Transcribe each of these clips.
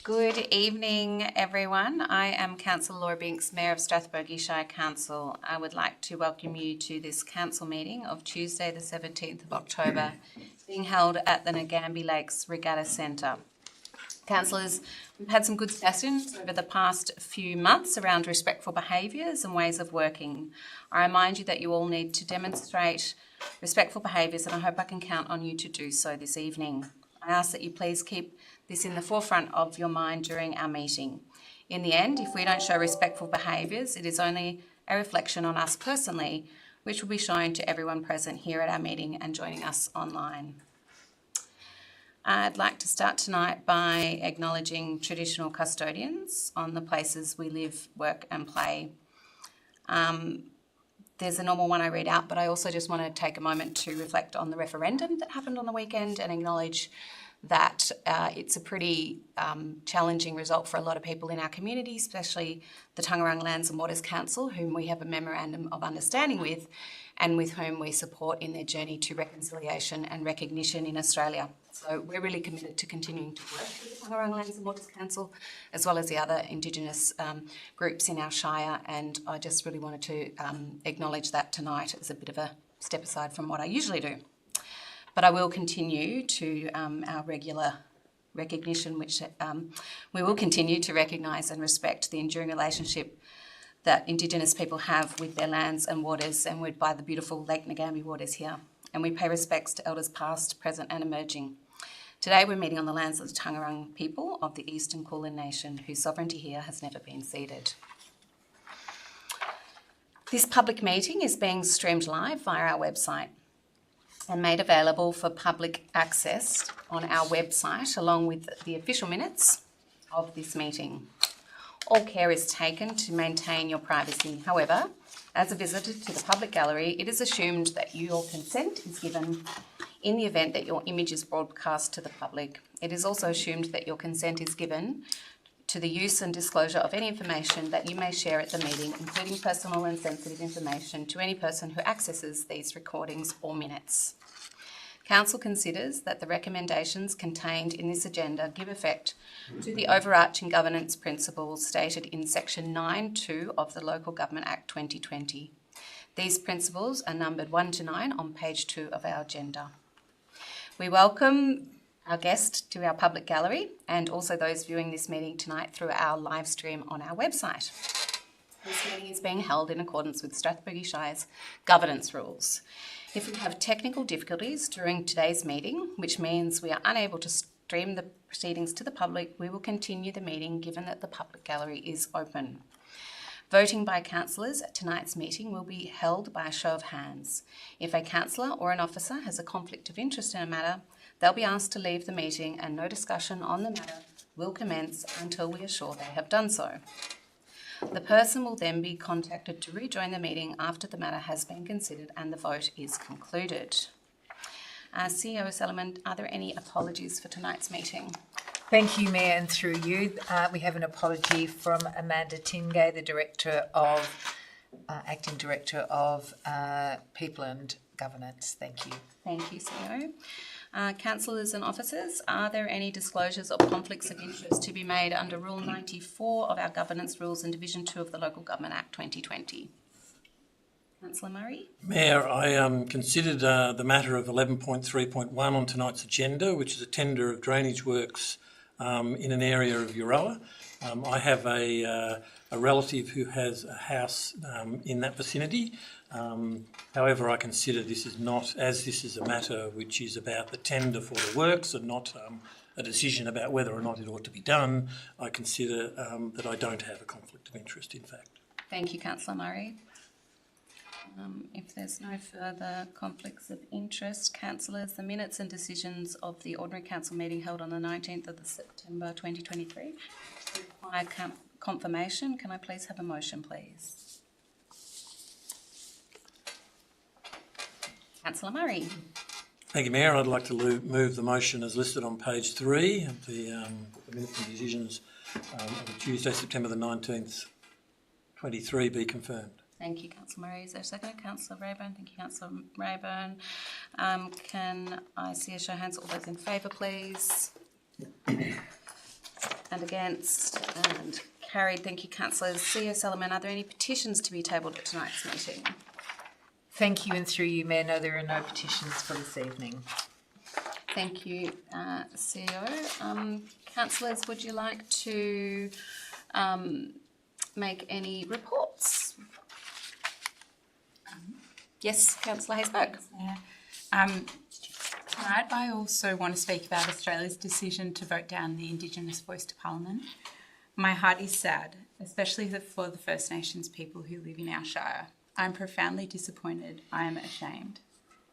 Good evening, everyone. I am Councillor Laura Binks, Mayor of Strathbogie Shire Council. I would like to welcome you to this council meeting of Tuesday the 17th of October, being held at the Nagambie Lakes Regatta Centre. Councillors, we've had some good sessions over the past few months around respectful behaviours and ways of working. I remind you that you all need to demonstrate respectful behaviours, and I hope I can count on you to do so this evening. I ask that you please keep this in the forefront of your mind during our meeting. In the end, if we don't show respectful behaviours, it is only a reflection on us personally, which will be shown to everyone present here at our meeting and joining us online. I'd like to start tonight by acknowledging traditional custodians on the places we live, work and play. There's a normal one I read out, but I also just want to take a moment to reflect on the referendum that happened on the weekend and acknowledge that it's a pretty challenging result for a lot of people in our community, especially the Tangarang Lands and Waters Council, whom we have a memorandum of understanding with and with whom we support in their journey to reconciliation and recognition in Australia. So we're really committed to continuing to work with the Tangarang Lands and Waters Council, as well as the other Indigenous groups in our Shire, and I just really wanted to acknowledge that tonight as a bit of a step aside from what I usually do. But I will continue to our regular recognition, which we will continue to recognise and respect the enduring relationship that Indigenous people have with their lands and waters, and by the beautiful Lake Nagambie waters here. And we pay respects to elders past, present and emerging. Today we're meeting on the lands of the Tangarang people of the Eastern Kulin Nation, whose sovereignty here has never been ceded. This public meeting is being streamed live via our website and made available for public access on our website, along with the official minutes of this meeting. All care is taken to maintain your privacy. However, as a visitor to the public gallery, it is assumed that your consent is given in the event that your image is broadcast to the public. It is also assumed that your consent is given to the use and disclosure of any information that you may share at the meeting, including personal and sensitive information, to any person who accesses these recordings or minutes. Council considers that the recommendations contained in this agenda give effect to the overarching governance principles stated in Section 9.2 of the Local Government Act 2020. These principles are numbered 1 to 9 on page 2 of our agenda. We welcome our guests to our public gallery and also those viewing this meeting tonight through our live stream on our website. This meeting is being held in accordance with Strathbogie Shire's governance rules. If we have technical difficulties during today's meeting, which means we are unable to stream the proceedings to the public, we will continue the meeting given that the public gallery is open. Voting by councillors at tonight's meeting will be held by a show of hands. If a councillor or an officer has a conflict of interest in a matter, they'll be asked to leave the meeting and no discussion on the matter will commence until we are sure they have done so. The person will then be contacted to rejoin the meeting after the matter has been considered and the vote is concluded. CEO Solomon, are there any apologies for tonight's meeting? Thank you, Mayor, and through you. We have an apology from Amanda Tingay, the Acting Director of People and Governance. Thank you. Thank you, CEO. Councillors and officers, are there any disclosures of conflicts of interest to be made under Rule 94 of our Governance Rules and Division 2 of the Local Government Act 2020? Councillor Murray? Mayor, I considered the matter of 11.3.1 on tonight's agenda, which is a tender of drainage works in an area of Euroa. I have a relative who has a house in that vicinity. However, I consider this is not, as this is a matter which is about the tender for the works and not a decision about whether or not it ought to be done, I consider that I don't have a conflict of interest, in fact. Thank you, Councillor Murray. If there's no further conflicts of interest, councillors, the minutes and decisions of the ordinary council meeting held on the 19th of September 2023 require confirmation. Can I please have a motion, please? Councillor Murray. Thank you, Mayor. I'd like to move the motion as listed on page 3 of the minutes and decisions of Tuesday, September the 19th, 23 be confirmed. Thank you, Councillor Murray. Is there a second? Councillor Rayburn. Thank you, Councillor Rayburn. Can I see a show of hands? All those in favour, please. And against? And carried. Thank you, councillors. CEO Solomon, are there any petitions to be tabled at tonight's meeting? Thank you, and through you, Mayor, no, there are no petitions for this evening. Thank you, CEO. Councillors, would you like to make any reports? Yes, Councillor Haysberg. Tonight, I also want to speak about Australia's decision to vote down the Indigenous voice to Parliament. My heart is sad, especially for the First Nations people who live in our Shire. I'm profoundly disappointed. I am ashamed.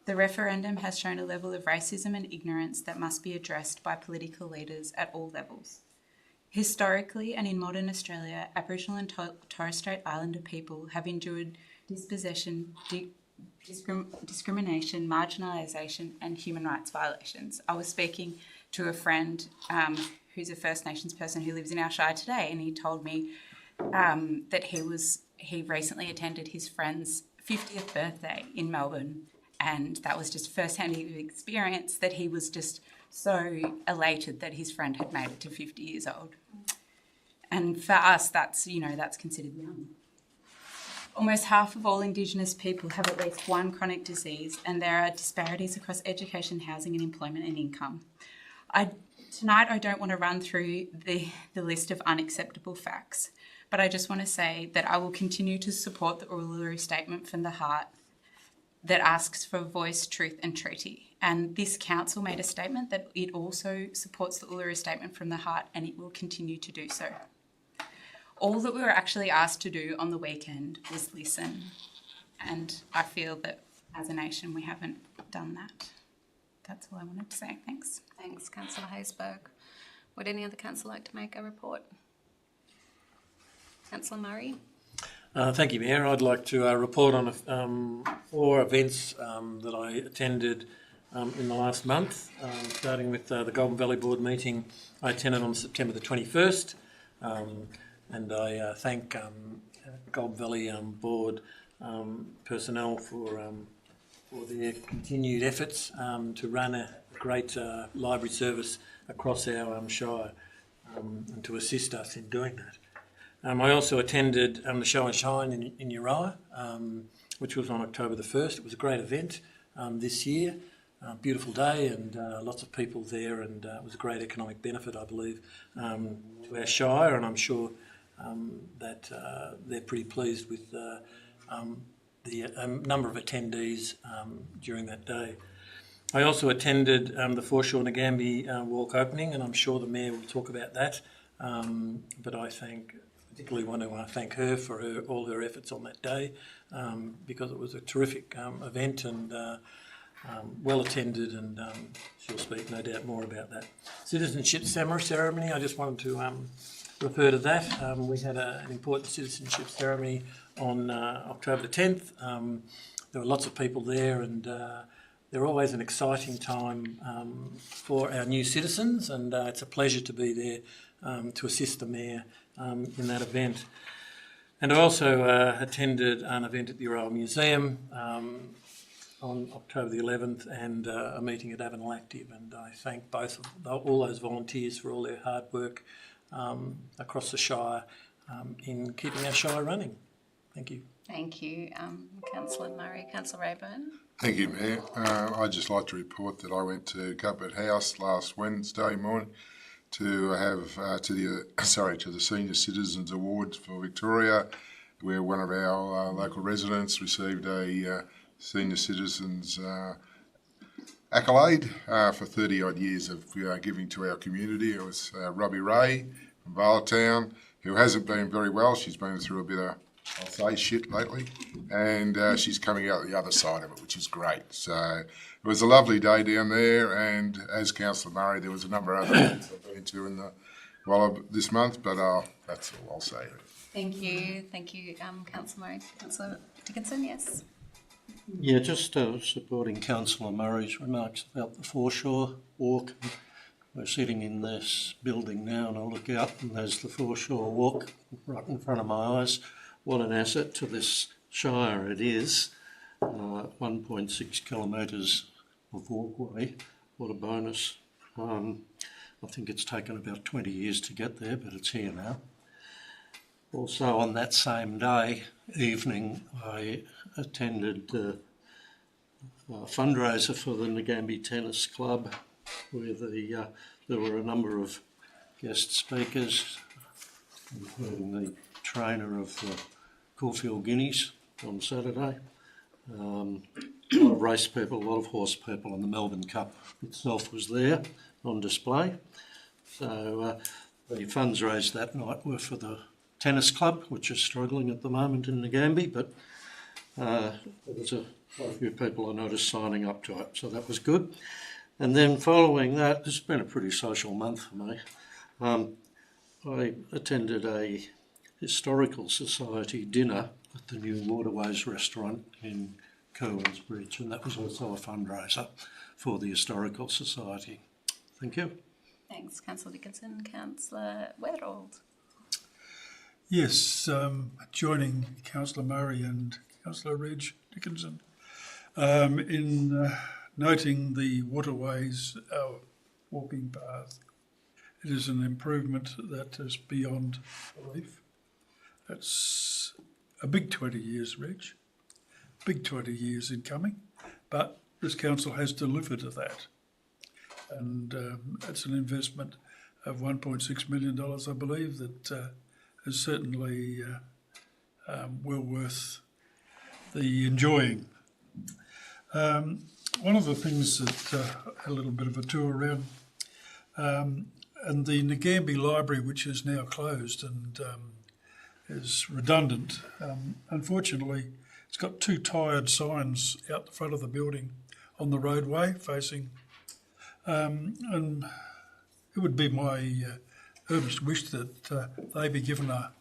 The referendum has shown a level of racism and ignorance that must be addressed by political leaders at all levels. Historically and in modern Australia, Aboriginal and Torres Strait Islander people have endured dispossession, discrimination, marginalisation and human rights violations. I was speaking to a friend who's a First Nations person who lives in our Shire today, and he told me that he recently attended his friend's 50th birthday in Melbourne, and that was just first-hand experience that he was just so elated that his friend had made it to 50 years old. And for us, that's considered young. Almost half of all Indigenous people have at least one chronic disease, and there are disparities across education, housing and employment and income. Tonight I don't want to run through the list of unacceptable facts, but I just want to say that I will continue to support the Uluru Statement from the Heart that asks for voice, truth and treaty. And this council made a statement that it also supports the Uluru Statement from the Heart, and it will continue to do so. All that we were actually asked to do on the weekend was listen. And I feel that as a nation we haven't done that. That's all I wanted to say. Thanks. Thanks, Councillor Haysberg. Would any other councillor like to make a report? Councillor Murray. Thank you, Mayor. I'd like to report on 4 events that I attended in the last month, starting with the Goulburn Valley Board meeting I attended on September the 21st. And I thank Goulburn Valley Board personnel for their continued efforts to run a great library service across our Shire and to assist us in doing that. I also attended the Show and Shine in Uriah, which was on October the 1st. It was a great event this year. Beautiful day and lots of people there, and it was a great economic benefit, I believe, to our Shire, and I'm sure that they're pretty pleased with the number of attendees during that day. I also attended the Foreshore Nagambie walk opening, and I'm sure the Mayor will talk about that, but I particularly want to thank her for all her efforts on that day, because it was a terrific event and well attended, and she'll speak no doubt more about that. Citizenship ceremony, I just wanted to refer to that. We had an important citizenship ceremony on October the 10th. There were lots of people there, and they're always an exciting time for our new citizens, and it's a pleasure to be there to assist the Mayor in that event. And I also attended an event at the Uriah Museum on October the 11th, and a meeting at Avenel Active, and I thank all those volunteers for all their hard work across the Shire in keeping our Shire running. Thank you. Thank you, Councillor Murray. Councillor Rayburn. Thank you, Mayor. I'd just like to report that I went to Cupboard House last Wednesday morning to have to the Senior Citizens Awards for Victoria, where one of our local residents received a Senior Citizens accolade for 30 odd years of giving to our community. It was Robbie Ray from Valetown, who hasn't been very well. She's been through a bit of, I'll say, shit lately, and she's coming out the other side of it, which is great. So it was a lovely day down there, and as Councillor Murray, there was a number of other things I've been to this month, but that's all I'll say. Thank you, Councillor Murray. Councillor Dickinson, yes. Yeah, just supporting Councillor Murray's remarks about the foreshore walk. We're sitting in this building now, and I look out and there's the foreshore walk right in front of my eyes. What an asset to this Shire it is. 1.6 kilometres of walkway. What a bonus. I I think it's taken about 20 years to get there, but it's here now. Also on that same day, evening, I attended a fundraiser for the Ngambie Tennis Club, where there were a number of guest speakers, including the trainer of the Caulfield Guineas on Saturday. A lot of race people, a lot of horse people, and the Melbourne Cup itself was there on display. So the funds raised that night were for the tennis club, which is struggling at the moment in Ngambie, but there was quite a few people I noticed signing up to it, so that was good. And then following that, this has been a pretty social month for me. I attended a Historical Society dinner at the new Waterways restaurant in Kerwins Bridge, and that was also a fundraiser for the Historical Society. Thank you. Thanks, Councillor Dickinson. Councillor Weatherald. Yes, joining Councillor Murray and Councillor Reg Dickinson in noting the Waterways, our walking path. It is an improvement that is beyond belief. It's a big 20 years, Reg, big 20 years in coming, but this council has delivered to that. And it's an investment of $1.6 million, I believe, that is certainly well worth the enjoying. One of the things that a little bit of a tour around, and the Ngambie Library, which is now closed and is redundant. Unfortunately, it's got two tired signs out the front of the building on the roadway facing, and it would be my earnest wish that they be given a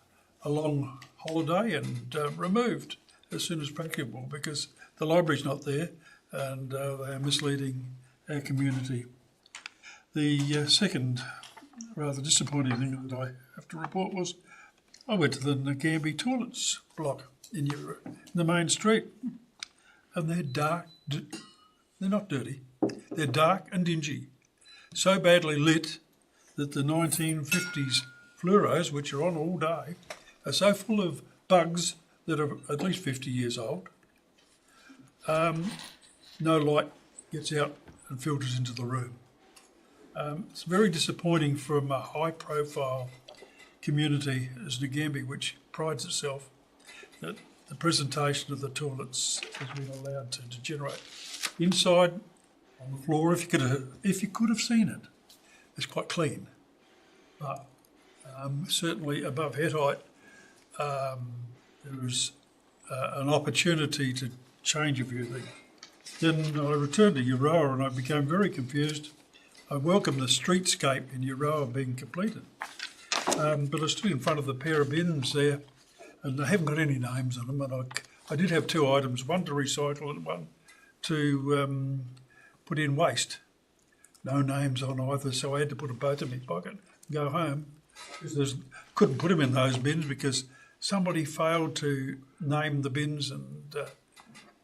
long holiday and removed as soon as practicable, because the library's not there and they are misleading our community. The second rather disappointing thing that I have to report was I went to the Ngambie toilets block in the main street, and they're dark. They're not dirty. They're dark and dingy, so badly lit that the 1950s fluoros, which are on all day, are so full of bugs that are at least 50 years old. No light gets out and filters into the room. It's very disappointing from a high-profile community as Ngambie, which prides itself that the presentation of the toilets has been allowed to degenerate. Inside, on the floor, if you could have seen it, it's quite clean. But certainly above head height, there is an opportunity to change a few things. Then I returned to Euroa and I became very confused. I welcome the streetscape in Euroa being completed. But I stood in front of the pair of bins there, and they haven't got any names on them. And I did have two items, one to recycle and one to put in waste. No names on either, so I had to put them both in my pocket and go home. Couldn't put them in those bins because somebody failed to name the bins and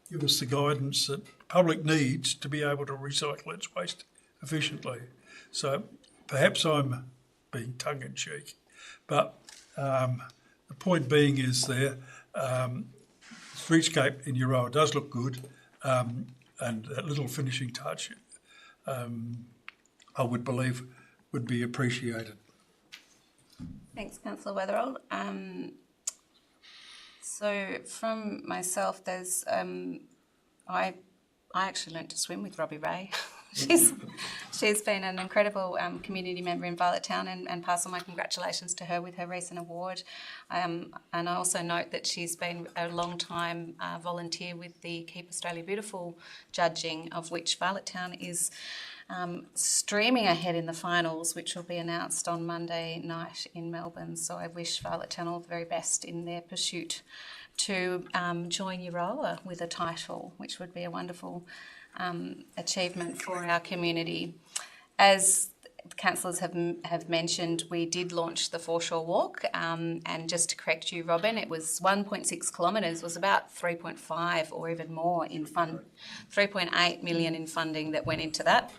give us the guidance that the public needs to be able to recycle its waste efficiently. So perhaps I'm being tongue-in-cheek, but the point being is the streetscape in Euroa does look good, and that little finishing touch, I would believe, would be appreciated. Thanks, Councillor Weatherald. So from myself, there's I actually learnt to swim with Robbie Ray. She's been an incredible community member in Violet Town, and pass on my congratulations to her with her recent award. And I also note that she's been a long time volunteer with the Keep Australia Beautiful judging, of which Violet Town is streaming ahead in the finals, which will be announced on Monday night in Melbourne. So I wish Violet Town all the very best in their pursuit to join Euroa with a title, which would be a wonderful achievement for our community. As the councillors have mentioned, we did launch the Foreshore Walk, and just to correct you, Robin, it was 1.6 kilometres, was about 3.5 or even more in 3.8 million in funding that went into that.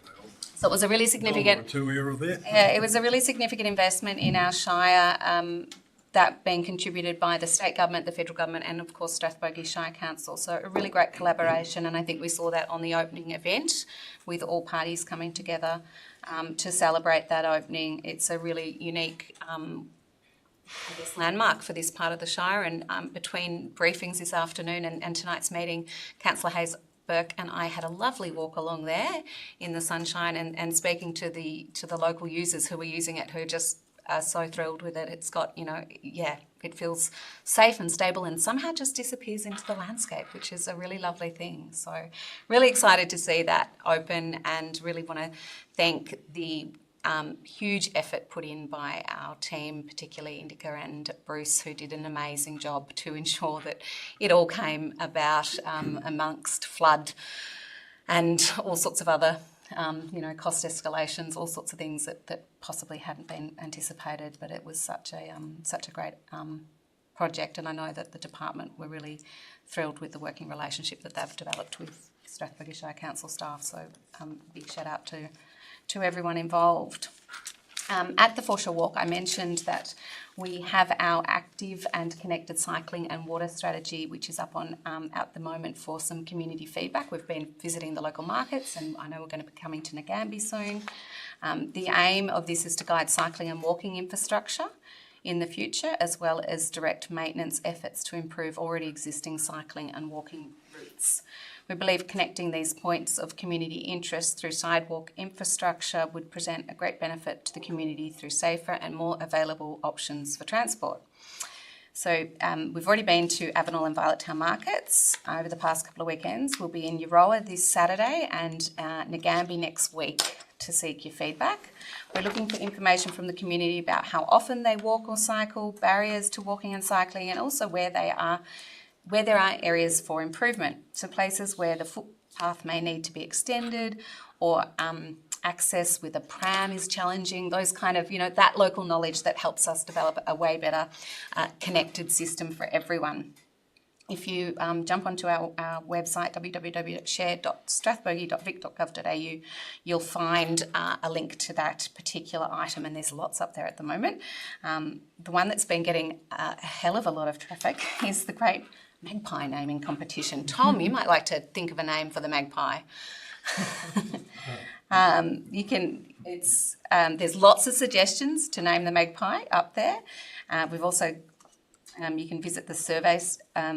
So it was a really significant... $1 or two here or there. Yeah, it was a really significant investment in our shire, that being contributed by the state government, the federal government, and of course Strathbogie Shire Council. So a really great collaboration, and I think we saw that on the opening event with all parties coming together to celebrate that opening. It's a really unique, I guess, landmark for this part of the shire. And between briefings this afternoon and tonight's meeting, Councillor Hayes Burke and I had a lovely walk along there in the sunshine and speaking to the local users who were using it, who just are so thrilled with it. It's got, it feels safe and stable and somehow just disappears into the landscape, which is a really lovely thing. So really excited to see that open, and really want to thank the huge effort put in by our team, particularly Indica and Bruce, who did an amazing job to ensure that it all came about amongst flood and all sorts of other cost escalations, all sorts of things that possibly hadn't been anticipated. But it was such a great project, and I know that the department were really thrilled with the working relationship that they've developed with Strathbogie Shire Council staff. So big shout out to everyone involved. At the Foreshore Walk, I mentioned that we have our active and connected cycling and water strategy, which is up on at the moment for some community feedback. We've been visiting the local markets, and I know we're going to be coming to Nagambie soon. The aim of this is to guide cycling and walking infrastructure in the future, as well as direct maintenance efforts to improve already existing cycling and walking routes. We believe connecting these points of community interest through sidewalk infrastructure would present a great benefit to the community through safer and more available options for transport. So we've already been to Avenel and Violet Town markets over the past couple of weekends. We'll be in Euroa this Saturday and Nagambie next week to seek your feedback. We're looking for information from the community about how often they walk or cycle, barriers to walking and cycling, and also where there are areas for improvement. So places where the footpath may need to be extended, or access with a pram is challenging, those kind of, that local knowledge that helps us develop a way better connected system for everyone. If you jump onto our website, www.share.strathbogie.vic.gov.au, you'll find a link to that particular item, and there's lots up there at the moment. The one that's been getting a hell of a lot of traffic is the Great Magpie Naming Competition. Tom, you might like to think of a name for the magpie. There's lots of suggestions to name the magpie up there. We've also you can visit the survey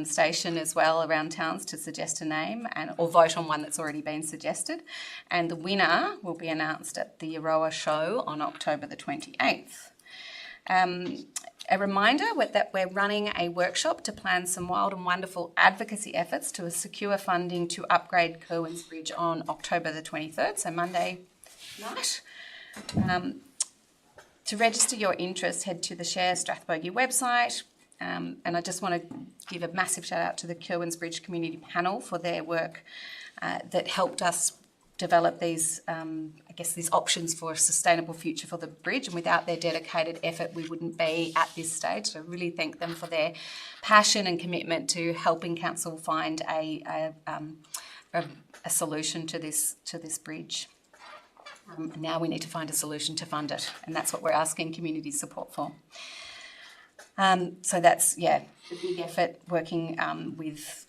station as well around towns to suggest a name or vote on one that's already been suggested. And the winner will be announced at the Euroa show on October the 28th. A reminder that we're running a workshop to plan some wild and wonderful advocacy efforts to secure funding to upgrade Kerwin's Bridge on October the 23rd, so Monday night. To register your interest, head to the Share Strathbogie website. And I just want to give a massive shout out to the Kerwin's Bridge Community Panel for their work that helped us develop these options for a sustainable future for the bridge. And without their dedicated effort, we wouldn't be at this stage. So really thank them for their passion and commitment to helping council find a solution to this bridge. Now we need to find a solution to fund it, and that's what we're asking community support for. So that's, a big effort working with,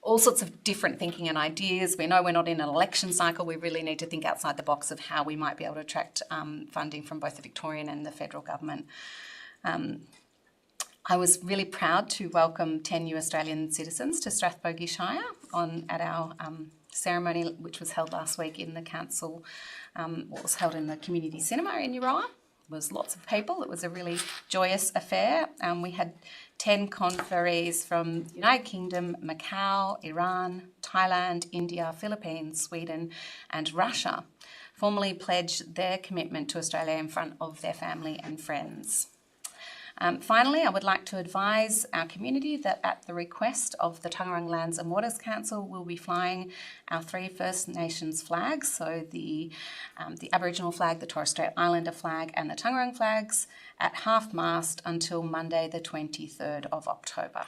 all sorts of different thinking and ideas. We know we're not in an election cycle. We really need to think outside the box of how we might be able to attract funding from both the Victorian and the federal government. I was really proud to welcome 10 new Australian citizens to Strathbogie Shire at our ceremony, which was held last week in the council, was held in the community cinema in Euroa. There was lots of people. It was a really joyous affair. We had 10 conferees from the United Kingdom, Macau, Iran, Thailand, India, Philippines, Sweden and Russia formally pledged their commitment to Australia in front of their family and friends. Finally, I would like to advise our community that at the request of the Taungurung Lands and Waters Council, we'll be flying our 3 First Nations flags, so the Aboriginal flag, the Torres Strait Islander flag and the Taungurung flags at half-mast until Monday the 23rd of October.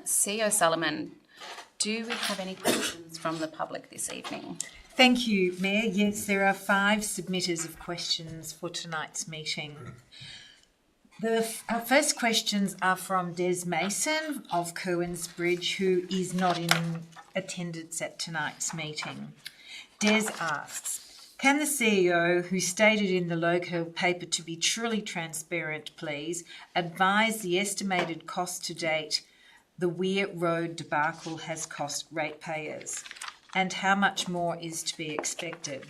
CEO Solomon, Do we have any questions from the public this evening? Thank you, Mayor. Yes, there are 5 submitters of questions for tonight's meeting. Our first questions are from Des Mason of Curwins Bridge, who is not in attendance at tonight's meeting. Des asks, can the CEO, who stated in the local paper to be truly transparent, please, advise the estimated cost to date the Weir Road debacle has cost ratepayers, and how much more is to be expected?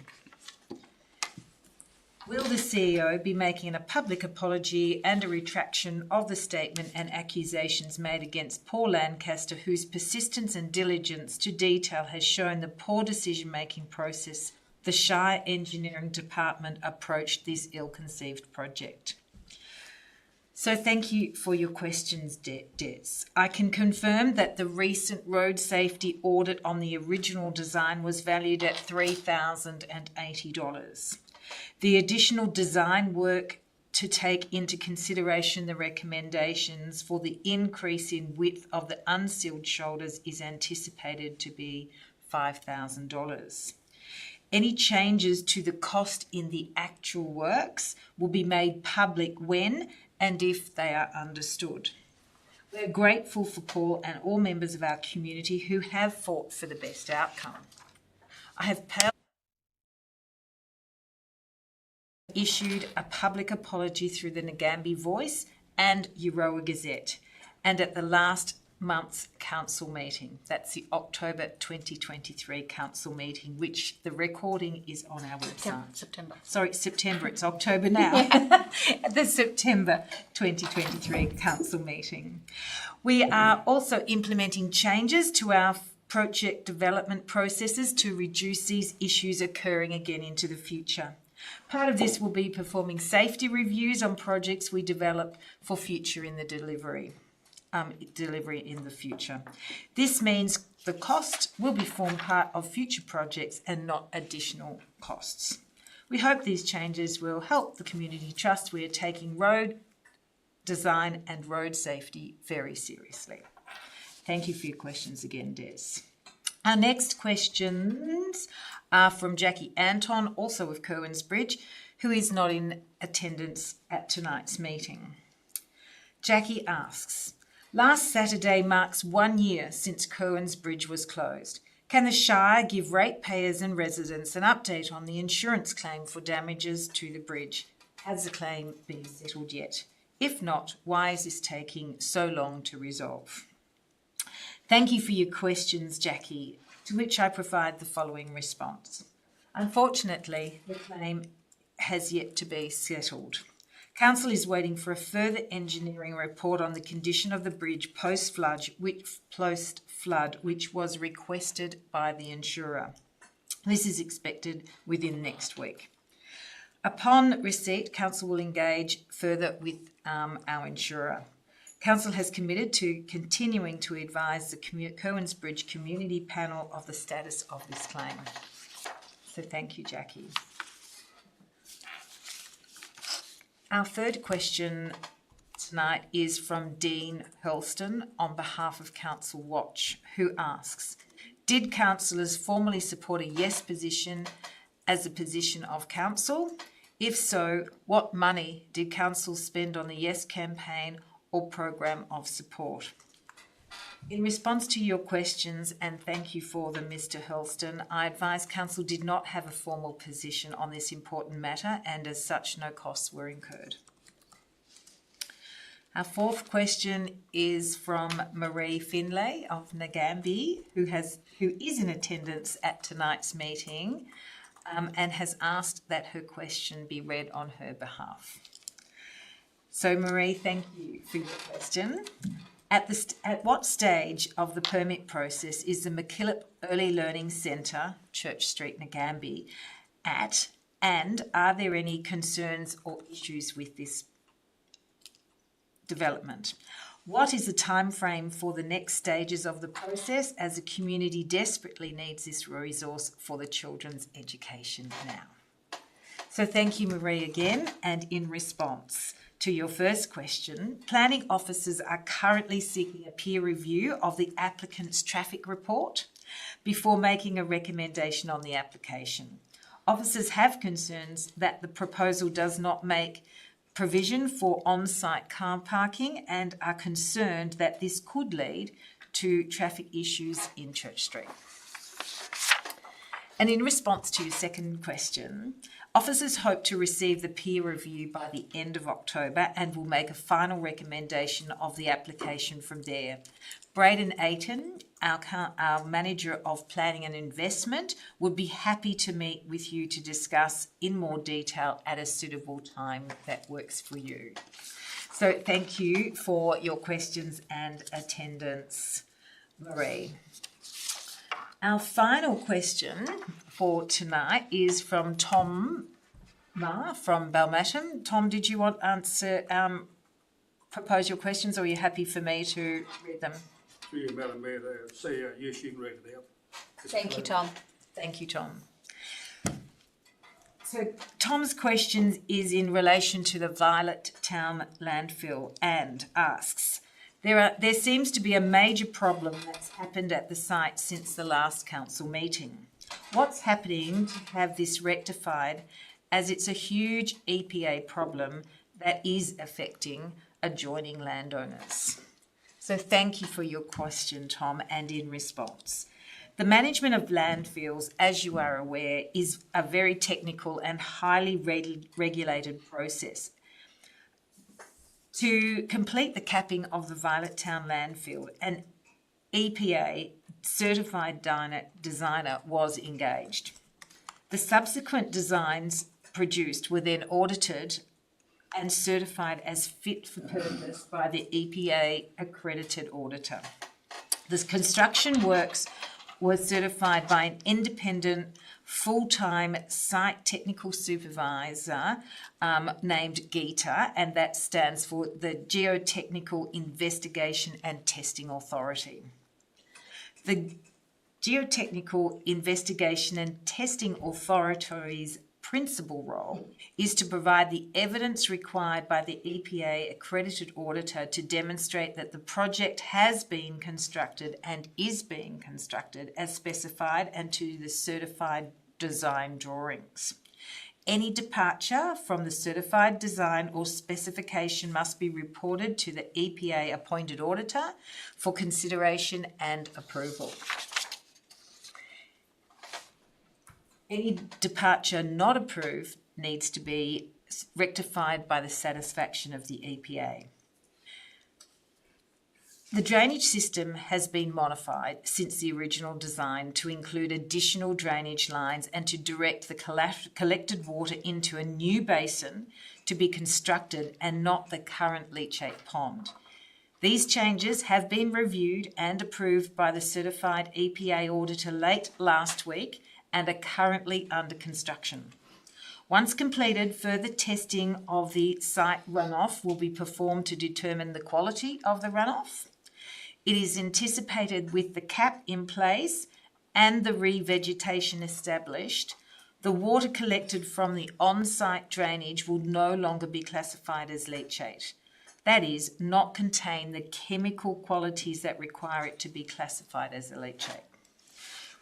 Will the CEO be making a public apology and a retraction of the statement and accusations made against Paul Lancaster, whose persistence and diligence to detail has shown the poor decision-making process the Shire Engineering Department approached this ill-conceived project? So thank you for your questions, Des. I can confirm that the recent road safety audit on the original design was valued at $3,080. The additional design work to take into consideration the recommendations for the increase in width of the unsealed shoulders is anticipated to be $5,000. Any changes to the cost in the actual works will be made public when and if they are understood. We're grateful for Paul and all members of our community who have fought for the best outcome. I have issued a public apology through the Nagambie Voice and Euroa Gazette, and at the last month's council meeting. That's the October 2023 council meeting, which the recording is on our website. September. It's October now. The September 2023 council meeting. We are also implementing changes to our project development processes to reduce these issues occurring again into the future. Part of this will be performing safety reviews on projects we develop for future in the delivery in the future. This means the cost will be form part of future projects and not additional costs. We hope these changes will help the community trust we are taking road design and road safety very seriously. Thank you for your questions again, Des. Our next questions are from Jackie Anton, also of Curwins Bridge, who is not in attendance at tonight's meeting. Jackie asks, last Saturday marks 1 year since Curwins Bridge was closed. Can the Shire give ratepayers and residents an update on the insurance claim for damages to the bridge? Has the claim been settled yet? If not, why is this taking so long to resolve? Thank you for your questions, Jackie, to which I provide the following response. Unfortunately, the claim has yet to be settled. Council is waiting for a further engineering report on the condition of the bridge post-flood, which was requested by the insurer. This is expected within next week. Upon receipt, Council will engage further with our insurer. Council has committed to continuing to advise the Curwins Bridge Community Panel of the status of this claim. So thank you, Jackie. Our third question tonight is from Dean Hurlston on behalf of Council Watch, who asks, did councillors formally support a yes position as a position of council? If so, what money did council spend on the yes campaign or program of support? In response to your questions, and thank you for them, Mr. Hurlston, I advise Council did not have a formal position on this important matter, and as such, no costs were incurred. Our fourth question is from Marie Finlay of Nagambie, who is in attendance at tonight's meeting, and has asked that her question be read on her behalf. So, Marie, thank you for your question. At what stage of the permit process is the MacKillop Early Learning Centre, Church Street, Nagambie, at, and are there any concerns or issues with this development? What is the time frame for the next stages of the process, as the community desperately needs this resource for the children's education now? So thank you, Marie, again, and in response, to your first question, planning officers are currently seeking a peer review of the applicant's traffic report before making a recommendation on the application. Officers have concerns that the proposal does not make provision for on-site car parking and are concerned that this could lead to traffic issues in Church Street. And in response to your second question, officers hope to receive the peer review by the end of October and will make a final recommendation of the application from there. Braden Aiton, our Manager of Planning and Investment, would be happy to meet with you to discuss in more detail at a suitable time that works for you. So thank you for your questions and attendance, Marie. Our final question for tonight is from Tom Ma from Balmatin. Tom, did you want to propose your questions, or are you happy for me to read them? Through you, Madam Mayor, they say yes, you can read it out. Thank you, Tom. Thank you, Tom. So Tom's question is in relation to the Violet Town landfill and asks, there seems to be a major problem that's happened at the site since the last council meeting. What's happening to have this rectified, as it's a huge EPA problem that is affecting adjoining landowners? So thank you for your question, Tom, and in response. The management of landfills, as you are aware, is a very technical and highly regulated process. To complete the capping of the Violet Town landfill, an EPA certified designer was engaged. The subsequent designs produced were then audited and certified as fit for purpose by the EPA accredited auditor. The construction works were certified by an independent full-time site technical supervisor named GETA, and that stands for the Geotechnical Investigation and Testing Authority. The Geotechnical Investigation and Testing Authority's principal role is to provide the evidence required by the EPA accredited auditor to demonstrate that the project has been constructed and is being constructed as specified and to the certified design drawings. Any departure from the certified design or specification must be reported to the EPA appointed auditor for consideration and approval. Any departure not approved needs to be rectified by the satisfaction of the EPA. The drainage system has been modified since the original design to include additional drainage lines and to direct the collected water into a new basin to be constructed and not the current leachate pond. These changes have been reviewed and approved by the certified EPA auditor late last week and are currently under construction. Once completed, further testing of the site runoff will be performed to determine the quality of the runoff. It is anticipated with the cap in place and the revegetation established, the water collected from the on-site drainage will no longer be classified as leachate. That is, not contain the chemical qualities that require it to be classified as a leachate.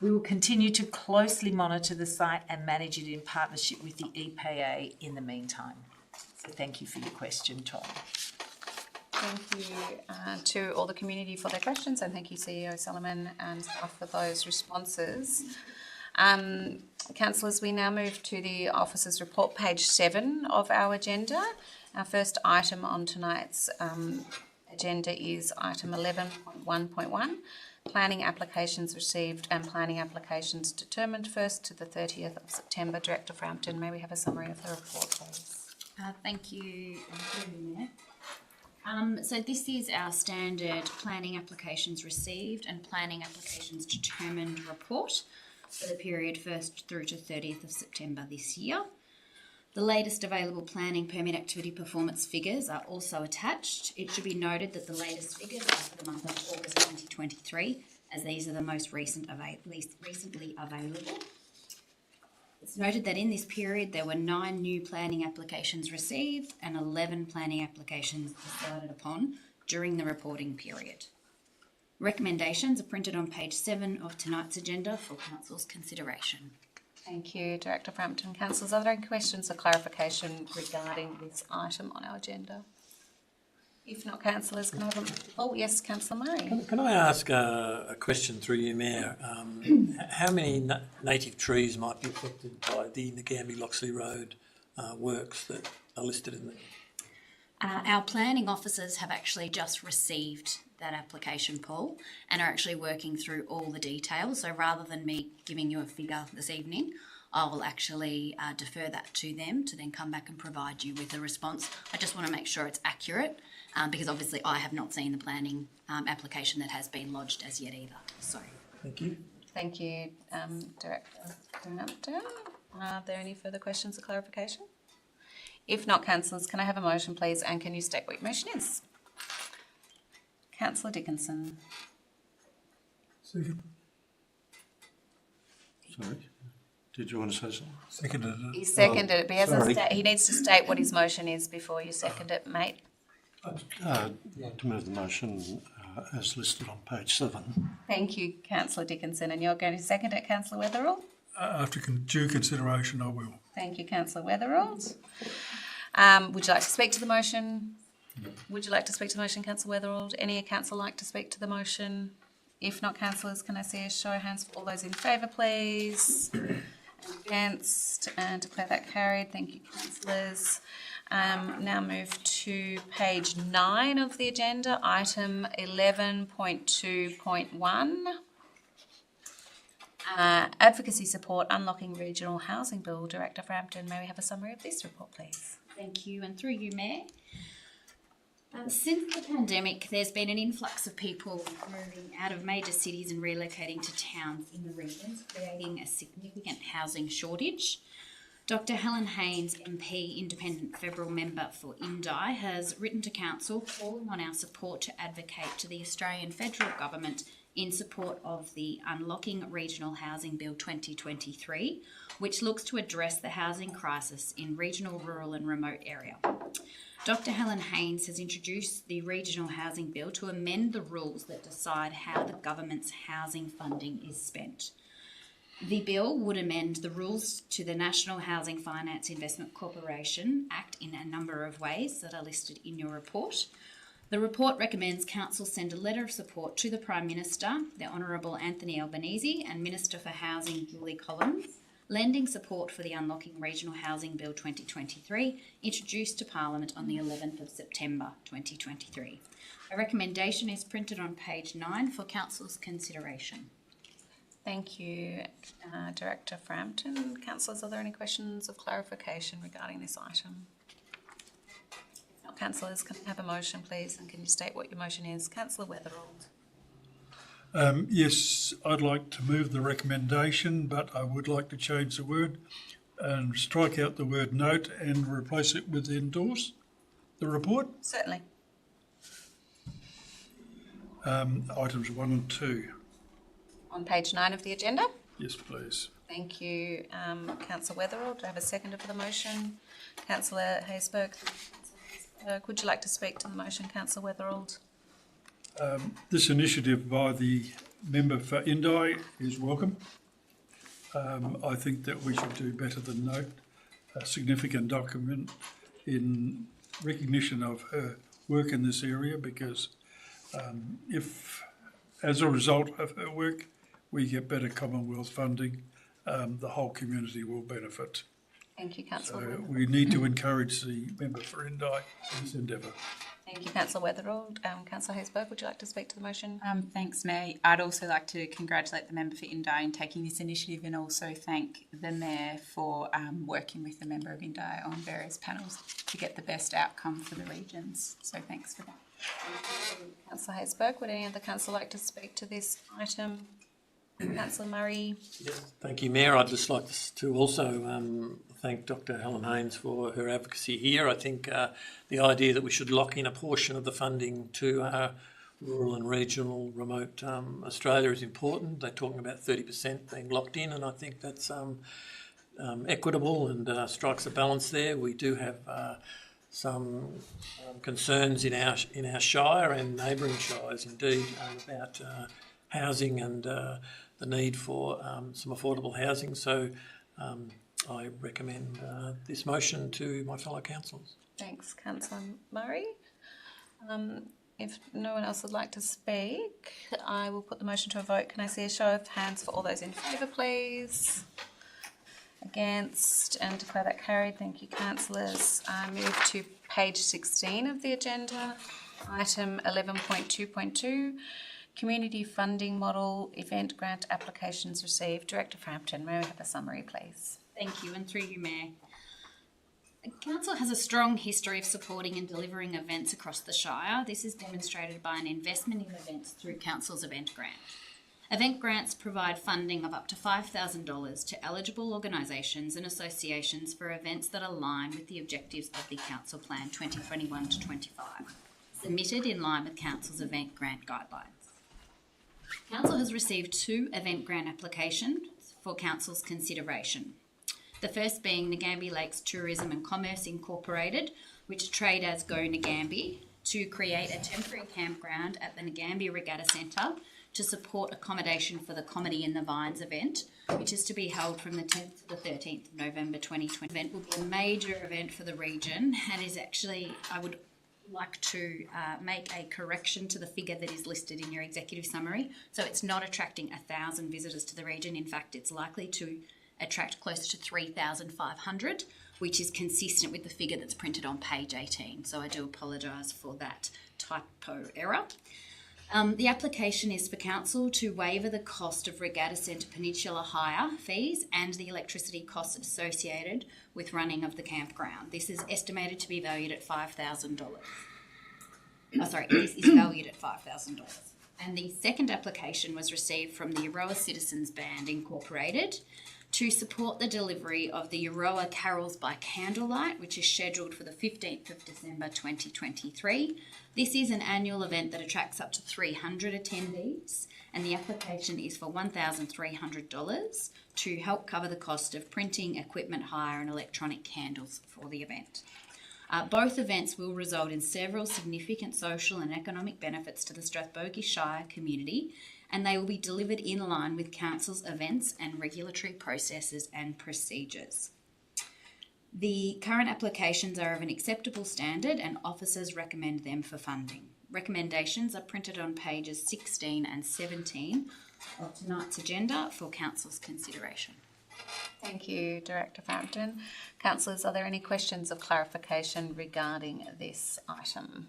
We will continue to closely monitor the site and manage it in partnership with the EPA in the meantime. So thank you for your question, Tom. Thank you to all the community for their questions, and thank you, CEO Solomon and staff, for those responses. Councillors, we now move to the officers' report, page 7 of our agenda. Our first item on tonight's agenda is item 11.1.1. Planning applications received and planning applications determined 1st to the 30th of September. Director Frampton, may we have a summary of the report, please? Thank you, Mayor. So this is our standard planning applications received and planning applications determined report for the period 1st through to 30th of September this year. The latest available planning permit activity performance figures are also attached. It should be noted that the latest figures are for the month of August 2023, as these are the most recently available. It's noted that in this period there were 9 new planning applications received and 11 planning applications decided upon during the reporting period. Recommendations are printed on page 7 of tonight's agenda for Council's consideration. Thank you, Director Frampton. Councillors, are there any questions or clarification regarding this item on our agenda? If not, councillors, can I have a... Oh, yes, Councillor Murray. Can I ask a question through you, Mayor? How many native trees might be affected by the Nagambie-Loxley Road works that are listed in there? Our planning officers have actually just received that application, Paul, and are actually working through all the details. So rather than me giving you a figure this evening, I will actually defer that to them to then come back and provide you with a response. I just want to make sure it's accurate because obviously I have not seen the planning application that has been lodged as yet either. So, Thank you. Thank you, Director Frampton. Are there any further questions or clarification? If not, councillors, can I have a motion, please, and can you state what your motion is? Councillor Dickinson. Second. Sorry, did you want to say something? Seconded it. He seconded it, but he, sorry. he needs to state what his motion is before you second it, mate. I'd like to move the motion as listed on page 7. Thank you, Councillor Dickinson, and you're going to second it, Councillor Weatherall? After due consideration, I will. Thank you, Councillor Weatherall. Would you like to speak to the motion? No. Would you like to speak to the motion, Councillor Weatherall? Any councillor like to speak to the motion? If not, councillors, can I see a show of hands for all those in favour, please? Against, and declare that carried. Thank you, councillors. Now move to page 9 of the agenda, item 11.2.1. Advocacy support, unlocking regional housing bill. Director Frampton, may we have a summary of this report, please? thank you, and through you, Mayor. Since the pandemic, there's been an influx of people moving out of major cities and relocating to towns in the regions, creating a significant housing shortage. Dr. Helen Haynes, MP, Independent Federal Member for Indi, has written to Council calling on our support to advocate to the Australian Federal Government in support of the Unlocking Regional Housing Bill 2023, which looks to address the housing crisis in regional, rural and remote area. Dr. Helen Haynes has introduced the Regional Housing Bill to amend the rules that decide how the government's housing funding is spent. The bill would amend the rules to the National Housing Finance Investment Corporation Act in a number of ways that are listed in your report. The report recommends Council send a letter of support to the Prime Minister, the Honourable Anthony Albanese, and Minister for Housing, Julie Collins, lending support for the Unlocking Regional Housing Bill 2023, introduced to Parliament on the 11th of September 2023. A recommendation is printed on page 9 for Council's consideration. Thank you, Director Frampton. Councillors, are there any questions of clarification regarding this item? If not, councillors, can I have a motion, please, and can you state what your motion is? Councillor Weatherall. Yes, I'd like to move the recommendation, but I would like to change the word and strike out the word note and replace it with endorse the report. Certainly. Items 1 and 2. On page 9 of the agenda. Yes, please. Thank you, Councillor Weatherall. Do I have a seconder for the motion? Councillor Haysberg. Would you like to speak to the motion, Councillor Weatherall? This initiative by the member for Indi is welcome. I think that we should do better than note a significant document in recognition of her work in this area, because if, as a result of her work, we get better Commonwealth funding, the whole community will benefit. Thank you, Councillor. So we need to encourage the member for Indi in this endeavour. Thank you, Councillor Weatherall. Councillor Haysberg, would you like to speak to the motion? Thanks, Mayor. I'd also like to congratulate the member for Indi in taking this initiative, and also thank the Mayor for working with the member of Indi on various panels to get the best outcome for the regions. So thanks for that. Councillor Haysberg, would any other councillor like to speak to this item? Councillor Murray. Yes, thank you, Mayor. I'd just like to also thank Dr. Helen Haynes for her advocacy here. I think the idea that we should lock in a portion of the funding to rural and regional remote Australia is important. They're talking about 30% being locked in, and I think that's equitable and strikes a balance there. We do have some concerns in our shire and neighbouring shires indeed about housing and the need for some affordable housing. So I recommend this motion to my fellow councillors. Thanks, Councillor Murray. If no one else would like to speak, I will put the motion to a vote. Can I see a show of hands for all those in favour, please? Against, and declare that carried. Thank you, councillors. I move to page 16 of the agenda, item 11.2.2, community funding model, event grant applications received. Director Frampton, may we have a summary, please? Thank you, and through you, Mayor. Council has a strong history of supporting and delivering events across the Shire. This is demonstrated by an investment in events through Council's event grant. Event grants provide funding of up to $5,000 to eligible organisations and associations for events that align with the objectives of the Council Plan 2021 to 25, submitted in line with Council's event grant guidelines. Council has received 2 event grant applications for Council's consideration. The first being Nagambie Lakes Tourism and Commerce Incorporated, which trade as Go Nagambie, to create a temporary campground at the Nagambie Regatta Centre to support accommodation for the Comedy in the Vines event, which is to be held from the 10th to the 13th of November 2020. The event will be a major event for the region and is actually, I would like to make a correction to the figure that is listed in your executive summary. So it's not attracting 1,000 visitors to the region. In fact, it's likely to attract closer to 3,500, which is consistent with the figure that's printed on page 18. So I do apologise for that typo error. The application is for Council to waiver the cost of Regatta Centre Peninsula hire fees and the electricity costs associated with running of the campground. This is estimated to be valued at $5,000. This is valued at $5,000. And the second application was received from the Euroa Citizens Band Incorporated to support the delivery of the Euroa Carols by Candlelight, which is scheduled for the 15th of December 2023. This is an annual event that attracts up to 300 attendees, and the application is for $1,300 to help cover the cost of printing, equipment hire and electronic candles for the event. Both events will result in several significant social and economic benefits to the Strathbogie Shire community, and they will be delivered in line with Council's events and regulatory processes and procedures. The current applications are of an acceptable standard and officers recommend them for funding. Recommendations are printed on pages 16 and 17 of tonight's agenda for Council's consideration. Thank you, Director Frampton. Councillors, are there any questions of clarification regarding this item?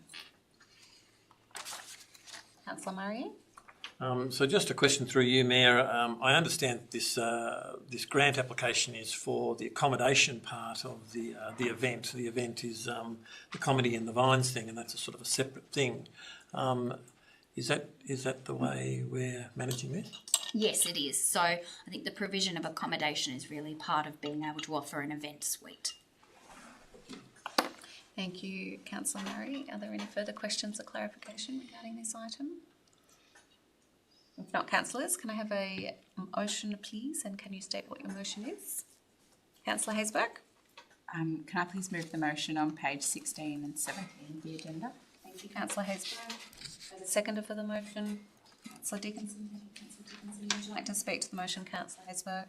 Councillor Murray? So just a question through you, Mayor. I understand this grant application is for the accommodation part of the event. The event is the Comedy in the Vines thing, and that's a sort of a separate thing. Is that the way we're managing this? Yes, it is. So I think the provision of accommodation is really part of being able to offer an event suite. Thank you, Councillor Murray. Are there any further questions or clarification regarding this item? If not, councillors, can I have a motion, please? And can you state what your motion is? Councillor Haysbert? Can I please move the motion on page 16 and 17 of the agenda? Thank you, Councillor Haysbert. As a seconder for the motion, Councillor Dickinson. Would you like to speak to the motion, Councillor Haysbert?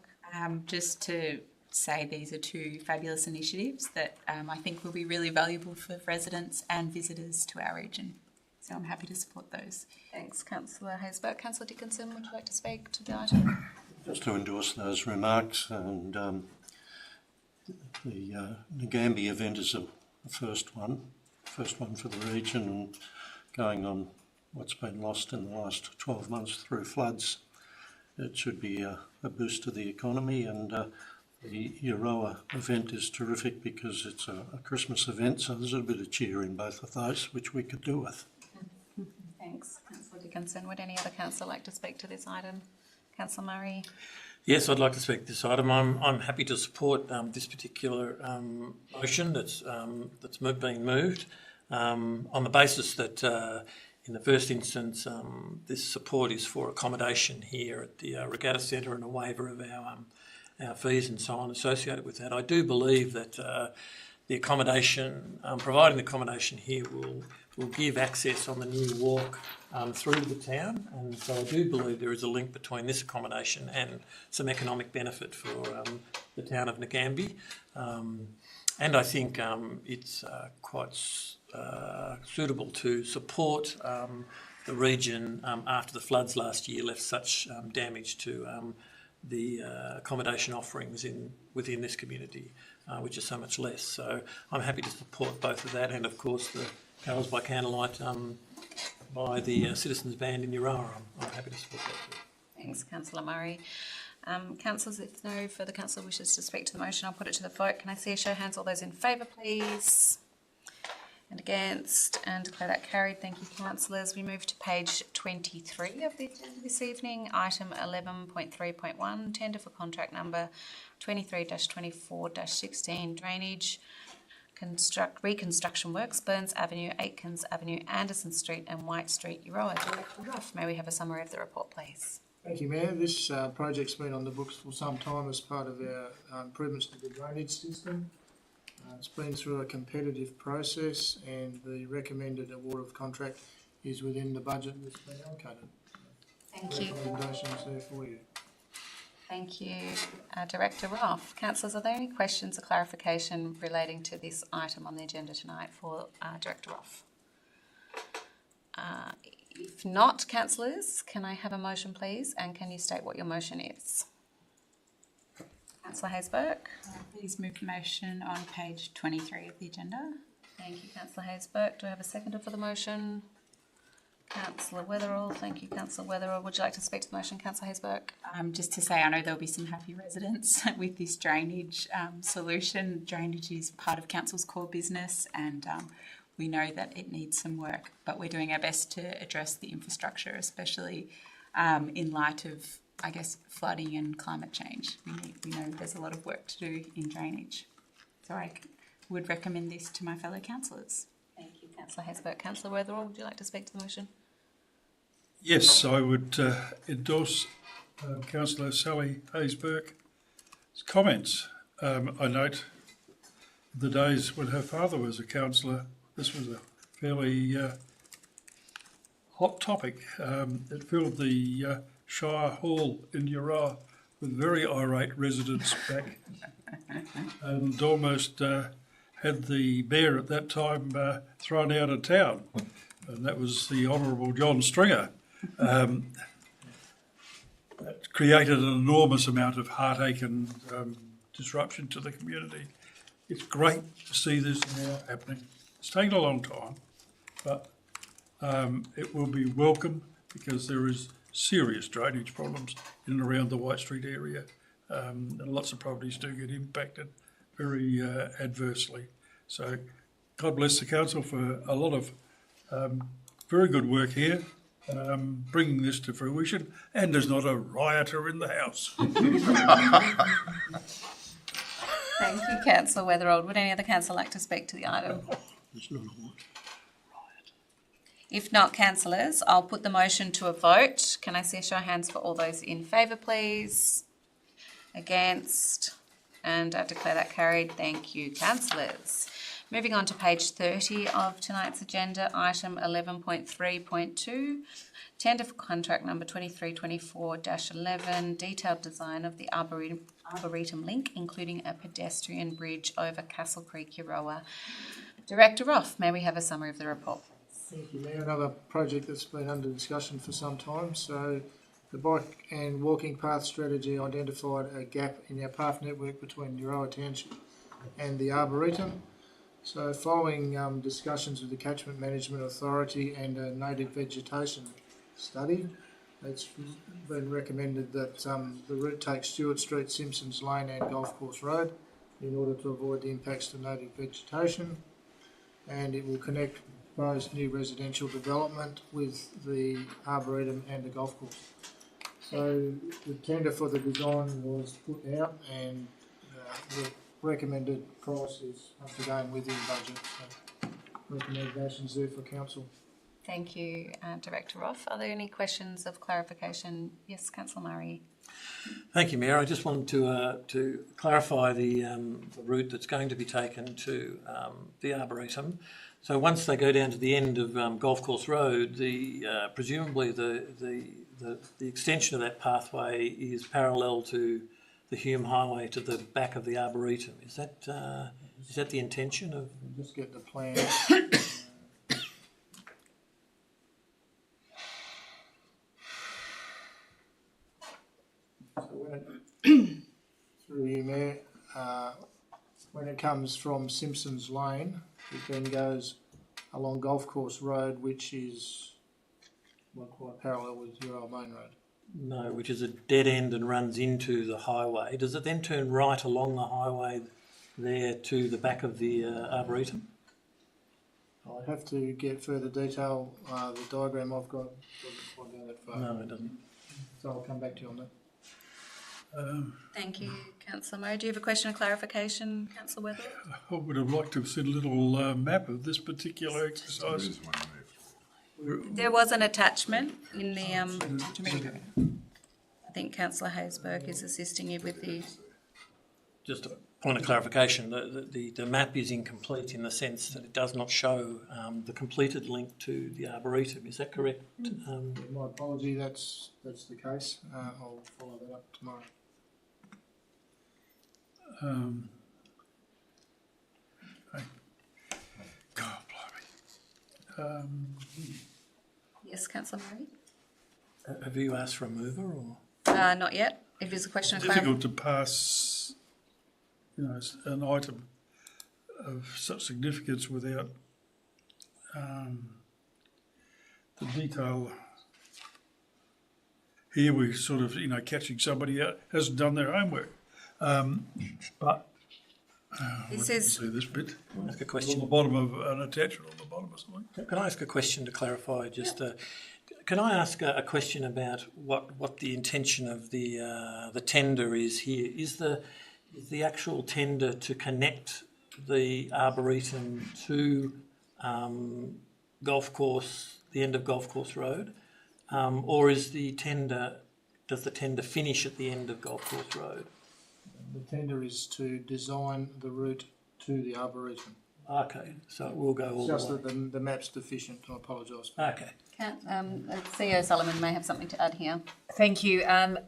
Just to say these are 2 fabulous initiatives that I think will be really valuable for residents and visitors to our region. So I'm happy to support those. Thanks, Councillor Haysbert. Councillor Dickinson, would you like to speak to the item? Just to endorse those remarks, and the Nagambie event is the first one for the region, and going on what's been lost in the last 12 months through floods. It should be a boost to the economy, and the Euroa event is terrific because it's a Christmas event, so there's a bit of cheer in both of those, which we could do with. Thanks, Councillor Dickinson. Would any other councillor like to speak to this item? Councillor Murray? Yes, I'd like to speak to this item. I'm happy to support this particular motion that's being moved on the basis that in the first instance this support is for accommodation here at the Regatta Centre and a waiver of our fees and so on associated with that. I do believe that the accommodation, providing the accommodation here will give access on the new walk through the town, and so I do believe there is a link between this accommodation and some economic benefit for the town of Nagambie. And I think it's quite suitable to support the region after the floods last year left such damage to the accommodation offerings within this community, which is so much less. So I'm happy to support both of that, and of course the Carols by Candlelight by the Citizens Band in Euroa. I'm happy to support that too. Thanks, Councillor Murray. Councillors, if no further councillor wishes to speak to the motion, I'll put it to the vote. Can I see a show of hands? All those in favour, please. And against, and declare that carried. Thank you, councillors. We move to page 23 of the agenda this evening, item 11.3.1, tender for contract number 23-24-16, drainage, reconstruction works, Burns Avenue, Aitkins Avenue, Anderson Street and White Street, Euroa. Director Ruff, may we have a summary of the report, please? Thank you, Mayor. This project's been on the books for some time as part of our improvements to the drainage system. It's been through a competitive process, and the recommended award of contract is within the budget that's been allocated. Thank you. Recommendations there for you. Thank you, Director Ruff. Councillors, are there any questions or clarification relating to this item on the agenda tonight for Director Ruff? If not, councillors, can I have a motion, please? And can you state what your motion is? Councillor Haysbert. Please move the motion on page 23 of the agenda. Thank you, Councillor Haysbert. Do I have a seconder for the motion? Councillor Weatherall. Thank you, Councillor Weatherall. Would you like to speak to the motion, Councillor Haysbert? Just to say, I know there'll be some happy residents with this drainage solution. Drainage is part of council's core business, and we know that it needs some work, but we're doing our best to address the infrastructure, especially in light of, I guess, flooding and climate change. We know there's a lot of work to do in drainage. So I would recommend this to my fellow councillors. Thank you, Councillor Haysbert. Councillor Weatherall, would you like to speak to the motion? Yes, I would endorse Councillor Sally Haysbert's comments. I note the days when her father was a councillor, this was a fairly hot topic. It filled the Shire Hall in Euroa with very irate residents back, and almost had the mayor at that time thrown out of town, and that was the Honourable John Stringer. That created an enormous amount of heartache and disruption to the community. It's great to see this now happening. It's taken a long time, but it will be welcome because there is serious drainage problems in and around the White Street area, and lots of properties do get impacted very adversely. So God bless the council for a lot of very good work here, bringing this to fruition, and there's not a rioter in the house. Thank you, Councillor Weatherall. Would any other councillor like to speak to the item? There's not a riot. If not, councillors, I'll put the motion to a vote. Can I see a show of hands for all those in favour, please? Against? And I declare that carried. Thank you, councillors. Moving on to page 30 of tonight's agenda, item 11.3.2, tender for contract number 2324-11, detailed design of the Arboretum link, including a pedestrian bridge over Castle Creek, Euroa. Director Ruff, may we have a summary of the report? Thank you, Mayor. Another project that's been under discussion for some time. So the bike and walking path strategy identified a gap in our path network between Euroa Township and the Arboretum. So following discussions with the Catchment Management Authority and a native vegetation study, it's been recommended that the route takes Stewart Street, Simpsons Lane and Golf Course Road in order to avoid the impacts to native vegetation, and it will connect proposed new residential development with the Arboretum and the golf course. So the tender for the design was put out, and the recommended price is up to date within budget. So recommendations there for council. Thank you, Director Ruff. Are there any questions of clarification? Yes, Councillor Murray. Thank you, Mayor. I just wanted to clarify the route that's going to be taken to the Arboretum. So once they go down to the end of Golf Course Road, presumably the extension of that pathway is parallel to the Hume Highway to the back of the Arboretum. Is that the intention of? Just get the plan. So through you, Mayor, when it comes from Simpsons Lane, it then goes along Golf Course Road, which is not quite parallel with your old main road. No, which is a dead end and runs into the highway. Does it then turn right along the highway there to the back of the Arboretum? I'll have to get further detail. The diagram I've got doesn't quite go that far. No, it doesn't. So I'll come back to you on that. Thank you, Councillor Murray. Do you have a question or clarification, Councillor Weatherall? I would have liked to have seen a little map of this particular There exercise. is one left. There was an attachment in the, I think Councillor Haysberg is assisting you with the, Just a point of clarification, the map is incomplete in the sense that it does not show the completed link to the Arboretum. Is that correct? My apology, that's the case. I'll follow that up tomorrow. Okay. God, blimey. yes, Councillor Murray? Have you asked for a mover or? Not yet. If there's a question or Difficult to pass, an item of such significance without the detail. Here we're sort of, catching somebody out hasn't done their homework. But This is, see this bit Can I ask a on question? the bottom of an attachment on the bottom or something. Can I ask a question to clarify? Can I ask a question about what the intention of the tender is here? Is the actual tender to connect the Arboretum to Golf Course, the end of Golf Course Road, or does the tender finish at the end of Golf Course Road? The tender is to design the route to the Arboretum. Okay, so it will go all It's just the way. that the map's deficient. I apologise. Okay. CEO Solomon may have something to add here. Thank you. In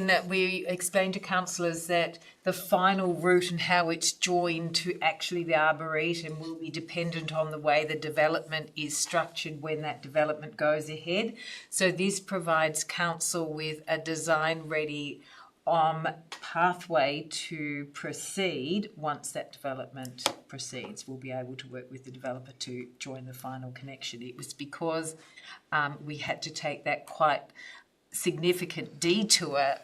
that we explained to councillors that the final route and how it's joined to actually the Arboretum will be dependent on the way the development is structured when that development goes ahead. So this provides council with a design-ready pathway to proceed. Once that development proceeds, we'll be able to work with the developer to join the final connection. It was because we had to take that quite significant detour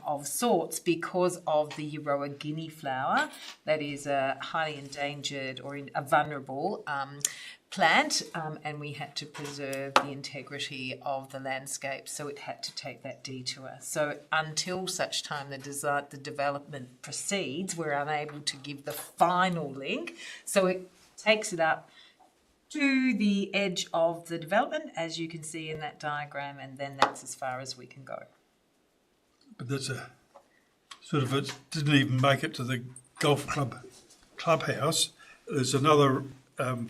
of sorts because of the Euroa guinea flower that is a highly endangered or a vulnerable plant, and we had to preserve the integrity of the landscape, so it had to take that detour. So until such time the development proceeds, we're unable to give the final link. So it takes it up to the edge of the development, as you can see in that diagram, and then that's as far as we can go. But that's a sort of, it didn't even make it to the golf clubhouse. There's another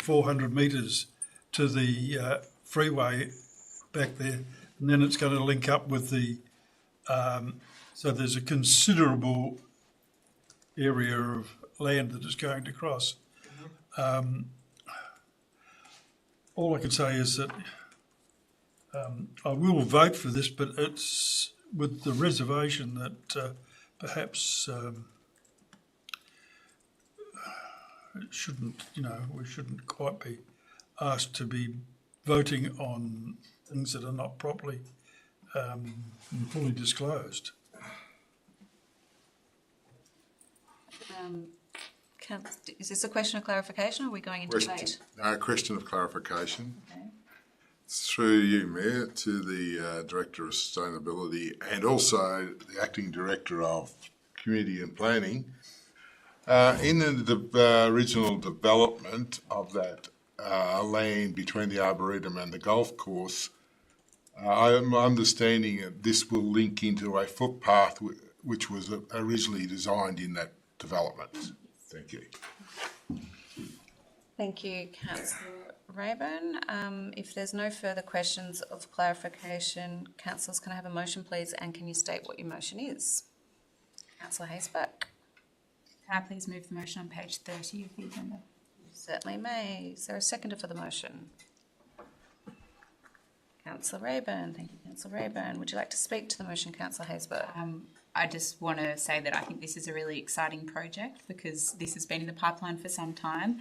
400 metres to the freeway back there, and then it's going to link up with the, so there's a considerable area of land that is going to cross. All I can say is that I will vote for this, but it's with the reservation that perhaps it shouldn't, we shouldn't quite be asked to be voting on things that are not properly and fully disclosed. Is this a question of clarification, or are we going into debate? Question of clarification. Okay. Through you, Mayor, to the Director of Sustainability and also the Acting Director of Community and Planning. In the original development of that land between the Arboretum and the golf course, I'm understanding that this will link into a footpath which was originally designed in that development. Thank you. Thank you, Councillor Rayburn. If there's no further questions of clarification, councillors, can I have a motion, please? And can you state what your motion is? Councillor Haysbert. Can I please move the motion on page 30 of the agenda? You certainly may. Is there a seconder for the motion? Councillor Rayburn. Thank you, Councillor Rayburn. Would you like to speak to the motion, Councillor Haysbert? I just want to say that I think this is a really exciting project because this has been in the pipeline for some time.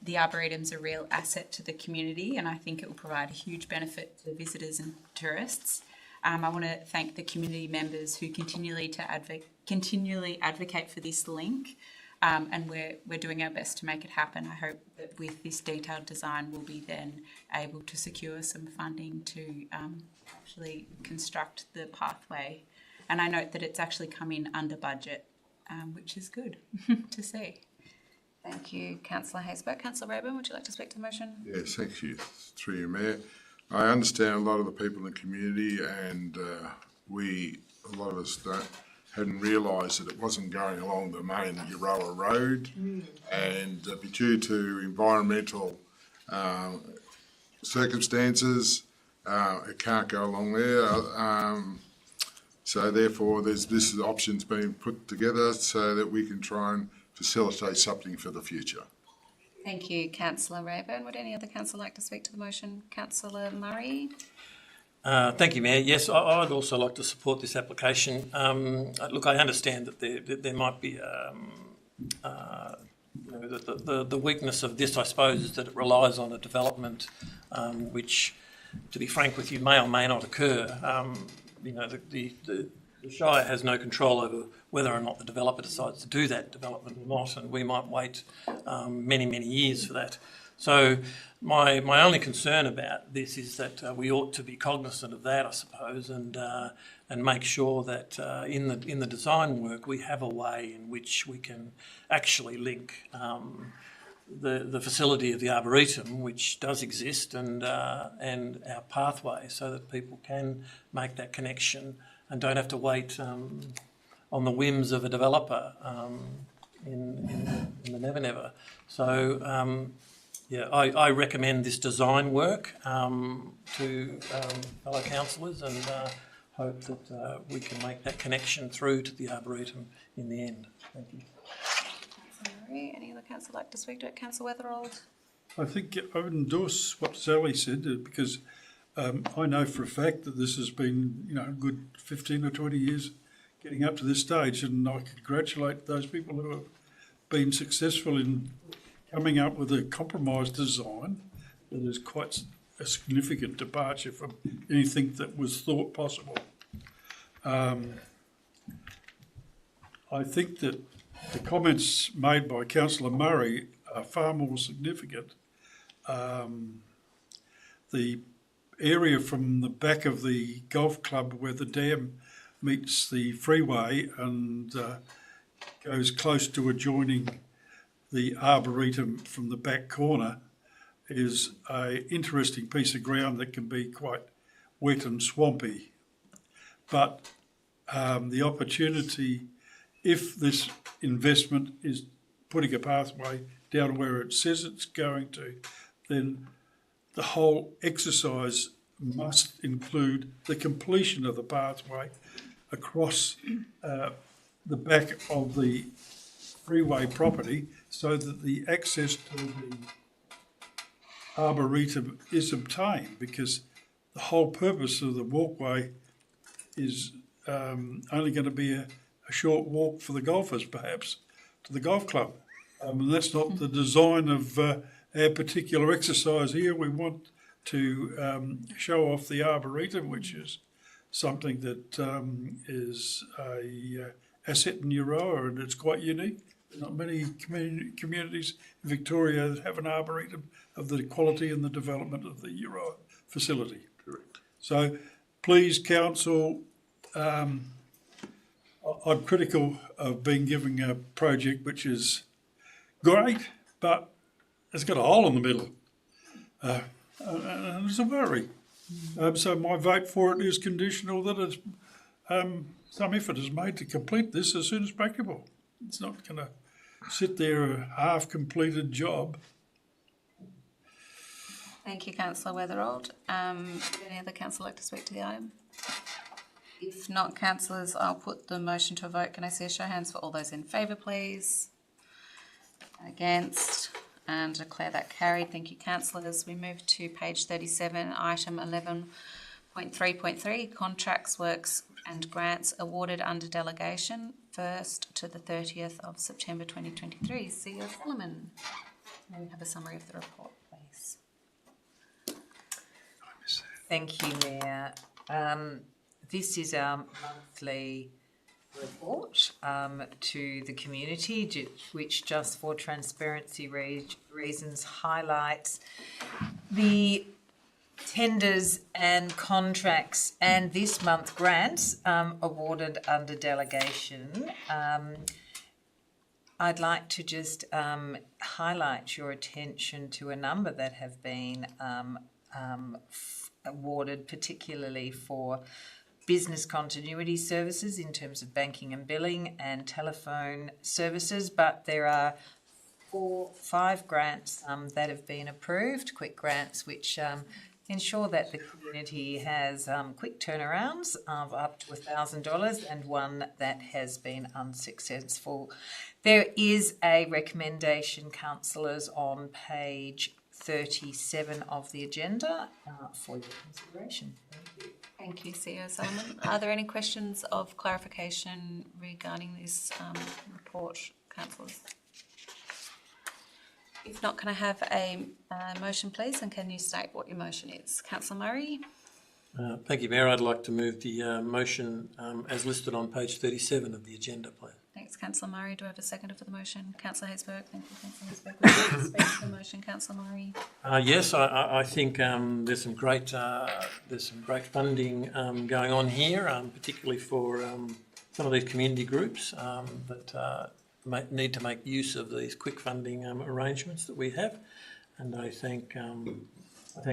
The Arboretum's a real asset to the community, and I think it will provide a huge benefit to visitors and tourists. I want to thank the community members who continually advocate for this link, and we're doing our best to make it happen. I hope that with this detailed design, we'll be then able to secure some funding to actually construct the pathway. And I note that it's actually come in under budget, which is good to see. Thank you, Councillor Haysbert. Councillor Rayburn, would you like to speak to the motion? Yes, thank you. Through you, Mayor. I understand a lot of the people in the community, and a lot of us hadn't realised that it wasn't going along the main Euroa Road, and due to environmental circumstances, it can't go along there. So therefore, this option's been put together so that we can try and facilitate something for the future. Thank you, Councillor Rayburn. Would any other councillor like to speak to the motion? Councillor Murray? Thank you, Mayor. Yes, I'd also like to support this application. Look, I understand that there might be the weakness of this, I suppose, is that it relies on a development which, to be frank with you, may or may not occur. The Shire has no control over whether or not the developer decides to do that development or not, and we might wait many, many years for that. So my only concern about this is that we ought to be cognizant of that, I suppose, and make sure that in the design work we have a way in which we can actually link the facility of the Arboretum, which does exist, and our pathway, so that people can make that connection and don't have to wait on the whims of a developer in the never. So, I recommend this design work to fellow councillors, and hope that we can make that connection through to the Arboretum in the end. Thank you. Any other councillor like to speak to it? Councillor Weatherold? I think I would endorse what Sally said, because I know for a fact that this has been, a good 15 or 20 years getting up to this stage, and I congratulate those people who have been successful in coming up with a compromise design that is quite a significant departure from anything that was thought possible. I think that the comments made by Councillor Murray are far more significant. The area from the back of the golf club where the dam meets the freeway and goes close to adjoining the Arboretum from the back corner is an interesting piece of ground that can be quite wet and swampy. But the opportunity, if this investment is putting a pathway down where it says it's going to, then the whole exercise must include the completion of the pathway across the back of the freeway property, so that the access to the Arboretum is obtained, because the whole purpose of the walkway is only going to be a short walk for the golfers, perhaps, to the golf club. And that's not the design of our particular exercise here. We want to show off the Arboretum, which is something that is a asset in Euroa, and it's quite unique. Not many communities in Victoria that have an Arboretum of the quality and the development of the Euroa facility. Correct. So please, Council, I'm critical of being given a project which is great, but it's got a hole in the middle. And it's a worry. So my vote for it is conditional that it's, some effort is made to complete this as soon as practicable. It's not going to sit there a half-completed job. Thank you, Councillor Weatherold. Would any other councillor like to speak to the item? If not, councillors, I'll put the motion to a vote. Can I see a show of hands for all those in favour, please? Against? And declare that carried. Thank you, councillors. We move to page 37, item 11.3.3, contracts, works and grants awarded under delegation, 1st to the 30th of September 2023. CEO Solomon. May we have a summary of the report, please? Thank you, Mayor. This is our monthly report to the community, which, just for transparency reasons, highlights the tenders and contracts and this month grants awarded under delegation. I'd like to just highlight your attention to a number that have been awarded, particularly for business continuity services in terms of banking and billing and telephone services, but there are 5 grants that have been approved, quick grants, which ensure that the community has quick turnarounds of up to $1,000, and one that has been unsuccessful. There is a recommendation, councillors, on page 37 of the agenda for your consideration. Thank you. Thank you, CEO Solomon. Are there any questions of clarification regarding this report, councillors? If not, can I have a motion, please, and can you state what your motion is? Councillor Murray? Thank you, Mayor. I'd like to move the motion as listed on page 37 of the agenda, please. Thanks, Councillor Murray. Do I have a seconder for the motion? Councillor Haysberg. Thank you, Councillor Haysberg. Would you like to speak to the motion, Councillor Murray? Yes, I think there's some great funding going on here, particularly for some of these community groups that need to make use of these quick funding arrangements that we have, and I thank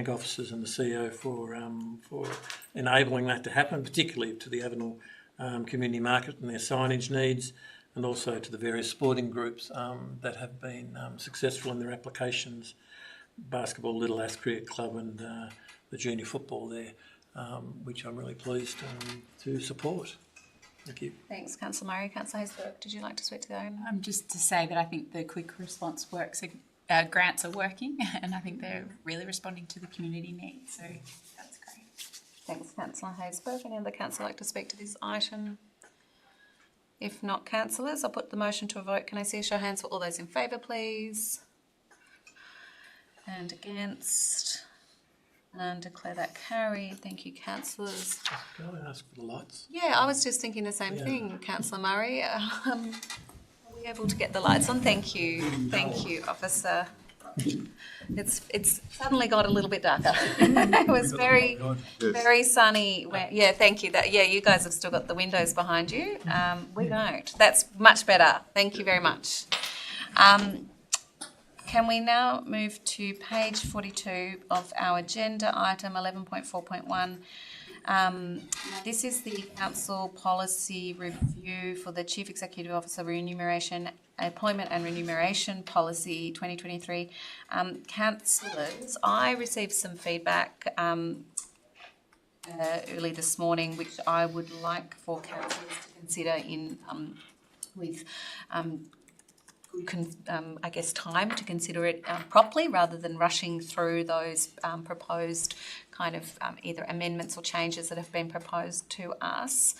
officers and the CEO for enabling that to happen, particularly to the Avenel community market and their signage needs, and also to the various sporting groups that have been successful in their applications, basketball, Little Ass Cricket Club and the junior football there, which I'm really pleased to support. Thank you. Thanks, Councillor Murray. Councillor Haysberg, did you like to speak to the item? Just to say that I think the quick response grants are working, and I think they're really responding to the community needs, so that's great. Thanks, Councillor Haysberg. Any other councillor like to speak to this item? If not, councillors, I'll put the motion to a vote. Can I see a show of hands for all those in favour, please? And against? And declare that carried. Thank you, councillors. Can I ask for the lights? Yeah, I was just thinking the same thing, Councillor Murray. Are we able to get the lights on? Thank you. Thank you, officer. It's suddenly got a little bit darker. It was very sunny. Yeah, thank you. You guys have still got the windows behind you. We don't. That's much better. Thank you very much. Can we now move to page 42 of our agenda, item 11.4.1. This is the council policy review for the Chief Executive Officer Remuneration, Employment and Remuneration Policy 2023. Councillors, I received some feedback early this morning, which I would like for councillors to consider in with I guess time to consider it properly, rather than rushing through those proposed kind of either amendments or changes that have been proposed to us.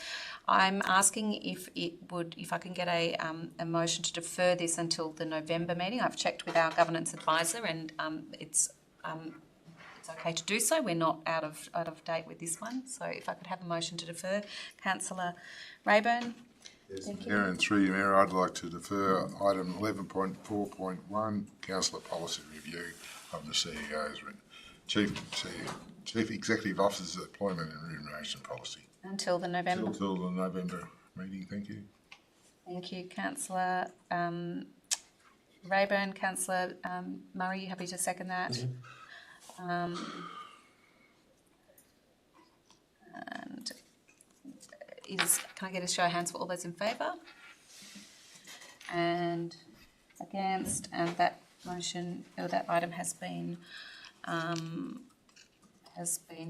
I'm asking if I can get a motion to defer this until the November meeting. I've checked with our governance advisor, and it's okay to do so. We're not out of date with this one. So if I could have a motion to defer, Councillor Rayburn. Yes, Mayor, and through you, Mayor, I'd like to defer item 11.4.1, Councillor Policy Review of the CEO's Chief Executive Officer's Employment and Remuneration Policy. Until the November. Until the November meeting, thank you. Thank you, Councillor Rayburn. Councillor Murray, you happy to second that? And can I get a show of hands for all those in favour? And against, and that motion, or that item has been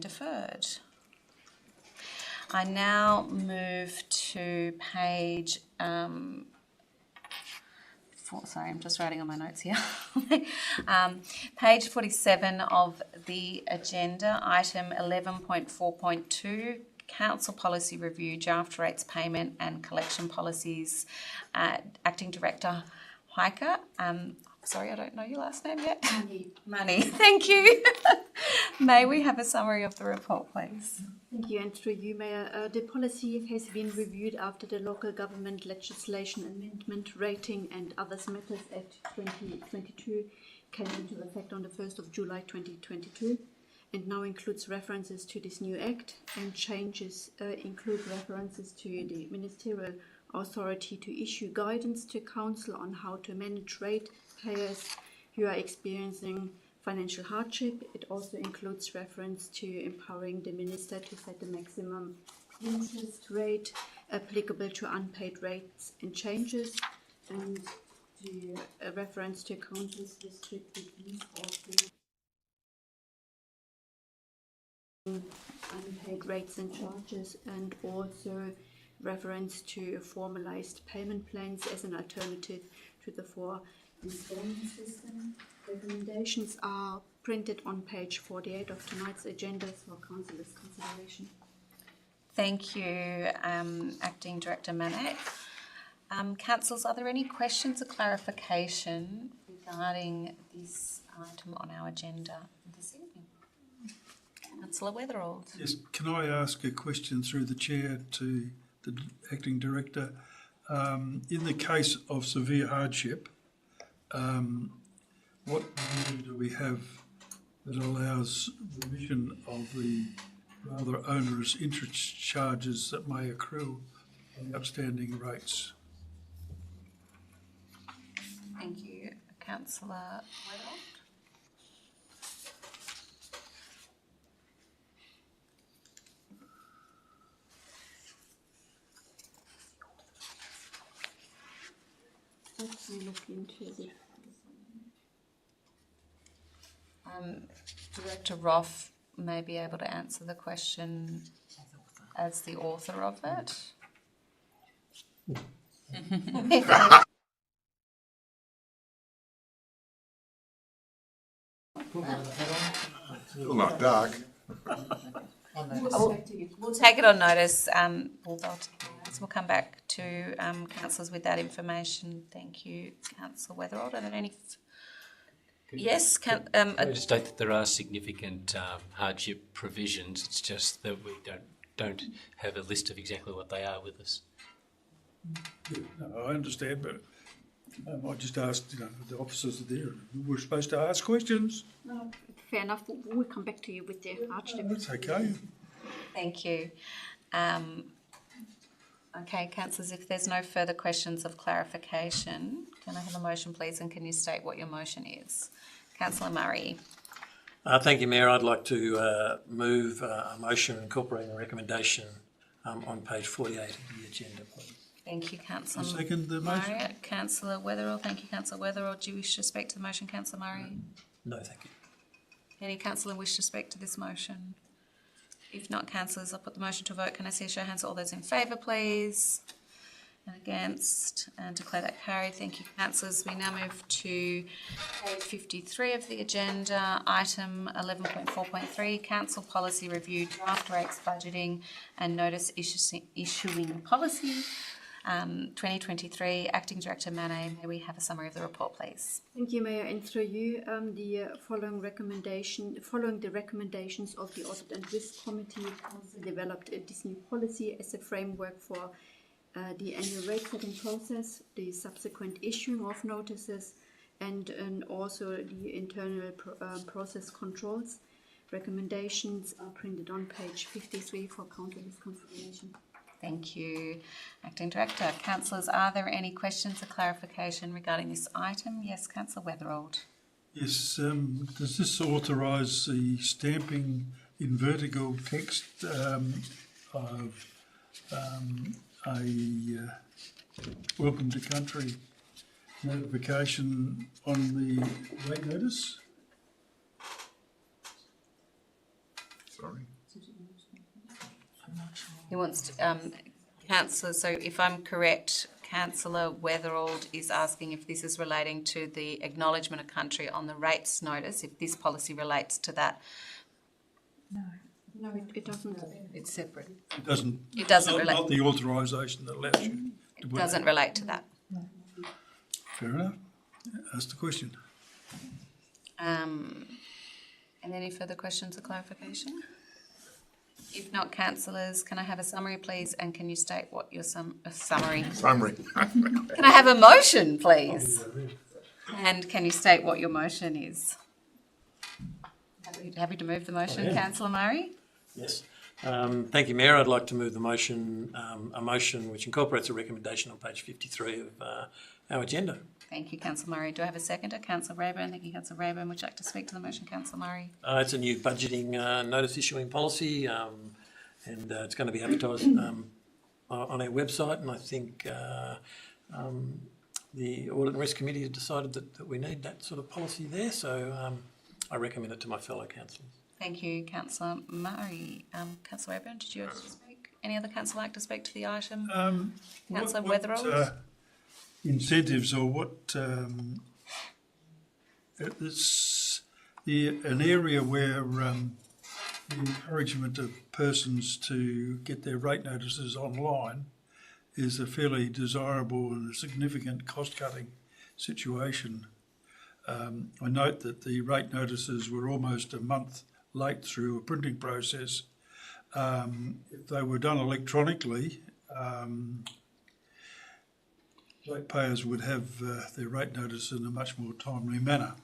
deferred. I now move to page, sorry, I'm just writing on my notes here. Page 47 of the agenda, item 11.4.2, Council Policy Review, Draft Rates Payment and Collection Policies, Acting Director Hiker. Sorry, I don't know your last name yet. Money. Thank you. May we have a summary of the report, please? Thank you, and through you, Mayor. The policy has been reviewed after the Local Government Legislation Amendment Rating and Others Matters Act 2022 came into effect on the 1st of July 2022 and now includes references to this new act, and changes include references to the ministerial authority to issue guidance to Council on how to manage rate payers who are experiencing financial hardship. It also includes reference to empowering the Minister to set the maximum interest rate applicable to unpaid rates and changes, and to a reference to Council's restricted use of unpaid rates and charges, and also reference to formalised payment plans as an alternative to the 4 installment system. Recommendations are printed on page 48 of tonight's agenda for Council's consideration. Thank you, Acting Director Manek. Councillors, are there any questions or clarification regarding this item on our agenda this evening? Councillor Weatherald. Yes, can I ask a question through the chair to the acting director? In the case of severe hardship, what rule do we have that allows remission of the rather onerous interest charges that may accrue on outstanding rates? Thank you, Councillor Weatherald. Let's look into it. Director Roth may be able to answer the question as the author of it. Still not dark. We'll take it on notice. We'll come back to councillors with that information. Thank you, Councillor Weatherald. Are there any? Yes, Can I just state that there are significant hardship provisions. It's just that we don't have a list of exactly what they are with us. No, I understand, but I just asked, the officers are there. We're supposed to ask questions. No, fair enough. We'll come back to you with the hardship. That's okay. Thank you. Okay, councillors, if there's no further questions of clarification, can I have a motion, please, and can you state what your motion is? Councillor Murray. Thank you, Mayor. I'd like to move a motion incorporating a recommendation on page 48 of the agenda, please. Thank you, Councillor I second the motion. Murray. Councillor Weatherall. Thank you, Councillor Weatherall. Do you wish to speak to the motion, Councillor Murray? No, thank you. Any councillor wish to speak to this motion? If not, councillors, I'll put the motion to a vote. Can I see a show of hands? All those in favour, please. And against, and declare that carried. Thank you, councillors. We now move to page 53 of the agenda, item 11.4.3, Council Policy Review, Draft Rates Budgeting and Notice Issuing Policy, 2023. Acting Director Manet, may we have a summary of the report, please? Thank you, Mayor, and through you, following the recommendations of the Audit and Risk Committee, Council developed this new policy as a framework for the annual rate setting process, the subsequent issuing of notices, and also the internal process controls. Recommendations are printed on page 53 for Council's consideration. Thank you, Acting Director. Councillors, are there any questions or clarification regarding this item? Yes, Councillor Weatherald. Yes, does this authorise the stamping in vertical text of a welcome to country notification on the rate notice. Sorry. He wants to, councillor, so if I'm correct, councillor Weatherald is asking if this is relating to the acknowledgement of country on the rates notice, if this policy relates to that. No, it doesn't. It's separate. It doesn't. It doesn't not, relate. Not the authorisation that allows you to It work. doesn't relate to that. Fair enough. Ask the question. And any further questions or clarification? If not, councillors, can I have a summary, please? And can you state what your summary? Summary. Can I have a motion, please? And can you state what your motion is? Happy to move the motion, Councillor Murray? Yes. Thank you, Mayor. I'd like to move the motion, a motion which incorporates a recommendation on page 53 of our agenda. Thank you, Councillor Murray. Do I have a seconder? Councillor Rayburn. Thank you, Councillor Rayburn. Would you like to speak to the motion, Councillor Murray? It's a new budgeting notice issuing policy, and it's going to be advertised on our website. And I think the Audit and Risk Committee has decided that we need that sort of policy there. So I recommend it to my fellow councillors. Thank you, Councillor Murray. Councillor Rayburn, did you like to speak? Any other councillor like to speak to the item? Councillor Weatherall? Incentives or what? It's an area where the encouragement of persons to get their rate notices online is a fairly desirable and significant cost-cutting situation. I note that the rate notices were almost a month late through a printing process. If they were done electronically, ratepayers would have their rate notice in a much more timely manner.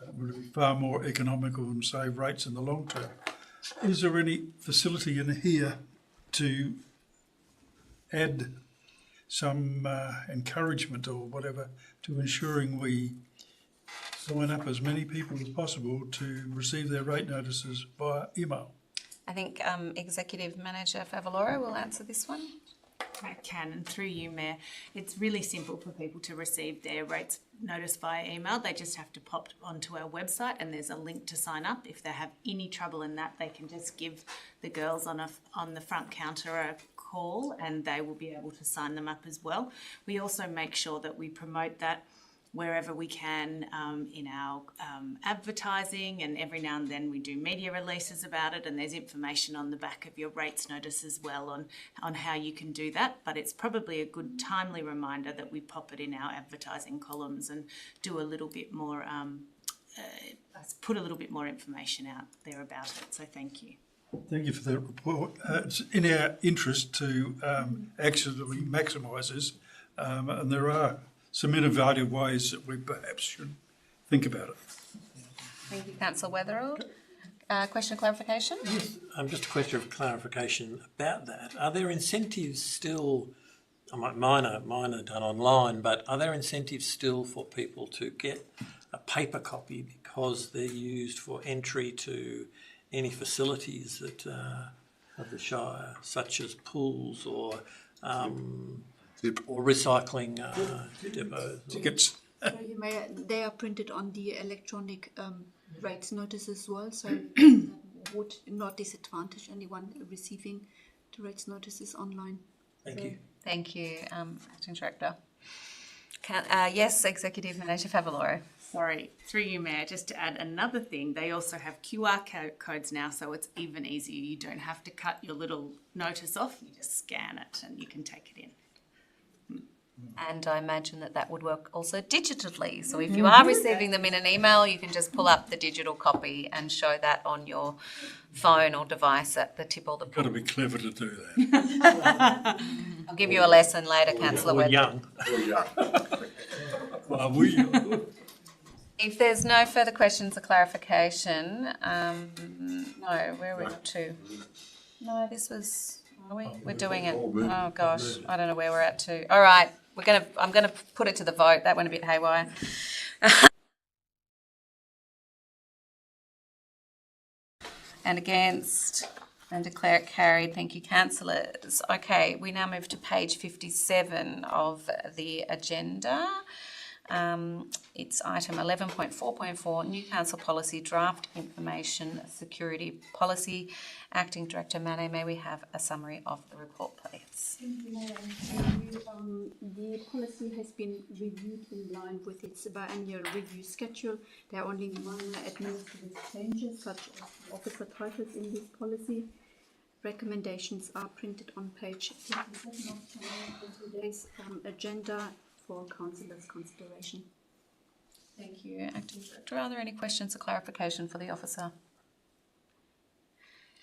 It would be far more economical and save rates in the long term. Is there any facility in here to add some encouragement or whatever to ensuring we sign up as many people as possible to receive their rate notices via email? I think Executive Manager Favaloro will answer this one. I can, and through you, Mayor, it's really simple for people to receive their rates notice via email. They just have to pop onto our website and there's a link to sign up. If they have any trouble in that, they can just give the girls on the front counter a call and they will be able to sign them up as well. We also make sure that we promote that wherever we can in our advertising, and every now and then we do media releases about it, and there's information on the back of your rates notice as well on how you can do that. But it's probably a good timely reminder that we pop it in our advertising columns and do a little bit more, put a little bit more information out there about it. So thank you. Thank you for that report. It's in our interest to actually maximise this, and there are some innovative ways that we perhaps should think about it. Thank you, Councillor Weatherall. Question of clarification? Yes, just a question of clarification about that. Are there incentives still, mine are done online, but are there incentives still for people to get a paper copy because they're used for entry to any facilities that of the Shire, such as pools or recycling depots? Tickets. They are printed on the electronic rates notice as well, so that would not disadvantage anyone receiving the rates notices online. Thank you. Thank you, Acting Director. Yes, Executive Manager Favaloro. Sorry, through you, Mayor, just to add another thing, they also have QR codes now, so it's even easier. You don't have to cut your little notice off, you just scan it and you can take it in. And I imagine that would work also digitally. So if you are receiving them in an email, you can just pull up the digital copy and show that on your phone or device at the tip or the Got to be clever to do that. I'll give you a lesson later, Councillor Webb. Young. Are we? If there's no further questions or clarification, no, where are we up to? No, this was. We're doing it. Oh gosh, I don't know where we're at to. All right, I'm gonna put it to the vote. That went a bit haywire. and against, and declare it carried. Thank you, councillors. Okay, we now move to page 57 of the agenda. It's item 11.4.4, New Council Policy Draft Information Security Policy. Acting Director Mane, may we have a summary of the report, please? The policy has been reviewed in line with its biannual review schedule. There are only minor administrative changes, such as the officer titles in this policy. Recommendations are printed on page 57 of today's agenda for councillors' consideration. Thank you, Acting Director. Are there any questions or clarification for the officer?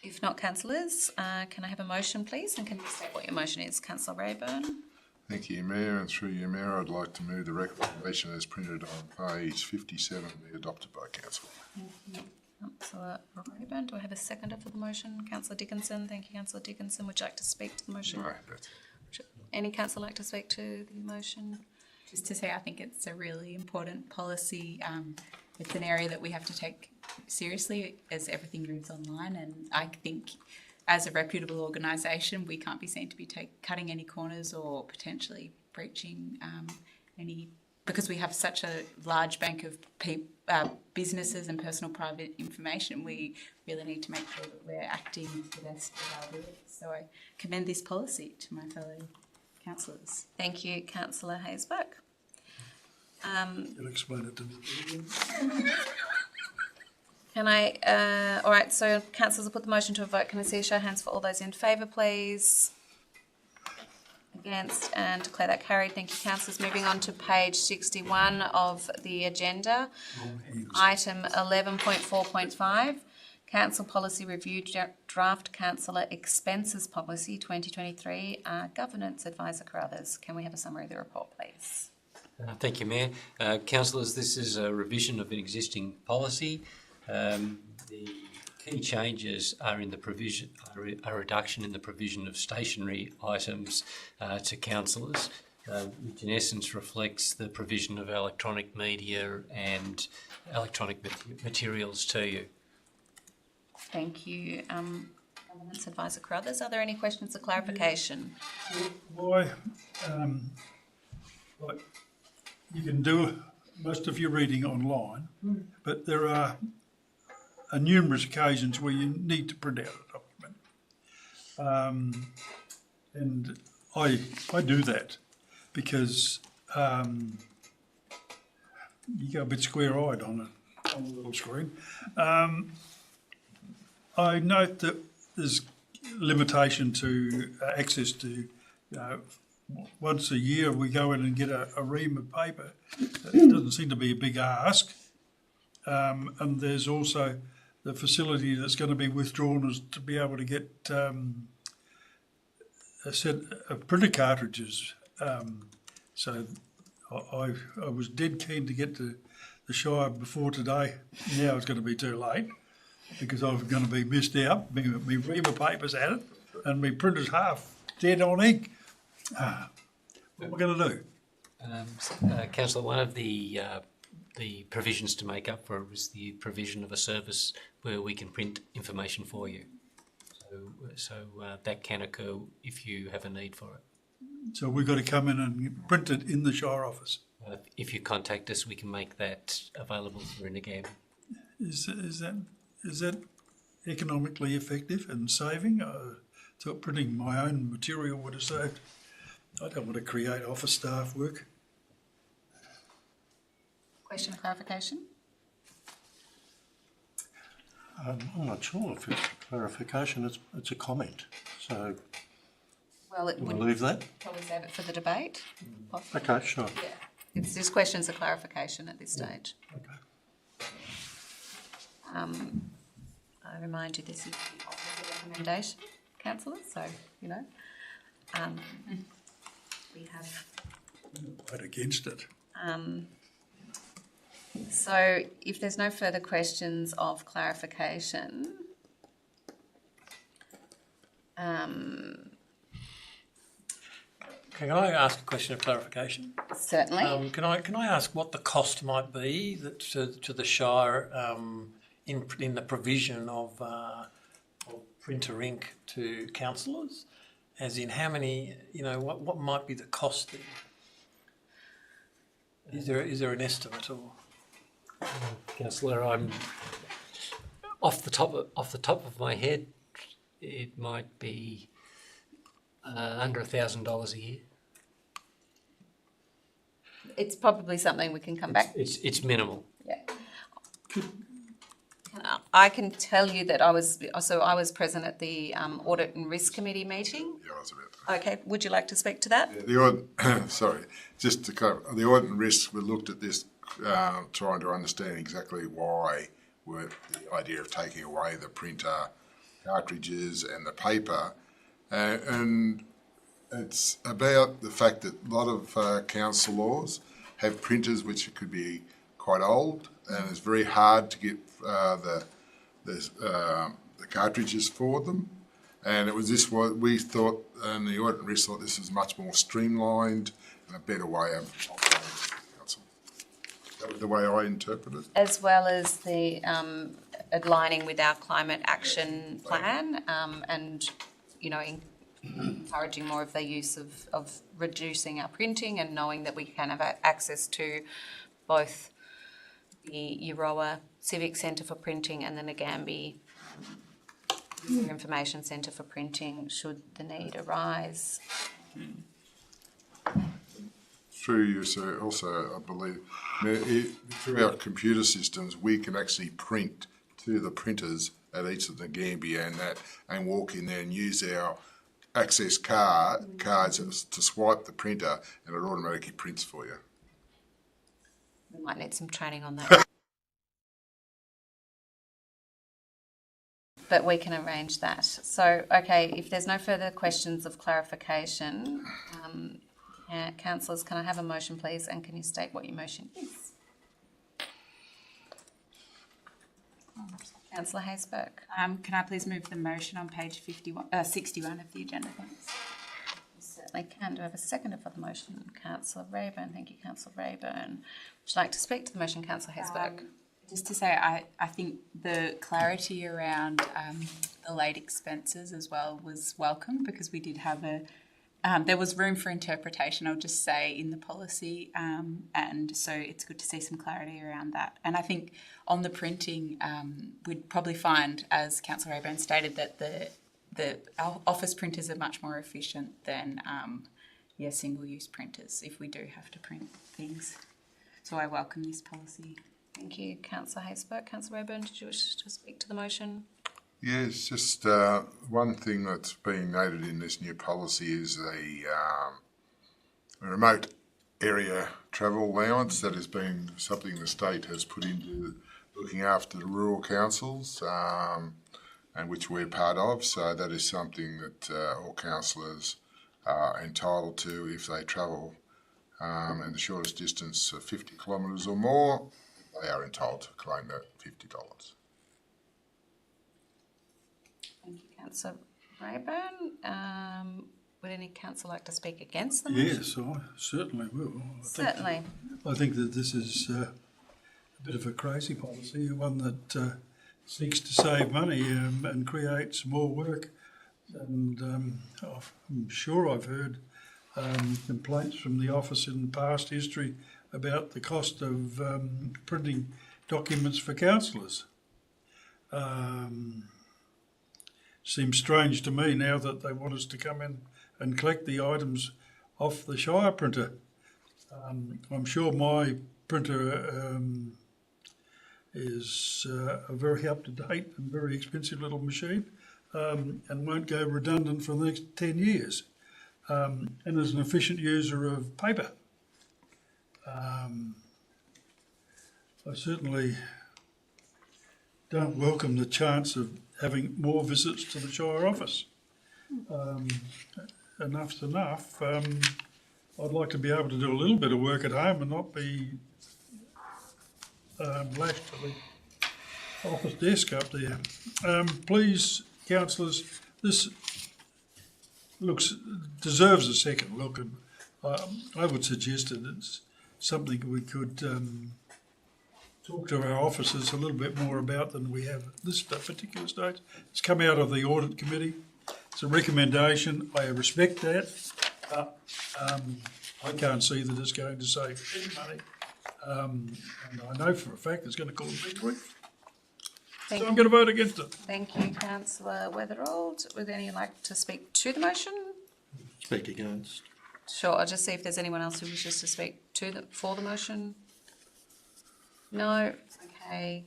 If not, councillors, can I have a motion, please? And can you state what your motion is, Councillor Rayburn? Thank you, Mayor, and through you, Mayor, I'd like to move the recommendation as printed on page 57 be adopted by Council. Thank you, Councillor Rayburn. Do I have a seconder for the motion? Councillor Dickinson. Thank you, Councillor Dickinson. Would you like to speak to the motion? No, that's it. Any councillor like to speak to the motion? Just to say, I think it's a really important policy. It's an area that we have to take seriously as everything moves online, and I think as a reputable organisation we can't be seen to be cutting any corners or potentially breaching any, because we have such a large bank of businesses and personal private information. We really need to make sure that we're acting to the best of our ability. So I commend this policy to my fellow councillors. Thank you, Councillor Haysbuck. You'll explain it to me. Can I, all right, so councillors will put the motion to a vote. Can I see a show of hands for all those in favour, please? Against, and declare that carried. Thank you, councillors. Moving on to page 61 of the agenda. Item 11.4.5, Council Policy Review Draft Councillor Expenses Policy 2023, Governance Advisor Carruthers. Can we have a summary of the report, please? Thank you, Mayor. Councillors, this is a revision of an existing policy. The key changes are in the provision, a reduction in the provision of stationery items to councillors, which in essence reflects the provision of electronic media and electronic materials to you. Thank you, Governance Advisor Carruthers. Are there any questions or clarification? Why, like, you can do most of your reading online, but there are numerous occasions where you need to print out a document. And I do that because you go a bit square-eyed on a little screen. I note that there's limitation to access to, once a year we go in and get a ream of paper. It doesn't seem to be a big ask. And there's also the facility that's going to be withdrawn is to be able to get a set of printer cartridges. So I was dead keen to get to the Shire before today. Now it's going to be too late because I'm going to be missed out. Me ream of papers at it and my printer's half dead on ink. What am I going to do? Councillor, one of the provisions to make up for it was the provision of a service where we can print information for you. So that can occur if you have a need for it. So we've got to come in and print it in the Shire office. If you contact us, we can make that available for Nagambie. Is that economically effective and saving? I thought printing my own material would have saved. I don't want to create office staff work. Question or clarification? I'm not sure if it's clarification. It's a comment. So Well, it we'll would leave that. probably save it for the debate. Possibly. Okay, sure. Yeah, it's just questions of clarification at this stage. Okay. I remind you, this is the officer recommendation, councillors, so, you know, we have, Vote against it. so if there's no further questions of clarification, Can I ask a question of clarification? certainly. Can I ask what the cost might be that to the Shire in the provision of printer ink to councillors? As in how many, what might be the cost there? Is there an estimate or? Councillor, I'm off the top of my head, it might be under $1,000 a year. It's probably something we can come back. It's minimal. Yeah. I can tell you that I was present at the Audit and Risk Committee meeting. Yeah, I was about that. Okay, would you like to speak to that? Just to clarify, the audit and risk, we looked at this, trying to understand exactly why were the idea of taking away the printer cartridges and the paper, and it's about the fact that a lot of council laws have printers which could be quite old, and it's very hard to get the cartridges for them. And it was this what we thought, and the audit and risk thought this was much more streamlined and a better way of operating council. That was the way I interpret it. As well as the aligning with our climate action plan, and encouraging more of the use of reducing our printing and knowing that we can have access to both the Euroa Civic Centre for Printing and the Nagambie Information Centre for Printing should the need arise. Through you, sir, also, I believe, through our computer systems, we can actually print to the printers at each of the Nagambie and walk in there and use our access cards to swipe the printer, and it automatically prints for you. We might need some training on that. But we can arrange that. So, okay, if there's no further questions of clarification, councillors, can I have a motion, please? And can you state what your motion is? Councillor Haysbert. Can I please move the motion on page 61 of the agenda, thanks? Certainly can. Do I have a seconder for the motion? Councillor Rayburn. Thank you, Councillor Rayburn. Would you like to speak to the motion, Councillor Haysbert? Just to say, I think the clarity around the late expenses as well was welcome, because we did have there was room for interpretation, I'll just say, in the policy, and so it's good to see some clarity around that. And I think on the printing, we'd probably find, as Councillor Rayburn stated, that our office printers are much more efficient than single-use printers if we do have to print things. So I welcome this policy. Thank you, Councillor Haysbert. Councillor Rayburn, did you wish to speak to the motion? Yes, just one thing that's being noted in this new policy is the remote area travel allowance. That has been something the state has put into looking after the rural councils, and which we're part of. So that is something that all councillors are entitled to if they travel and the shortest distance of 50 kilometres or more. They are entitled to claim that $50. Thank you, Councillor Rayburn. Would any councillor like to speak against the motion? Yes, I certainly will. Certainly. I think that this is a bit of a crazy policy, one that seeks to save money and creates more work. And I'm sure I've heard complaints from the office in past history about the cost of printing documents for councillors. Seems strange to me now that they want us to come in and collect the items off the Shire printer. I'm sure my printer is a very up-to-date and very expensive little machine, and won't go redundant for the next 10 years, and is an efficient user of paper. I certainly don't welcome the chance of having more visits to the Shire office. Enough's enough. I'd like to be able to do a little bit of work at home and not be lashed to the office desk up there. Please, councillors, this deserves a second look, and I would suggest that it's something we could talk to our officers a little bit more about than we have at this particular stage. It's come out of the audit committee. It's a recommendation. I respect that, but I can't see that it's going to save any money. And I know for a fact it's going to cause big grief. So I'm going to vote against it. Thank you, Councillor Weatherald. Would anyone like to speak to the motion? Speak against. Sure, I'll just see if there's anyone else who wishes to speak for the motion. No? Okay.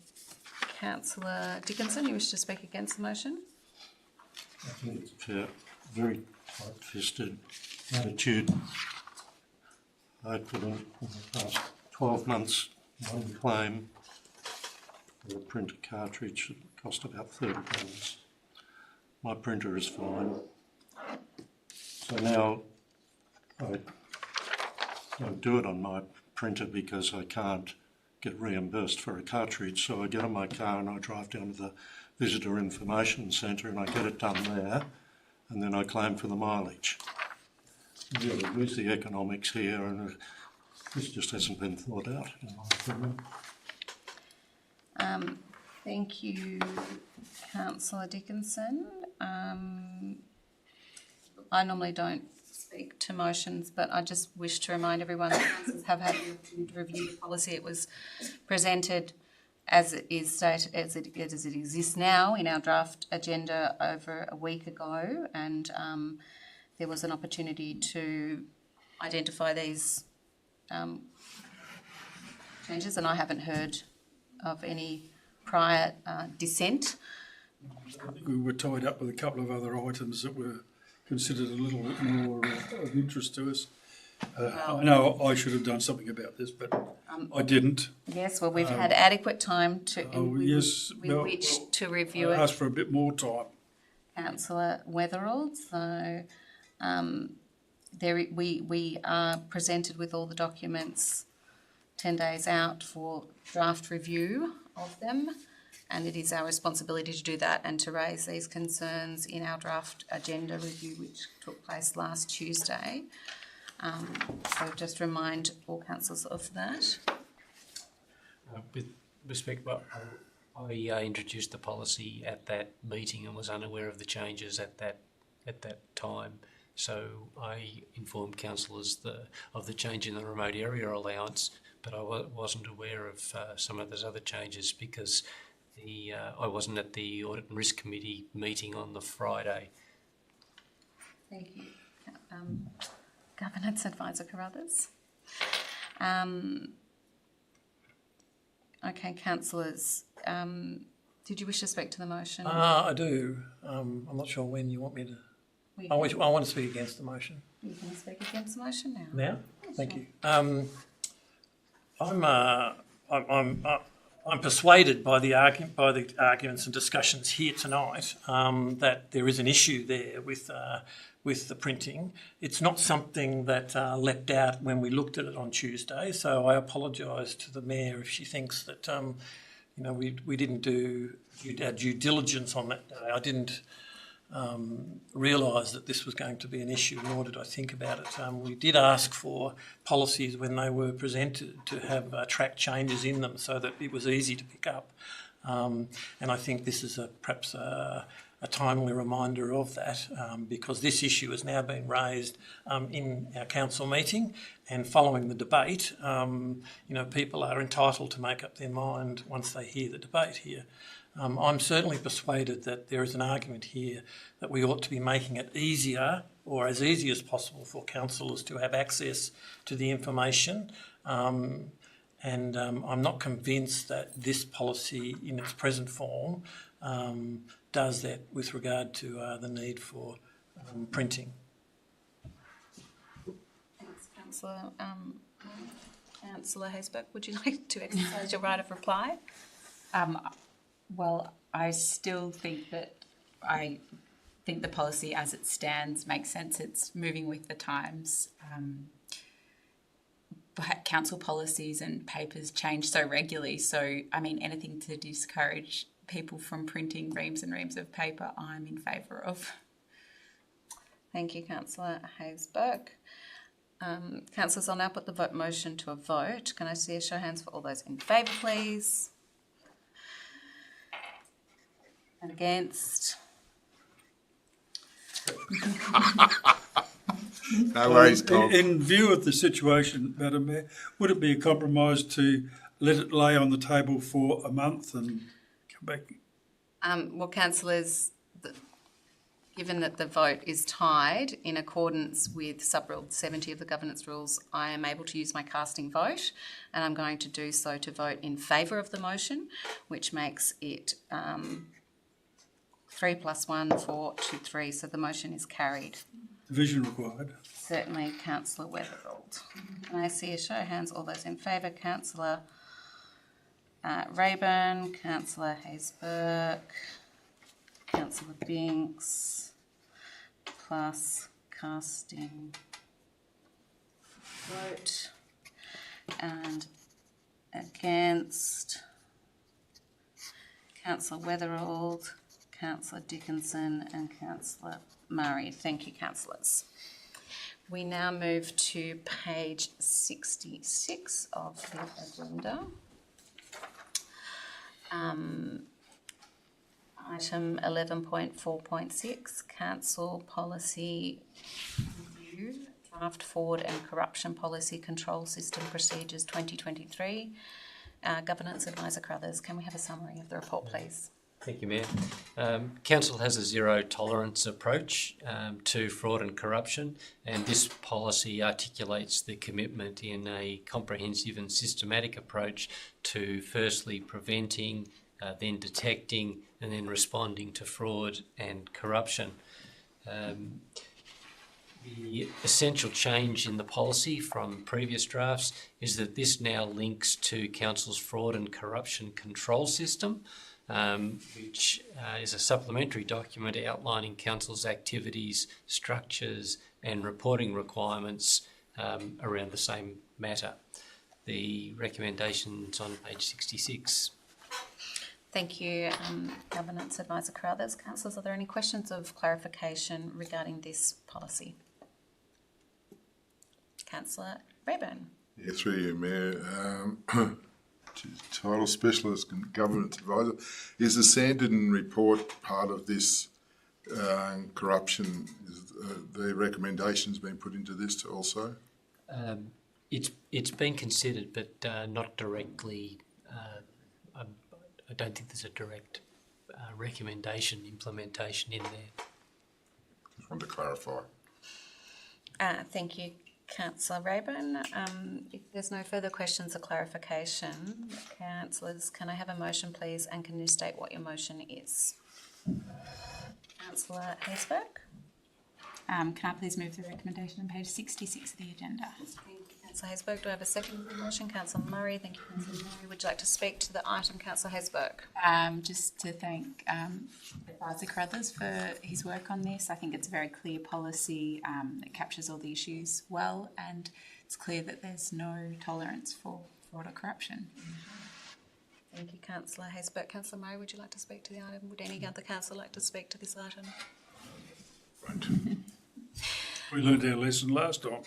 Councillor Dickinson, you wish to speak against the motion? I think it's a very tight-fisted attitude. I put in the past 12 months one claim for a printer cartridge that cost about $30. My printer is fine. So now I don't do it on my printer because I can't get reimbursed for a cartridge. So I get in my car and I drive down to the Visitor Information Centre and I get it done there, and then I claim for the mileage. Really, where's the economics here? And this just hasn't been thought out, in my opinion. Thank you, Councillor Dickinson. I normally don't speak to motions, but I just wish to remind everyone that councillors have had the opportunity to review the policy. It was presented as it is stated, as it exists now in our draft agenda over a week ago, and there was an opportunity to identify these changes, and I haven't heard of any prior dissent. I think we were tied up with a couple of other items that were considered a little bit more of interest to us. I know I should have done something about this, but I didn't. Yes, well, we've had adequate time to to review I it. asked for a bit more time. Councillor Weatherald, so we are presented with all the documents 10 days out for draft review of them, and it is our responsibility to do that and to raise these concerns in our draft agenda review, which took place last Tuesday. So just remind all councillors of that. With respect, I introduced the policy at that meeting and was unaware of the changes at that time. So I informed councillors of the change in the remote area allowance, but I wasn't aware of some of those other changes because I wasn't at the Audit and Risk Committee meeting on the Friday. Thank you. Governance Advisor Carruthers. Okay, councillors, did you wish to speak to the motion? I do. I'm not sure when you want me to. I want to speak against the motion. You can speak against the motion now. Now? Thank you. I'm persuaded by the arguments and discussions here tonight that there is an issue there with the printing. It's not something that leapt out when we looked at it on Tuesday, so I apologise to the Mayor if she thinks that we didn't do our due diligence on that day. I didn't realise that this was going to be an issue, nor did I think about it. We did ask for policies when they were presented to have track changes in them so that it was easy to pick up. And I think this is perhaps a timely reminder of that because this issue has now been raised in our council meeting, and following the debate, people are entitled to make up their mind once they hear the debate here. I'm certainly persuaded that there is an argument here that we ought to be making it easier, or as easy as possible, for councillors to have access to the information. And I'm not convinced that this policy in its present form does that with regard to the need for printing. Thanks, Councillor. Councillor Haysbert, would you like to exercise your right of reply? Well, I still think that the policy as it stands makes sense. It's moving with the times. Council policies and papers change so regularly. So, anything to discourage people from printing reams and reams of paper, I'm in favour of. Thank you, Councillor Haysbert. Councillors, I'll now put the motion to a vote. Can I see a show of hands for all those in favour, please? And against? No worries, Tom. In view of the situation, Madam Mayor, would it be a compromise to let it lay on the table for a month and come back? Well, councillors, given that the vote is tied in accordance with sub-rule 70 of the governance rules, I am able to use my casting vote, and I'm going to do so to vote in favour of the motion, which makes it 3 + 1, 4 to 3. So the motion is carried. Division required. Certainly, Councillor Weatherald. Can I see a show of hands? All those in favour? Councillor Rayburn, Councillor Hayes-Burke, Councillor Binks, plus casting vote, and against Councillor Weatherald, Councillor Dickinson and Councillor Murray. Thank you, councillors. We now move to page 66 of the agenda. Item 11.4.6, Council Policy Review, Draft Fraud and Corruption Policy Control System Procedures 2023. Governance Advisor Crothers, can we have a summary of the report, please? Thank you, Mayor. Council has a zero tolerance approach to fraud and corruption, and this policy articulates the commitment in a comprehensive and systematic approach to firstly preventing, then detecting and then responding to fraud and corruption. The essential change in the policy from previous drafts is that this now links to Council's fraud and corruption control system, which is a supplementary document outlining Council's activities, structures and reporting requirements around the same matter. The recommendations on page 66. Thank you, Governance Advisor Crothers. Councillors, are there any questions of clarification regarding this policy? Councillor Rayburn. Yeah, through you, Mayor. Title Specialist and Governance Advisor. Is the Sanderton report part of this corruption? Is the recommendations been put into this also? It's been considered, but not directly. I don't think there's a direct recommendation implementation in there. Just wanted to clarify. Thank you, Councillor Rayburn. If there's no further questions or clarification, councillors, can I have a motion, please, and can you state what your motion is? Councillor Hayes-Burke. Can I please move the recommendation on page 66 of the agenda? Thank you, Councillor Hayes-Burke. Do I have a second for the motion? Councillor Murray. Thank you, Councillor Murray. Would you like to speak to the item, Councillor Hayes-Burke? Just to thank Advisor Crothers for his work on this. I think it's a very clear policy that captures all the issues well, and it's clear that there's no tolerance for fraud or corruption. Thank you, Councillor Hayes-Burke. Councillor Murray, would you like to speak to the item? Would any other councillor like to speak to this item? We learned our lesson last time.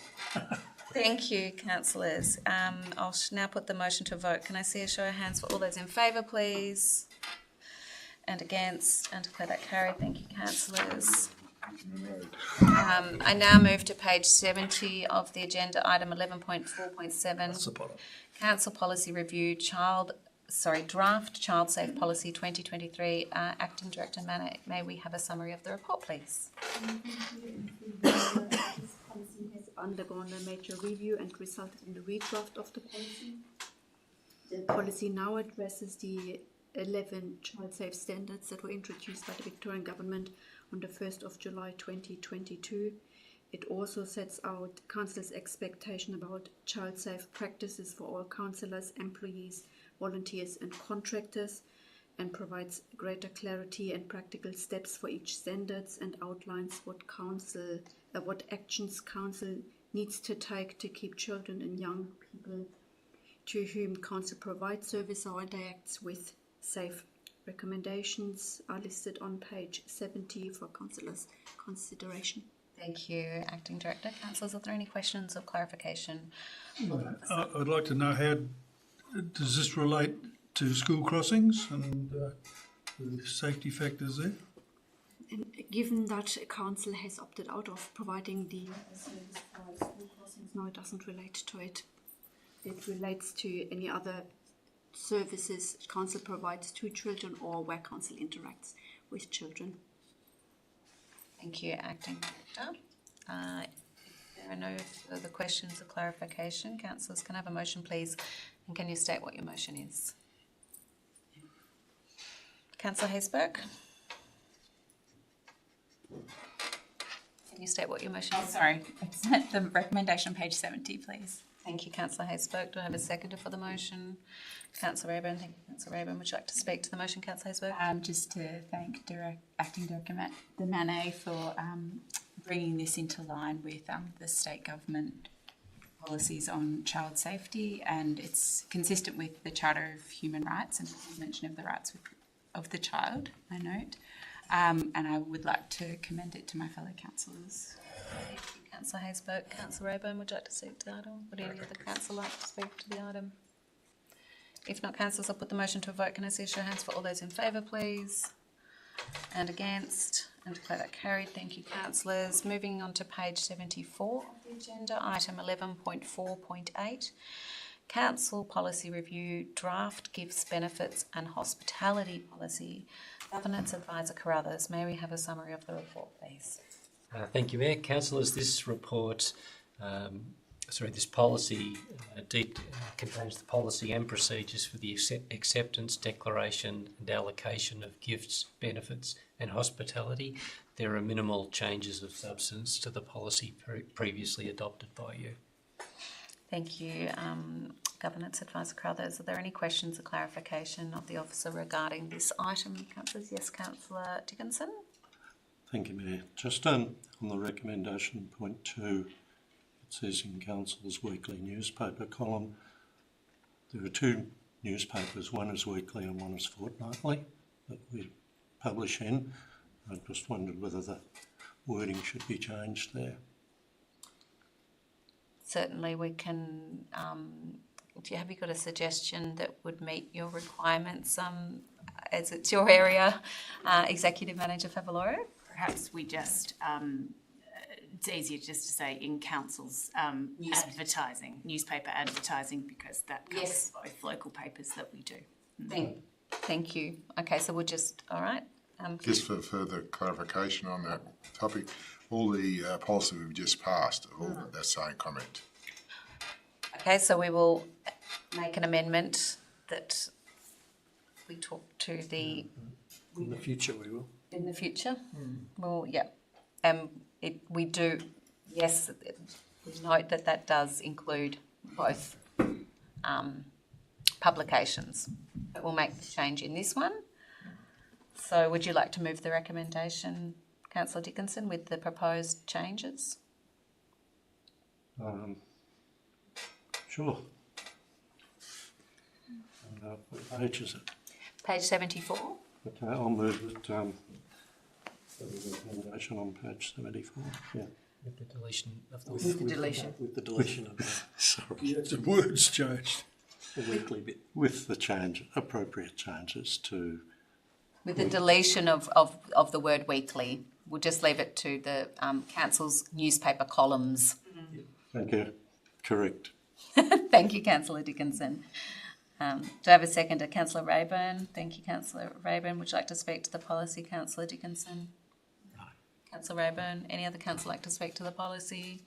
Thank you, councillors. I'll now put the motion to a vote. Can I see a show of hands for all those in favour, please? And against, and declare that carried. Thank you, councillors. I now move to page 70 of the agenda, item 11.4.7. Council Policy Review, Draft Child Safe Policy 2023. Acting Director Manor, may we have a summary of the report, please? This policy has undergone a major review and resulted in the redraft of the policy. The policy now addresses the 11 child safe standards that were introduced by the Victorian Government on the 1st of July 2022. It also sets out Council's expectation about child safe practices for all councillors, employees, volunteers and contractors, and provides greater clarity and practical steps for each standards, and outlines what actions Council needs to take to keep children and young people to whom Council provides service or interacts with safe. Recommendations are listed on page 70 for councillors' consideration. Thank you, Acting Director. Councillors, are there any questions or clarification? I'd like to know how does this relate to school crossings and the safety factors there? And given that council has opted out of providing the service for school crossings, no, it doesn't relate to it. It relates to any other services council provides to children or where council interacts with children. Thank you, Acting Director. If there are no further questions or clarification, councillors, can I have a motion, please? And can you state what your motion is? Councillor Haysbrook? Can you state what your motion is? Sorry, it's the recommendation on page 70, please. Thank you, Councillor Haysbrook. Do I have a seconder for the motion? Councillor Rayburn. Thank you, Councillor Rayburn. Would you like to speak to the motion, Councillor Haysbrook? Just to thank Acting Director the Manet for bringing this into line with the state government policies on child safety, and it's consistent with the Charter of Human Rights and the mention of the rights of the child, I note. And I would like to commend it to my fellow councillors. Thank you, Councillor Haysbrook. Councillor Rayburn, would you like to speak to the item? Would any other councillor like to speak to the item? If not, councillors, I'll put the motion to a vote. Can I see a show of hands for all those in favour, please? And against? And declare that carried. Thank you, councillors. Moving on to page 74 of the agenda, item 11.4.8. Council Policy Review, Draft Gifts, Benefits and Hospitality Policy. Governance Advisor Carruthers, may we have a summary of the report, please? Thank you, Mayor. Councillors, this report, this policy contains the policy and procedures for the acceptance, declaration and allocation of gifts, benefits and hospitality. There are minimal changes of substance to the policy previously adopted by you. Thank you, Governance Advisor Carruthers. Are there any questions or clarification of the officer regarding this item, councillors? Yes, Councillor Dickinson. Thank you, Mayor. Just on the recommendation, point 2, it says in Council's weekly newspaper column, there are 2 newspapers, one is weekly and one is fortnightly, that we publish in. I just wondered whether the wording should be changed there. Certainly we can, have you got a suggestion that would meet your requirements as it's your area, Executive Manager Favaloro? Perhaps we just, it's easier just to say in council's advertising, newspaper advertising, because that covers both local papers that we do. Thank you. Okay, so we'll just, all right. Just for further clarification on that topic, all the policy we've just passed, all that same comment. Okay, so we will make an amendment that we talk to the... In the future we will. In the future? Well, yeah. We do, yes, we note that does include both publications. But we'll make the change in this one. So would you like to move the recommendation, Councillor Dickinson, with the proposed changes? Sure. And, what page is it? Page 74. Okay, I'll move it. The recommendation on page 74. Yeah. With the deletion of the With the deletion. With the deletion of the... Sorry. Yeah, the words changed. The weekly bit. With the appropriate changes to... With the deletion of the word weekly. We'll just leave it to the council's newspaper columns. Thank you. Correct. Thank you, Councillor Dickinson. Do I have a seconder? Councillor Rayburn. Thank you, Councillor Rayburn. Would you like to speak to the policy, Councillor Dickinson? No. Councillor Rayburn. Any other councillor like to speak to the policy?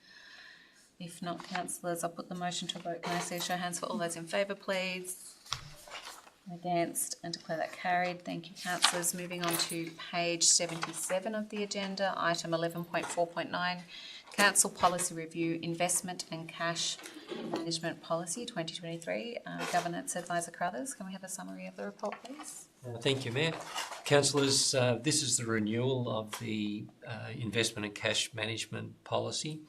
If not, councillors, I'll put the motion to a vote. Can I see a show of hands for all those in favour, please? Against, and declare that carried. Thank you, councillors. Moving on to page 77 of the agenda, item 11.4.9, Council Policy Review, Investment and Cash Management Policy 2023. Governance Advisor Carruthers, can we have a summary of the report, please? Thank you, Mayor. Councillors, this is the renewal of the Investment and Cash Management Policy.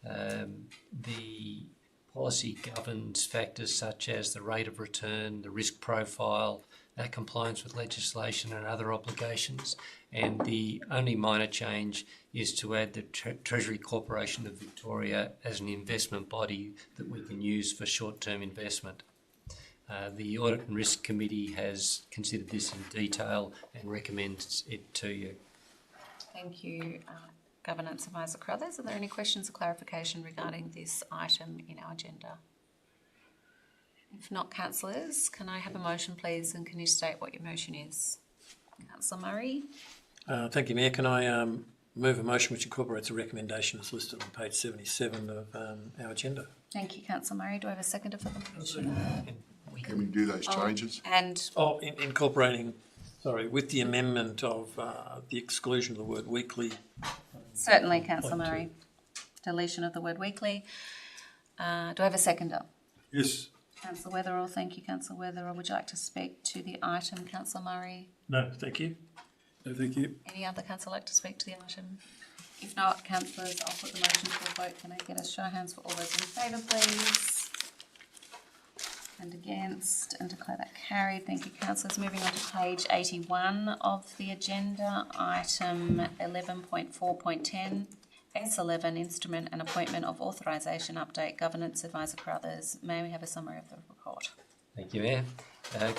The policy governs factors such as the rate of return, the risk profile, compliance with legislation and other obligations. And the only minor change is to add the Treasury Corporation of Victoria as an investment body that we can use for short-term investment. The Audit and Risk Committee has considered this in detail and recommends it to you. Thank you, Governance Advisor Crothers. Are there any questions or clarification regarding this item in our agenda? If not, councillors, can I have a motion, please, and can you state what your motion is? Councillor Murray. Thank you, Mayor. Can I move a motion which incorporates a recommendation as listed on page 77 of our agenda? Thank you, Councillor Murray. Do I have a seconder for the motion? Can we do those changes? And Incorporating, sorry, with the amendment of the exclusion of the word weekly. certainly, Councillor Murray. Deletion of the word weekly. Do I have a seconder? Yes. Councillor Weatherall. Thank you, Councillor Weatherall. Would you like to speak to the item, Councillor Murray? No, thank you. No, thank you. Any other councillor like to speak to the item? If not, councillors, I'll put the motion to a vote. Can I get a show of hands for all those in favour, please? And against, and declare that carried. Thank you, councillors. Moving on to page 81 of the agenda, item 11.4.10, S11, Instrument and Appointment of Authorisation Update. Governance Advisor Crothers. May we have a summary of the report? Thank you, Mayor.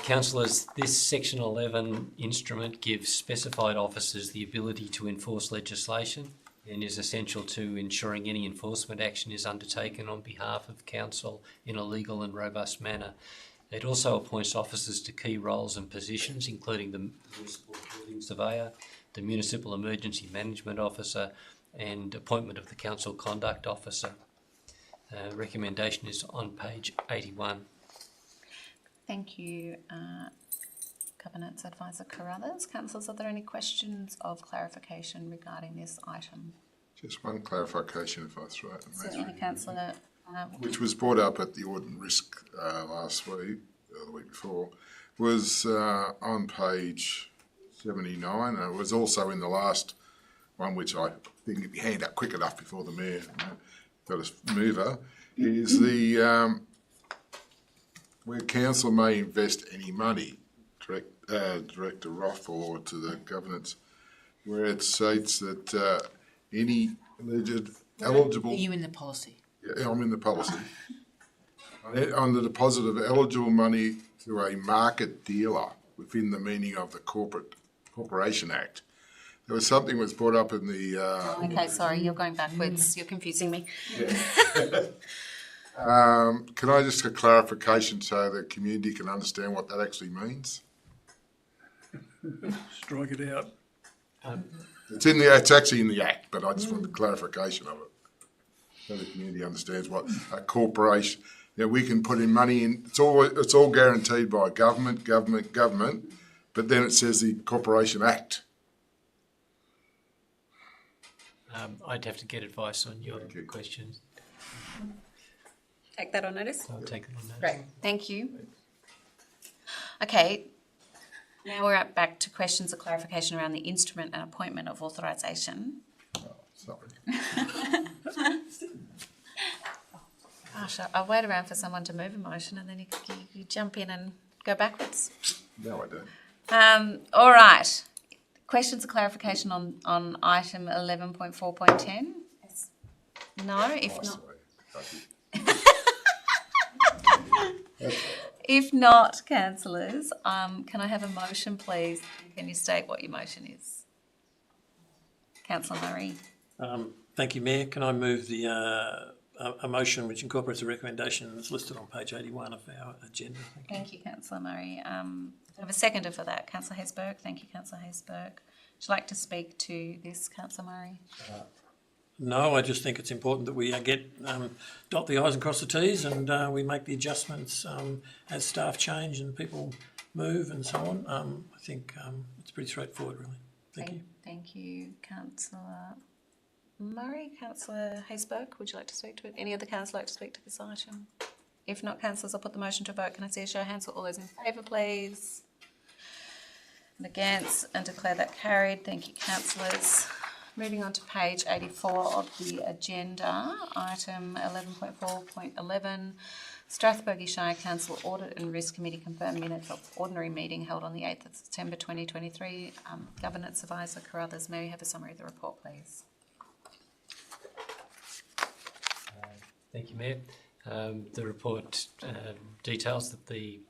Councillors, this Section 11 instrument gives specified officers the ability to enforce legislation and is essential to ensuring any enforcement action is undertaken on behalf of council in a legal and robust manner. It also appoints officers to key roles and positions, including the Municipal Building Surveyor, the Municipal Emergency Management Officer, and appointment of the Council Conduct Officer. Recommendation is on page 81. Thank you, Governance Advisor Carruthers. Councillors, are there any questions of clarification regarding this item? Just one clarification, if I throw it. Certainly, Councillor. Which was brought up at the Audit and Risk last week, the week before, was on page 79. And it was also in the last one, which I didn't get my hand up quick enough before the Mayor got a mover, is the where council may invest any money, Director Roth, or to the governance, where it states that any eligible... Are you in the policy? Yeah, I'm in the policy. On the deposit of eligible money to a market dealer within the meaning of the Corporation Act. There was something that was brought up in the... Okay, sorry, you're going backwards. You're confusing me. Yeah. Can I just get clarification so the community can understand what that actually means? Strike it out. It's actually in the Act, but I just want the clarification of it. So the community understands what a corporation, we can put in money in, it's all guaranteed by government, but then it says the Corporation Act. I'd have to get advice on your questions. Take that on notice. I'll take it on notice. Great, thank you. Okay, now we're back to questions of clarification around the instrument and appointment of authorisation. Sorry. Gosh, I'll wait around for someone to move a motion and then you jump in and go backwards. No, I don't. All right. Questions of clarification on item 11.4.10? Yes. No, if not... If not, councillors, can I have a motion, please? Can you state what your motion is? Councillor Murray. Thank you, Mayor. Can I move the a motion which incorporates a recommendation that's listed on page 81 of our agenda? Thank you, Councillor Murray. I have a seconder for that, Councillor Hesberg. Thank you, Councillor Hesberg. Would you like to speak to this, Councillor Murray? No, I just think it's important that we dot the I's and cross the T's, and we make the adjustments as staff change and people move and so on. I think it's pretty straightforward, really. Thank you. Thank you, Councillor Murray. Councillor Hesberg, would you like to speak to it? Any other councillor like to speak to this item? If not, councillors, I'll put the motion to a vote. Can I see a show of hands for all those in favour, please? And against, and declare that carried. Thank you, councillors. Moving on to page 84 of the agenda, item 11.4.11, Strathbogie Shire Council Audit and Risk Committee confirmed minutes of ordinary meeting held on the 8th of September 2023. Governance Advisor Carruthers, may we have a summary of the report, please? Thank you, Mayor. The report details that the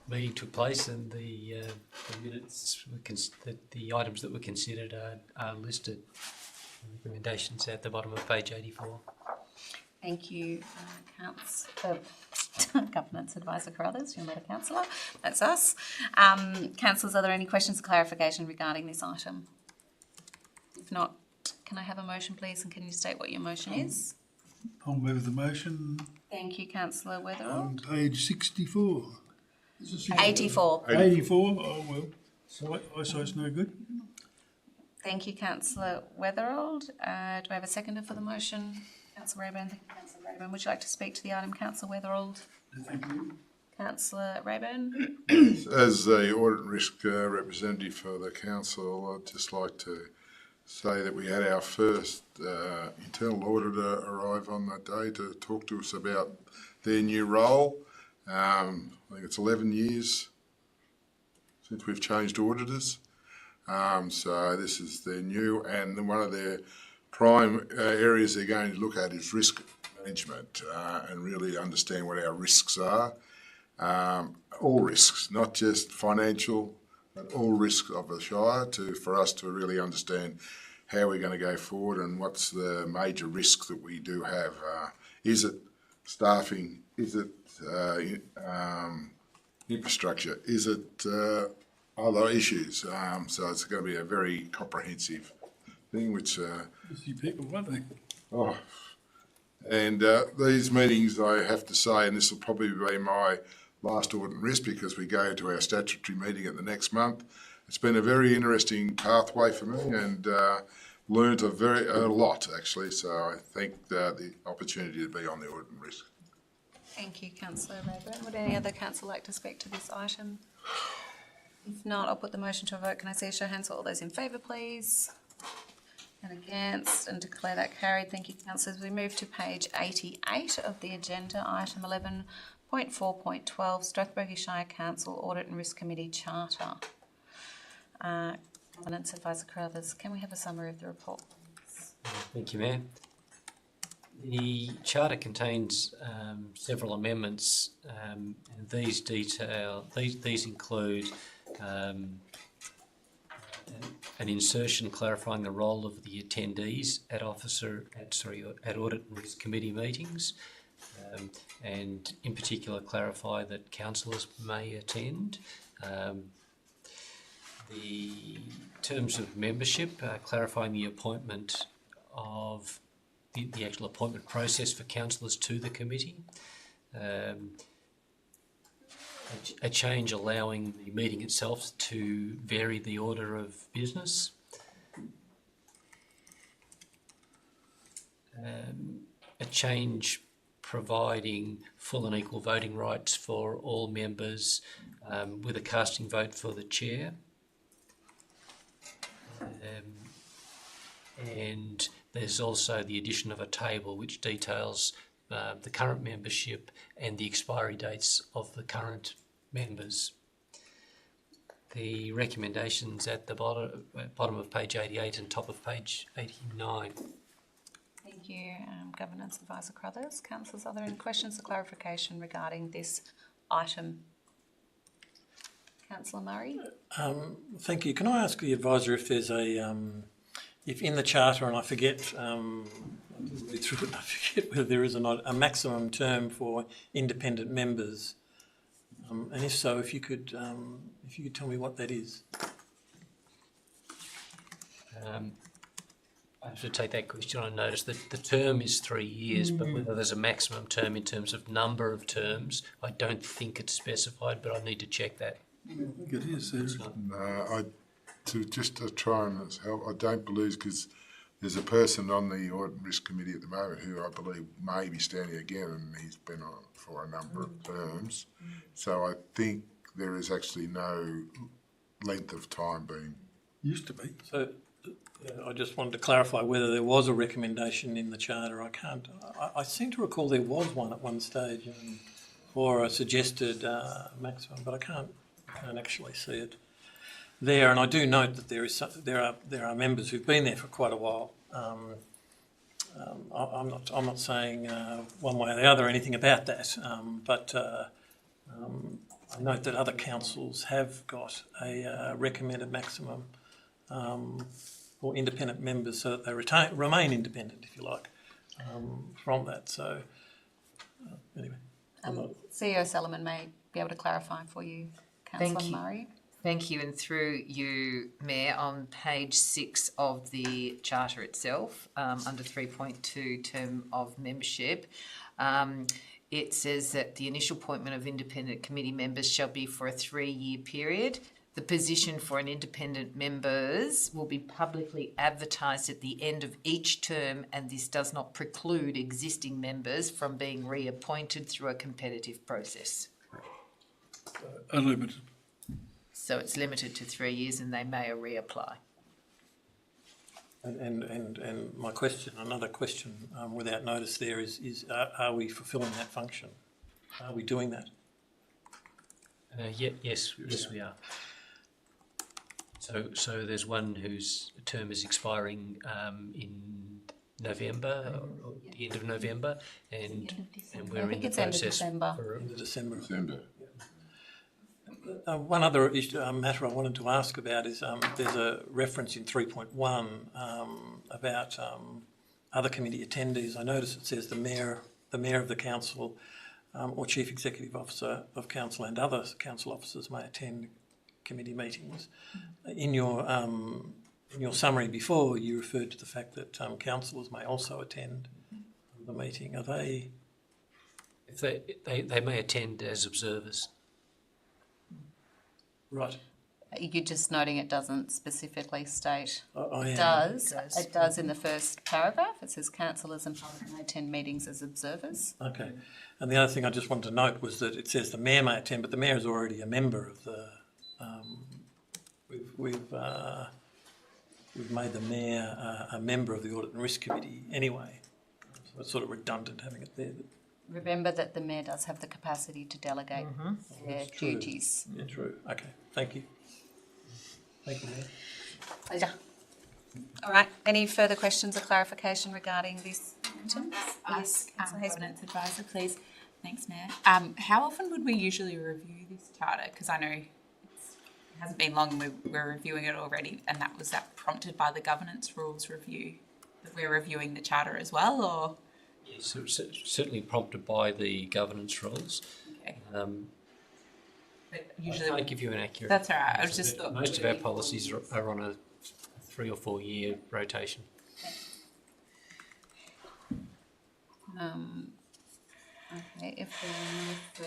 meeting took place and the minutes, the items that were considered are listed. Recommendations at the bottom of page 84. Thank you, Governance Advisor Carruthers. You're not a councillor, that's us. Councillors, are there any questions or clarification regarding this item? If not, can I have a motion, please, and can you state what your motion is? I'll move the motion Thank you, Councillor on Weatherall. page 64. 84. 84, oh well, so I say it's no good. Thank you, Councillor Weatherall. Do I have a seconder for the motion? Councillor Rayburn. Thank you, Councillor Rayburn. Would you like to speak to the item, Councillor Weatherall? Thank you. Councillor Rayburn. As the audit and risk representative for the council, I'd just like to say that we had our first internal auditor arrive on that day to talk to us about their new role. I think it's 11 years since we've changed auditors. So this is their new, and then one of their prime areas they're going to look at is risk management and really understand what our risks are. All risks, not just financial, but all risks of the Shire for us to really understand how we're going to go forward and what's the major risks that we do have. Is it staffing? Is it infrastructure? Is it other issues? So it's going to be a very comprehensive thing, which... Busy people, aren't they? Oh, and these meetings, I have to say, and this will probably be my last audit and risk because we go to our statutory meeting at the next month. It's been a very interesting pathway for me and learned a lot, actually. So I thank the opportunity to be on the audit and risk. Thank you, Councillor Rayburn. Would any other council like to speak to this item? If not, I'll put the motion to a vote. Can I see a show of hands for all those in favour, please? And against, and declare that carried. Thank you, councillors. We move to page 88 of the agenda, item 11.4.12, Strathbogie Shire Council Audit and Risk Committee Charter. Governance Advisor Carruthers, can we have a summary of the report, please? Thank you, Mayor. The charter contains several amendments, and these include an insertion clarifying the role of the attendees at Audit and Risk Committee meetings, and in particular clarify that councillors may attend. The terms of membership, clarifying the appointment of the actual appointment process for councillors to the committee. A change allowing the meeting itself to vary the order of business. A change providing full and equal voting rights for all members with a casting vote for the chair. And there's also the addition of a table which details the current membership and the expiry dates of the current members. The recommendations at the bottom of page 88 and top of page 89. Thank you, Governance Advisor Carruthers. Councillors, are there any questions or clarification regarding this item? Councillor Murray? Thank you. Can I ask the advisor if there's if in the charter, and I forget, I didn't read through it, I forget whether there is or not a maximum term for independent members, and if so, if you could tell me what that is. I have to take that question on notice. The term is 3 years, but whether there's a maximum term in terms of number of terms, I don't think it's specified, but I need to check that. I think it is. No, to try and help, I don't believe, because there's a person on the Audit and Risk Committee at the moment who I believe may be standing again, and he's been on for a number of terms. So I think there is actually no length of time being. Used to be. So I just wanted to clarify whether there was a recommendation in the charter. I seem to recall there was one at one stage for a suggested maximum, but I can't actually see it there. And I do note that there are members who've been there for quite a while. I'm not saying one way or the other anything about that, but I note that other councils have got a recommended maximum for independent members, so that they remain independent, if you like, from that. So anyway, CEO Solomon may be able to clarify for you, Councillor Murray. Thank you. And through you, Mayor, on page 6 of the charter itself, under 3.2 term of membership, it says that the initial appointment of independent committee members shall be for a 3-year period. The position for an independent members will be publicly advertised at the end of each term, and this does not preclude existing members from being reappointed through a competitive process. Unlimited. So it's limited to 3 years, and they may reapply. And my question, another question without notice there is are we fulfilling that function? Are we doing that? Yes, we are. So there's one whose term is expiring in November, or the end of November, and we're in the process for end of December. One other matter I wanted to ask about is there's a reference in 3.1 about other committee attendees. I notice it says the mayor of the council or chief executive officer of council and other council officers may attend committee meetings. In your summary before, you referred to the fact that councillors may also attend the meeting. Are they? If they may attend as observers. Right. You're just noting it doesn't specifically state. It does. It does in the first paragraph. It says councillors and public may attend meetings as observers. Okay. And the other thing I just wanted to note was that it says the mayor may attend, but the mayor is already a member of the. We've made the mayor a member of the Audit and Risk Committee anyway, so it's sort of redundant having it there. Remember that the mayor does have the capacity to delegate their duties. Yeah, true. Okay, thank you. Thank you, Mayor. Pleasure. All right. Any further questions or clarification regarding this item? Yes, Governance Advisor, please. Thanks, Mayor. How often would we usually review this charter? Because I know it hasn't been long and we're reviewing it already, and was that prompted by the governance rules review that we're reviewing the charter as well, or? Yes, it was certainly prompted by the governance rules. Okay. But usually I can't give you an accurate. That's all right. I was just thought most of our policies are on a 3 or 4 year rotation. Okay, if there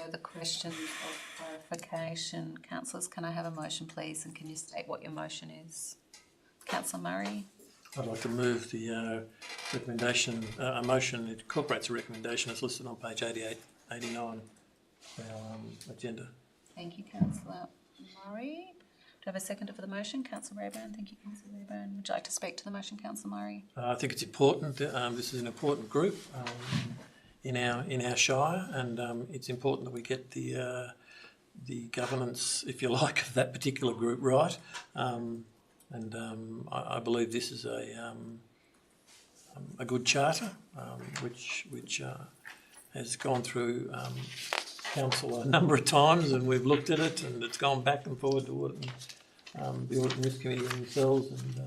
are no further questions or clarification, councillors, can I have a motion, please? And can you state what your motion is? Councillor Murray. I'd like to move the recommendation, a motion that incorporates a recommendation as listed on page 88, 89 of our agenda. Thank you, Councillor Murray. Do I have a seconder for the motion? Councillor Rayburn. Thank you, Councillor Rayburn. Would you like to speak to the motion, Councillor Murray? I think it's important. This is an important group in our shire, and it's important that we get the governance, if you like, of that particular group right. I believe this is a good charter, which has gone through council a number of times, and we've looked at it, and it's gone back and forward to audit, the Audit and Risk Committee themselves, and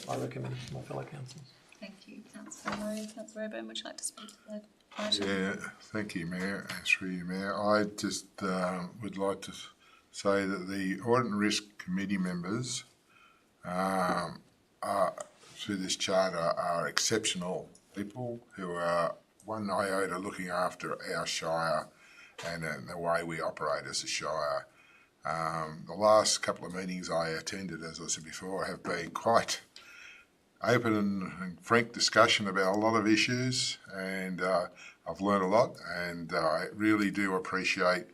I recommend it to my fellow councillors. Thank you, Councillor Murray. Councillor Rayburn, would you like to speak to the motion? Yeah, thank you, Mayor. Through you, Mayor. I just would like to say that the Audit and Risk Committee members through this charter are exceptional people who are one iota looking after our shire and the way we operate as a shire. The last couple of meetings I attended, as I said before, have been quite open and frank discussion about a lot of issues, and I've learned a lot, and I really do appreciate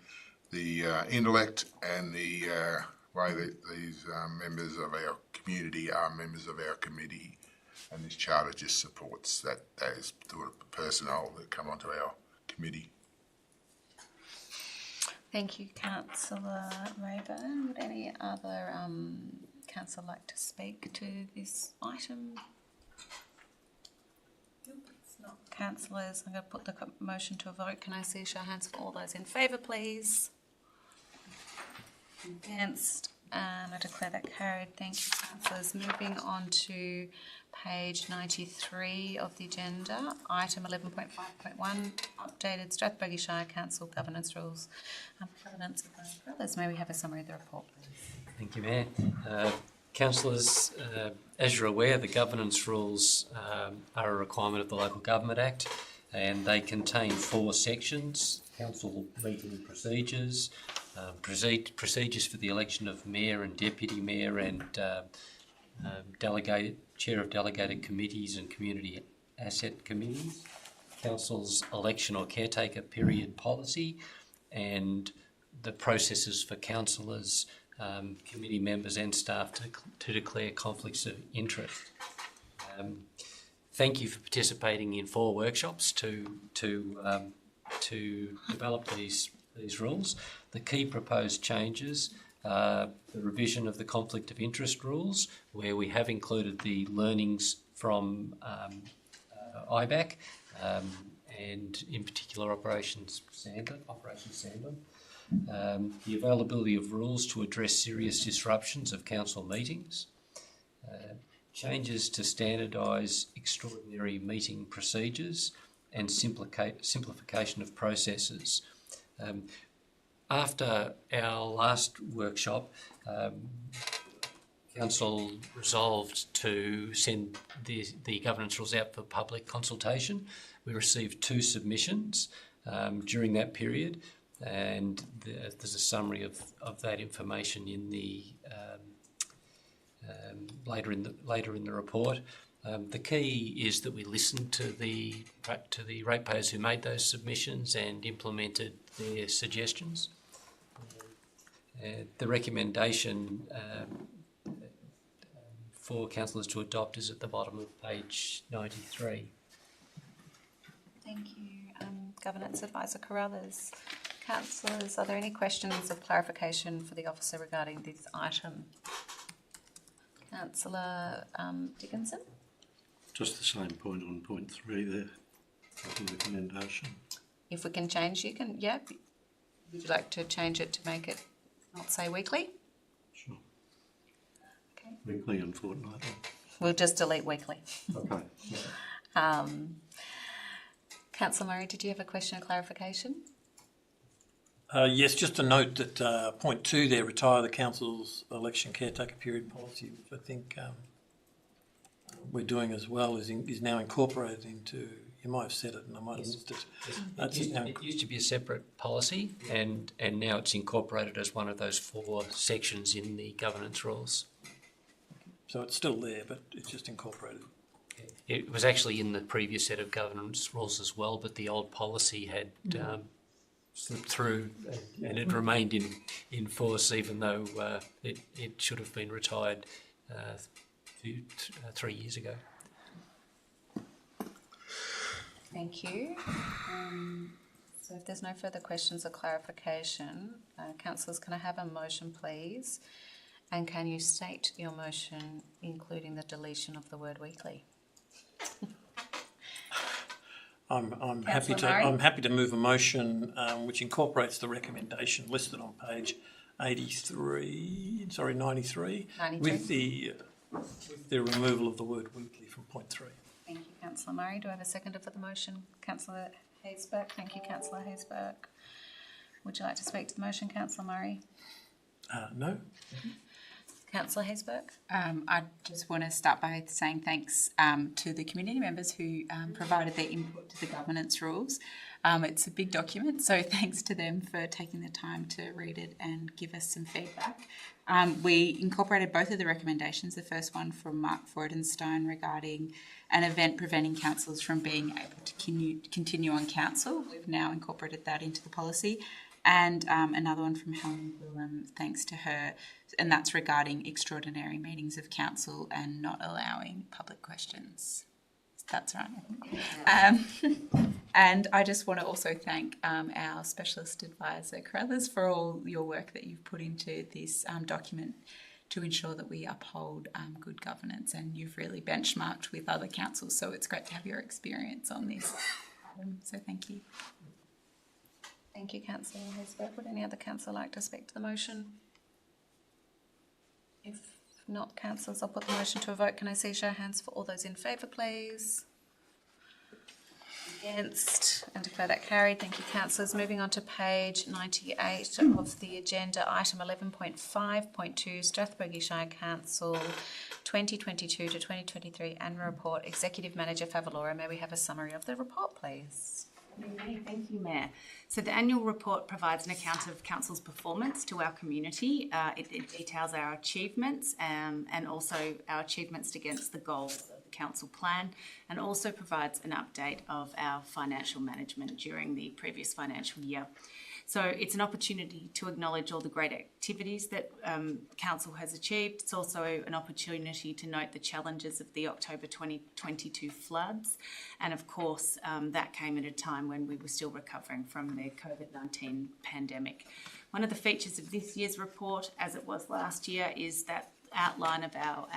the intellect and the way that these members of our community are members of our committee, and this charter just supports that as the personnel that come onto our committee. Thank you, Councillor Rayburn. Would any other councillor like to speak to this item? Nope, it's not. Councillors, I'm going to put the motion to a vote. Can I see a show of hands for all those in favour, please? Against, and I declare that carried. Thank you, councillors. Moving on to page 93 of the agenda, item 11.5.1, updated Strathbogie Shire Council governance rules and governance of brothers. May we have a summary of the report, please? Thank you, Mayor. Councillors, as you're aware, the governance rules are a requirement of the Local Government Act, and they contain 4 sections: council meeting procedures, procedures for the election of mayor and deputy mayor, and chair of delegated committees and community asset committees, council's election or caretaker period policy, and the processes for councillors, committee members and staff to declare conflicts of interest. Thank you for participating in 4 workshops to develop these rules. The key proposed changes are the revision of the conflict of interest rules, where we have included the learnings from IBAC and in particular Operation Sandon. The availability of rules to address serious disruptions of council meetings, changes to standardise extraordinary meeting procedures, and simplification of processes. After our last workshop, Council resolved to send the governance rules out for public consultation. We received 2 submissions during that period, and there's a summary of that information in the later in the report. The key is that we listened to the ratepayers who made those submissions and implemented their suggestions. The recommendation for councillors to adopt is at the bottom of page 93. Thank you, Governance Advisor Carruthers. Councillors, are there any questions of clarification for the officer regarding this item? Councillor Dickinson? Just the same point on point 3 there, the recommendation. If we can change, you can, yeah. Would you like to change it to make it not say weekly? Sure. Okay. Weekly and fortnightly. We'll just delete weekly. Okay. Councillor Murray, did you have a question or clarification? Yes, just a note that point 2 there, retire the council's election caretaker period policy, which I think we're doing as well, is now incorporated into, you might have said it and I might have missed it. It used to be a separate policy, and now it's incorporated as one of those 4 sections in the governance rules. So it's still there, but it's just incorporated. It was actually in the previous set of governance rules as well, but the old policy had slipped through and it remained in force, even though it should have been retired 3 years ago. Thank you. So if there's no further questions or clarification, councillors, can I have a motion, please? And can you state your motion, including the deletion of the word weekly? I'm happy to move a motion which incorporates the recommendation listed on page 93, with the removal of the word weekly from point 3. Thank you, Councillor Murray. Do I have a seconder for the motion? Councillor Haysbert. Thank you, Councillor Haysbert. Would you like to speak to the motion, Councillor Murray? No. Councillor Haysbert? I just want to start by saying thanks to the community members who provided their input to the governance rules. It's a big document, so thanks to them for taking the time to read it and give us some feedback. We incorporated both of the recommendations, the first one from Mark Freudenstein regarding an event preventing councillors from being able to continue on council. We've now incorporated that into the policy. And another one from Helen Bullen, thanks to her, and that's regarding extraordinary meetings of council and not allowing public questions. That's right. And I just want to also thank our specialist advisor, Carruthers, for all your work that you've put into this document to ensure that we uphold good governance, and you've really benchmarked with other councils, so it's great to have your experience on this. So thank you. Thank you, Councillor Hesberg. Would any other councillor like to speak to the motion? If not, councillors, I'll put the motion to a vote. Can I see show of hands for all those in favour, please? Against, and declare that carried. Thank you, councillors. Moving on to page 98 of the agenda, item 11.5.2, Strathbogie Shire Council 2022 to 2023 Annual Report. Executive Manager Favalora, may we have a summary of the report, please? Thank you, Mayor. So the annual report provides an account of Council's performance to our community. It details our achievements and also our achievements against the goals of the Council plan, and also provides an update of our financial management during the previous financial year. So it's an opportunity to acknowledge all the great activities that Council has achieved. It's also an opportunity to note the challenges of the October 2022 floods. And of course, that came at a time when we were still recovering from the COVID-19 pandemic. One of the features of this year's report, as it was last year, is that outline of our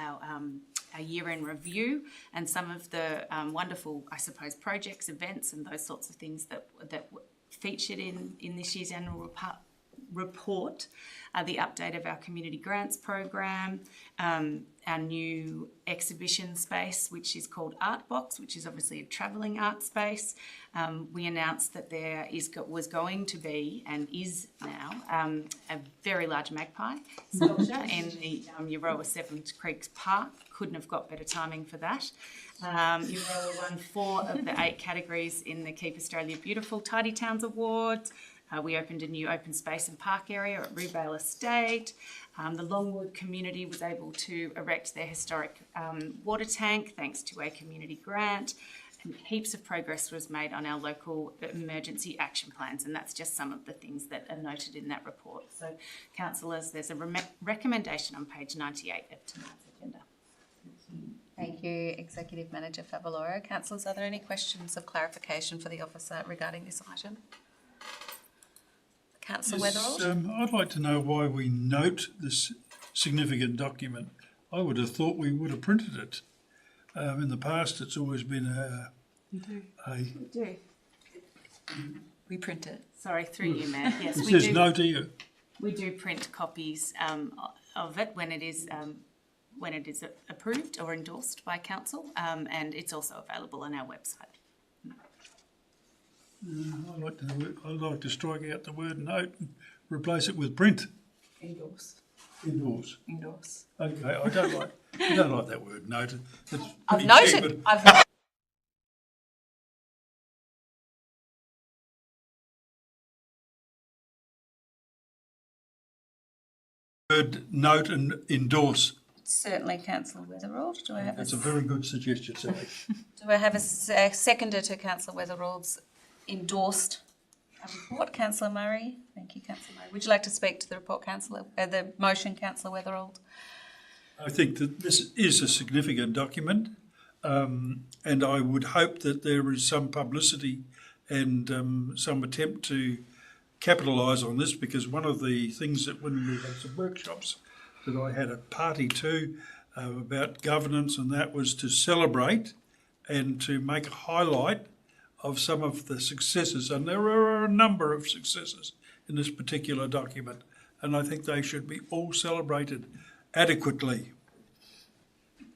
year-end review and some of the wonderful, I suppose, projects, events and those sorts of things that featured in this year's annual report. The update of our community grants program, our new exhibition space, which is called Art Box, which is obviously a travelling art space. We announced that there was going to be, and is now, a very large magpie sculpture in the Euroa Seven Creeks Park. Couldn't have got better timing for that. Euroa won 4 of the 8 categories in the Keep Australia Beautiful Tidy Towns Awards. We opened a new open space and park area at Rubale Estate. The Longwood community was able to erect their historic water tank thanks to a community grant. And heaps of progress was made on our local emergency action plans, and that's just some of the things that are noted in that report. So, councillors, there's a recommendation on page 98 of tonight's agenda. Thank you, Executive Manager Favalora. Councillors, are there any questions of clarification for the officer regarding this item? Councillor Weatherall? I'd like to know why we note this significant document. I would have thought we would have printed it. In the past, it's always been We do. We print it. Sorry, through you, Mayor. Yes, it we says do. note here. We do print copies of it when it is approved or endorsed by council, and it's also available on our website. I'd like to strike out the word note and replace it with print. Endorse. Indoors. Endorse. Okay, I don't like that word note. It's I've pretty noted. cheap, word note and endorse. Certainly, Councillor Weatherall. Do I have That's a very good suggestion, Sally. Do I have a seconder to Councillor Weatherall's endorsed report? Councillor Murray. Thank you, Councillor Murray. Would you like to speak to the report, the motion, Councillor Weatherall? I think that this is a significant document, and I would hope that there is some publicity and some attempt to capitalise on this, because one of the things that when we had some workshops that I had a party to about governance, and that was to celebrate and to make a highlight of some of the successes, and there are a number of successes in this particular document, and I think they should be all celebrated adequately.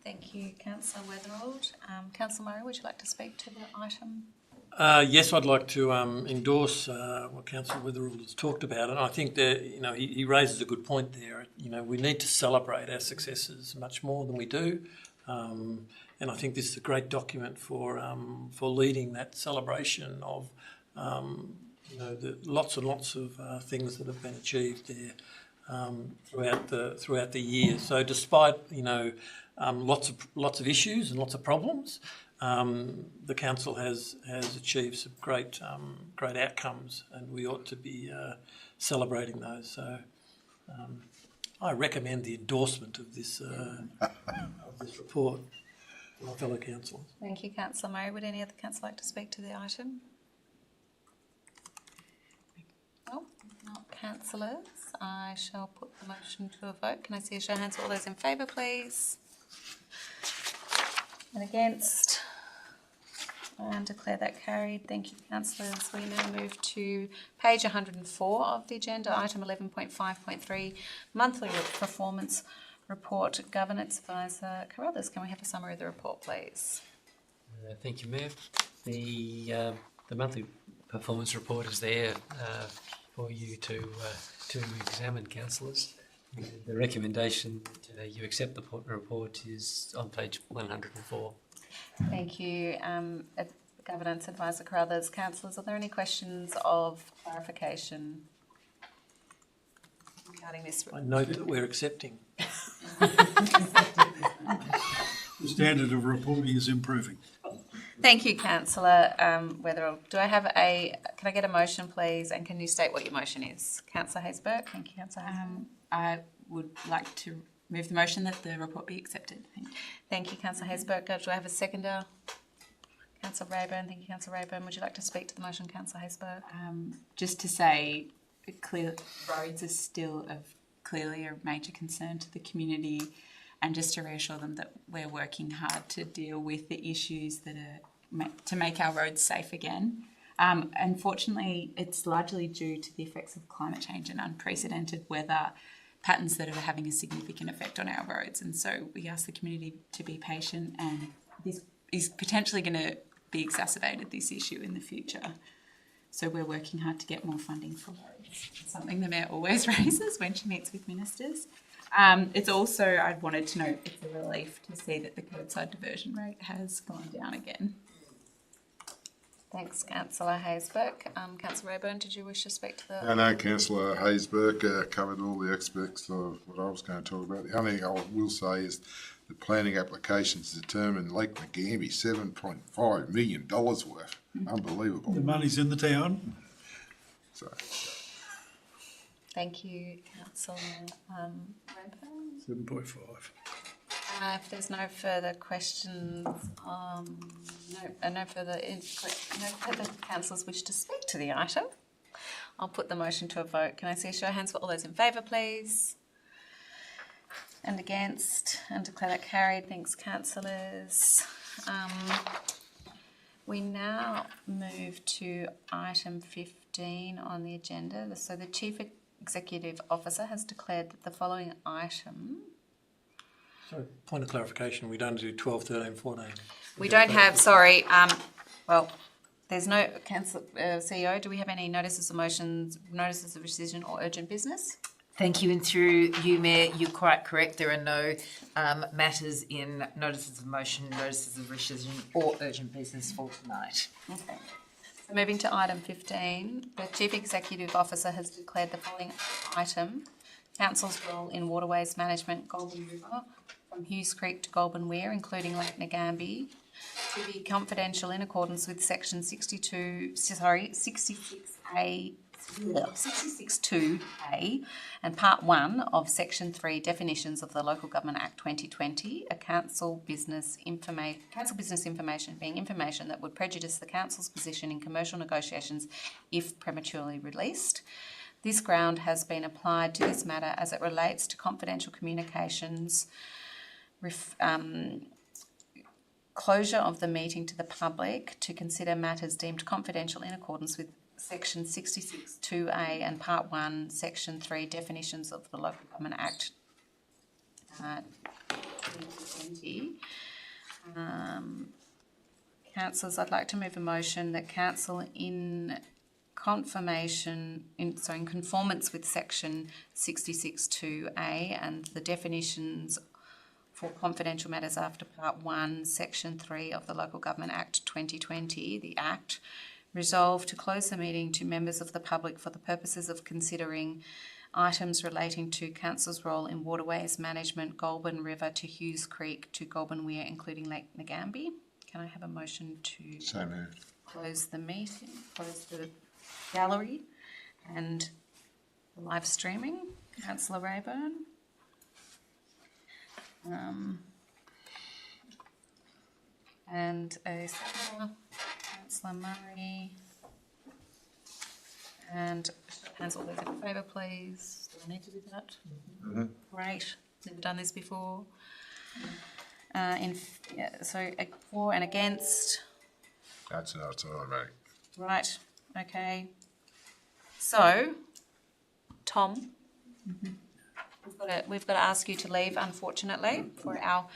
Thank you, Councillor Weatherall. Councillor Murray, would you like to speak to the item? Yes, I'd like to endorse what Councillor Weatherall has talked about, and I think that he raises a good point there. We need to celebrate our successes much more than we do, and I think this is a great document for leading that celebration of the lots and lots of things that have been achieved there throughout the year. So despite lots of issues and lots of problems, the council has achieved some great outcomes, and we ought to be celebrating those. So I recommend the endorsement of this report to my fellow councillors. Thank you, Councillor Murray. Would any other councillor like to speak to the item? No, not councillors. I shall put the motion to a vote. Can I see a show of hands for all those in favour, please? And against? And declare that carried. Thank you, councillors. We now move to page 104 of the agenda, item 11.5.3, monthly performance report. Governance Advisor Carruthers, can we have a summary of the report, please? Thank you, Mayor. The monthly performance report is there for you to examine, councillors. The recommendation you accept the report is on page 104. Thank you, Governance Advisor Carruthers. Councillors, are there any questions of clarification regarding this? I note that we're accepting. The standard of reporting is improving. Thank you, Councillor Weatherall. Can I get a motion, please? And can you state what your motion is? Councillor Haysbert. Thank you, Councillor Haysbert. I would like to move the motion that the report be accepted. Thank you, Councillor Haysbert. Do I have a seconder? Councillor Rayburn. Thank you, Councillor Rayburn. Would you like to speak to the motion, Councillor Haysbert? Just to say, roads are still clearly a major concern to the community, and just to reassure them that we're working hard to deal with the issues that are to make our roads safe again. Unfortunately, it's largely due to the effects of climate change and unprecedented weather patterns that are having a significant effect on our roads. And so we ask the community to be patient, and this is potentially going to be exacerbated, this issue, in the future. So we're working hard to get more funding for roads. It's something the Mayor always raises when she meets with ministers. It's also, I wanted to note, it's a relief to see that the curbside diversion rate has gone down again. Thanks, Councillor Haysbert. Councillor Rayburn, did you wish to speak to the... No, Councillor Haysbert covered all the aspects of what I was going to talk about. The only thing I will say is the planning applications determined Lake Ngambie $7.5 million worth. Unbelievable. The money's in the town. So, Thank you, Councillor Rayburn. 7.5. If there's no further questions, no further councillors wish to speak to the item, I'll put the motion to a vote. Can I see a show of hands for all those in favour, please? And against? And declare that carried. Thanks, councillors. We now move to item 15 on the agenda. So the Chief Executive Officer has declared that the following item... So, point of clarification, we don't do 12, 13, 14. We don't have, sorry, well, there's no, CEO, do we have any notices of motions, notices of rescission or urgent business? Thank you, and through you, Mayor, you're quite correct. There are no matters in notices of motion, notices of rescission or urgent business for tonight. Okay. So moving to item 15, the Chief Executive Officer has declared the following item: Council's role in waterways management, Goulburn River, from Hughes Creek to Goulburn Weir, including Lake Ngambie, to be confidential in accordance with section 66(2)(a) and part 1 of section 3 definitions of the Local Government Act 2020, a council business information being information that would prejudice the council's position in commercial negotiations if prematurely released. This ground has been applied to this matter as it relates to confidential communications, closure of the meeting to the public to consider matters deemed confidential in accordance with section 66(2)(a) and part 1, section 3 definitions of the Local Government Act 2020. Councillors, I'd like to move a motion that council in conformance with section 66(2)(a) and the definitions for confidential matters after part 1, section 3 of the Local Government Act 2020, the Act, resolve to close the meeting to members of the public for the purposes of considering items relating to council's role in waterways management, Goulburn River to Hughes Creek to Goulburn Weir, including Lake Ngambie. Can I have a motion to close the meeting, close the gallery and the live streaming? Councillor Rayburn. And a seconder, Councillor Murray. And hands all those in favour, please. Do I need to do that? Great. Never done this before. So for and against. That's automatic. Right. Okay. So, Tom, we've got to ask you to leave, unfortunately, for our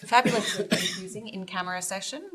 fabulously confusing in-camera session.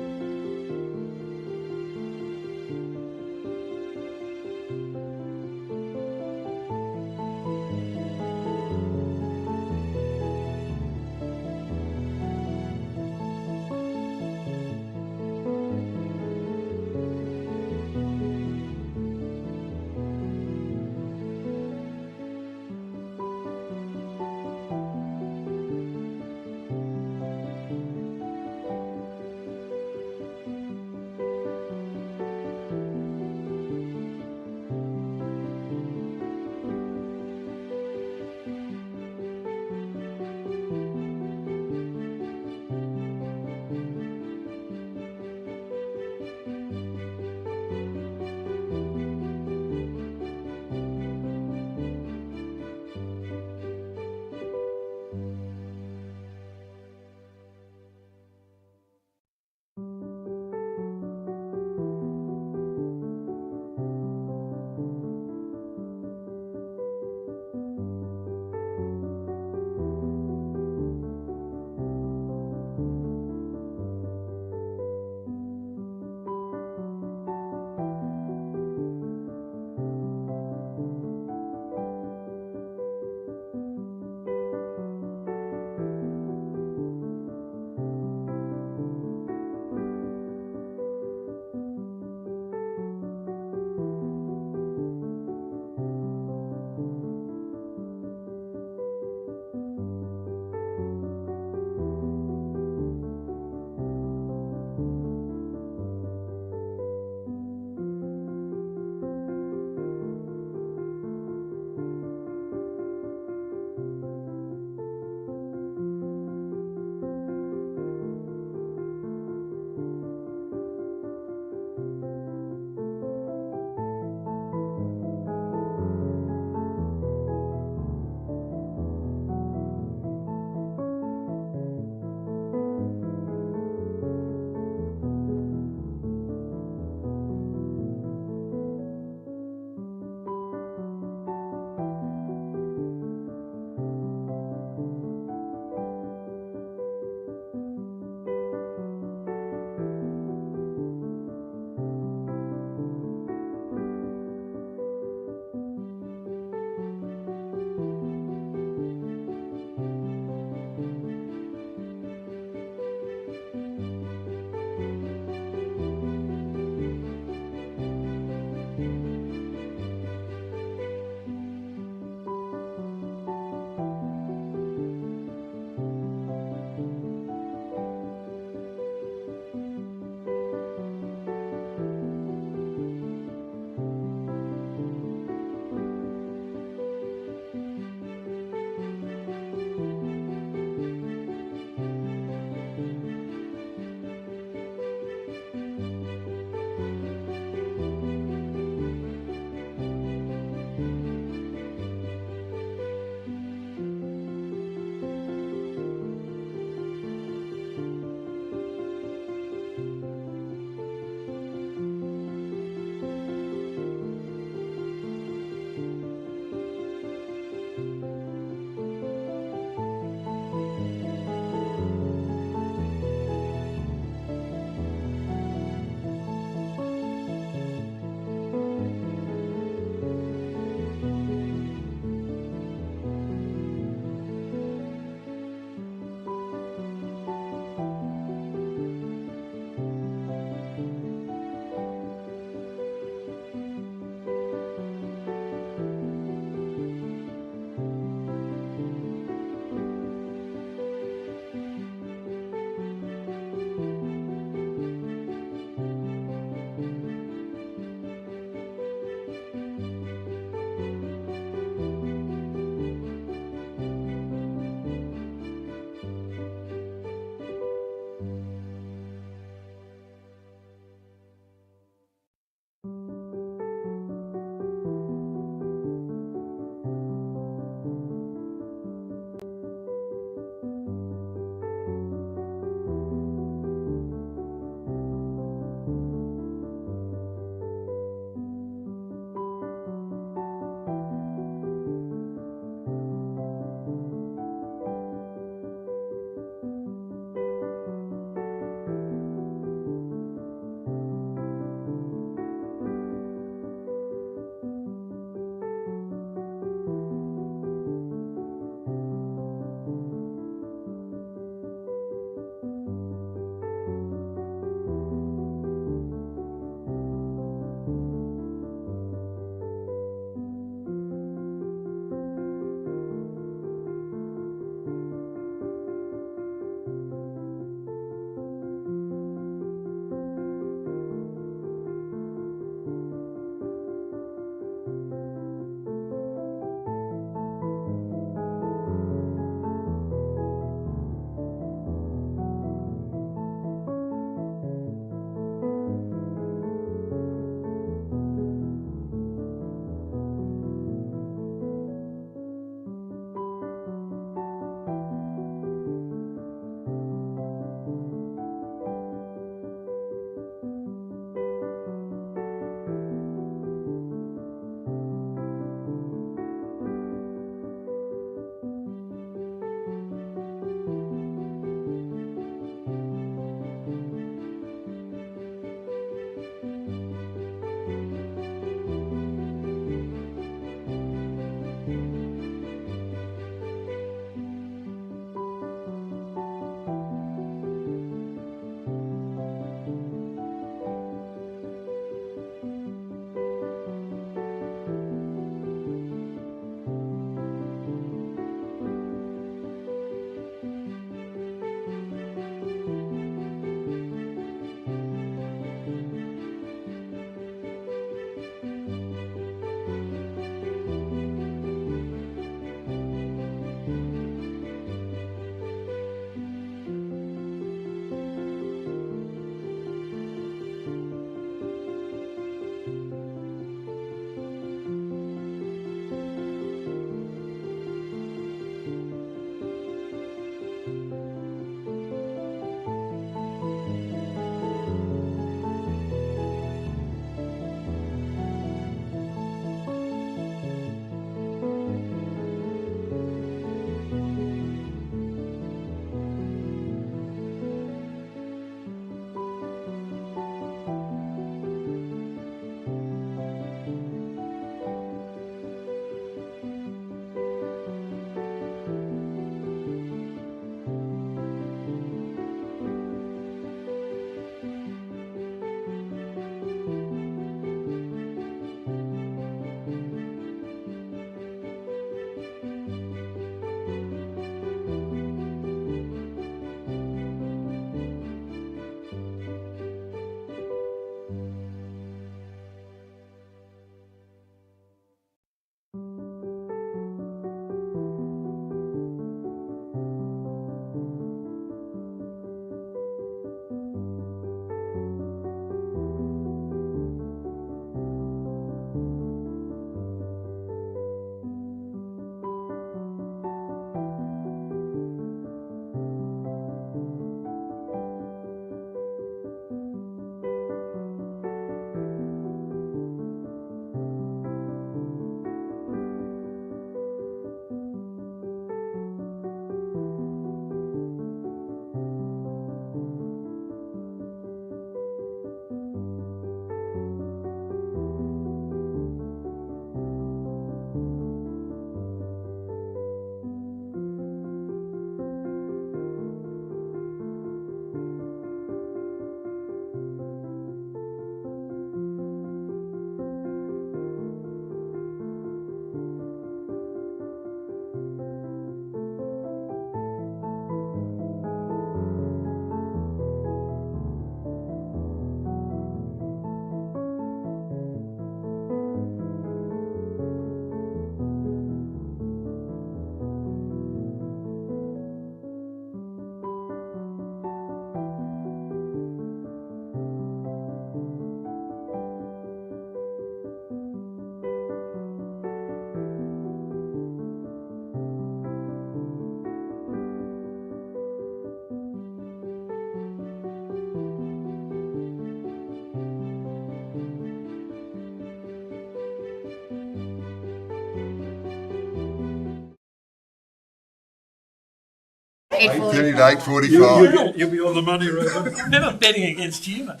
8:30 to 8:45. You'll be on the money, Reuben. Never betting against you, mate.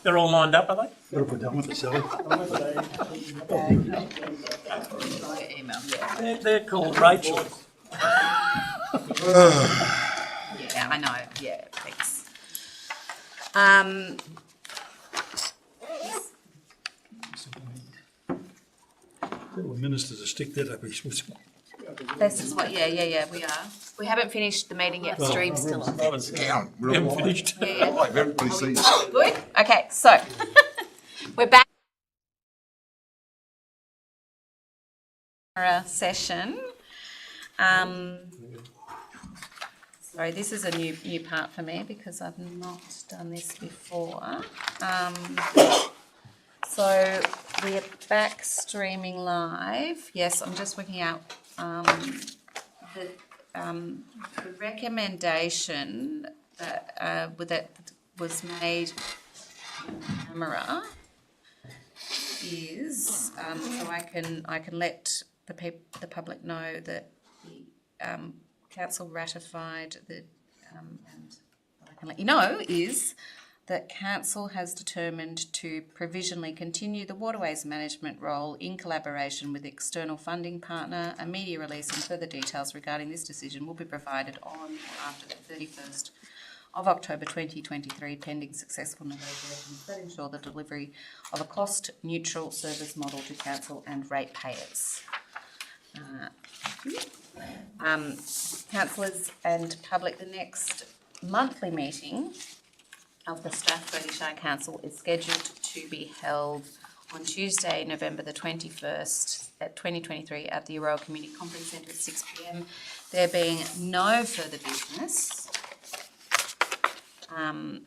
They're all lined up, are they? What have we done with the Sally? They're called Rachel. Yeah, I know. Yeah, thanks. Tell the minister to stick that up his whistle. This is what, yeah, we are. We haven't finished the meeting yet, the stream's still on. Down. We haven't finished. Yeah. Like everybody sees. Good? Okay, so we're back. Session. Sorry, this is a new part for me because I've not done this before. So we are back streaming live. Yes, I'm just working out the recommendation that was made in camera is so I can let the public know that the council ratified the and what I can let you know is that council has determined to provisionally continue the waterways management role in collaboration with external funding partner. A media release and further details regarding this decision will be provided on or after the 31st of October 2023, pending successful negotiations that ensure the delivery of a cost-neutral service model to council and ratepayers. Councillors and public, the next monthly meeting of the Strathbogie Shire Council is scheduled to be held on Tuesday, November the 21st at 2023 at the Aroa Community Conference Centre at 6 p.m. There being no further business, I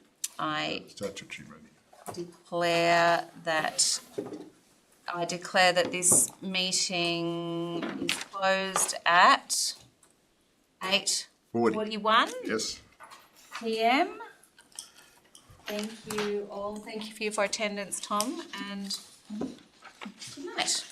declare that this meeting is closed at 8:41 Yes. p.m. Thank you all. Thank you for your attendance, Tom, and good night.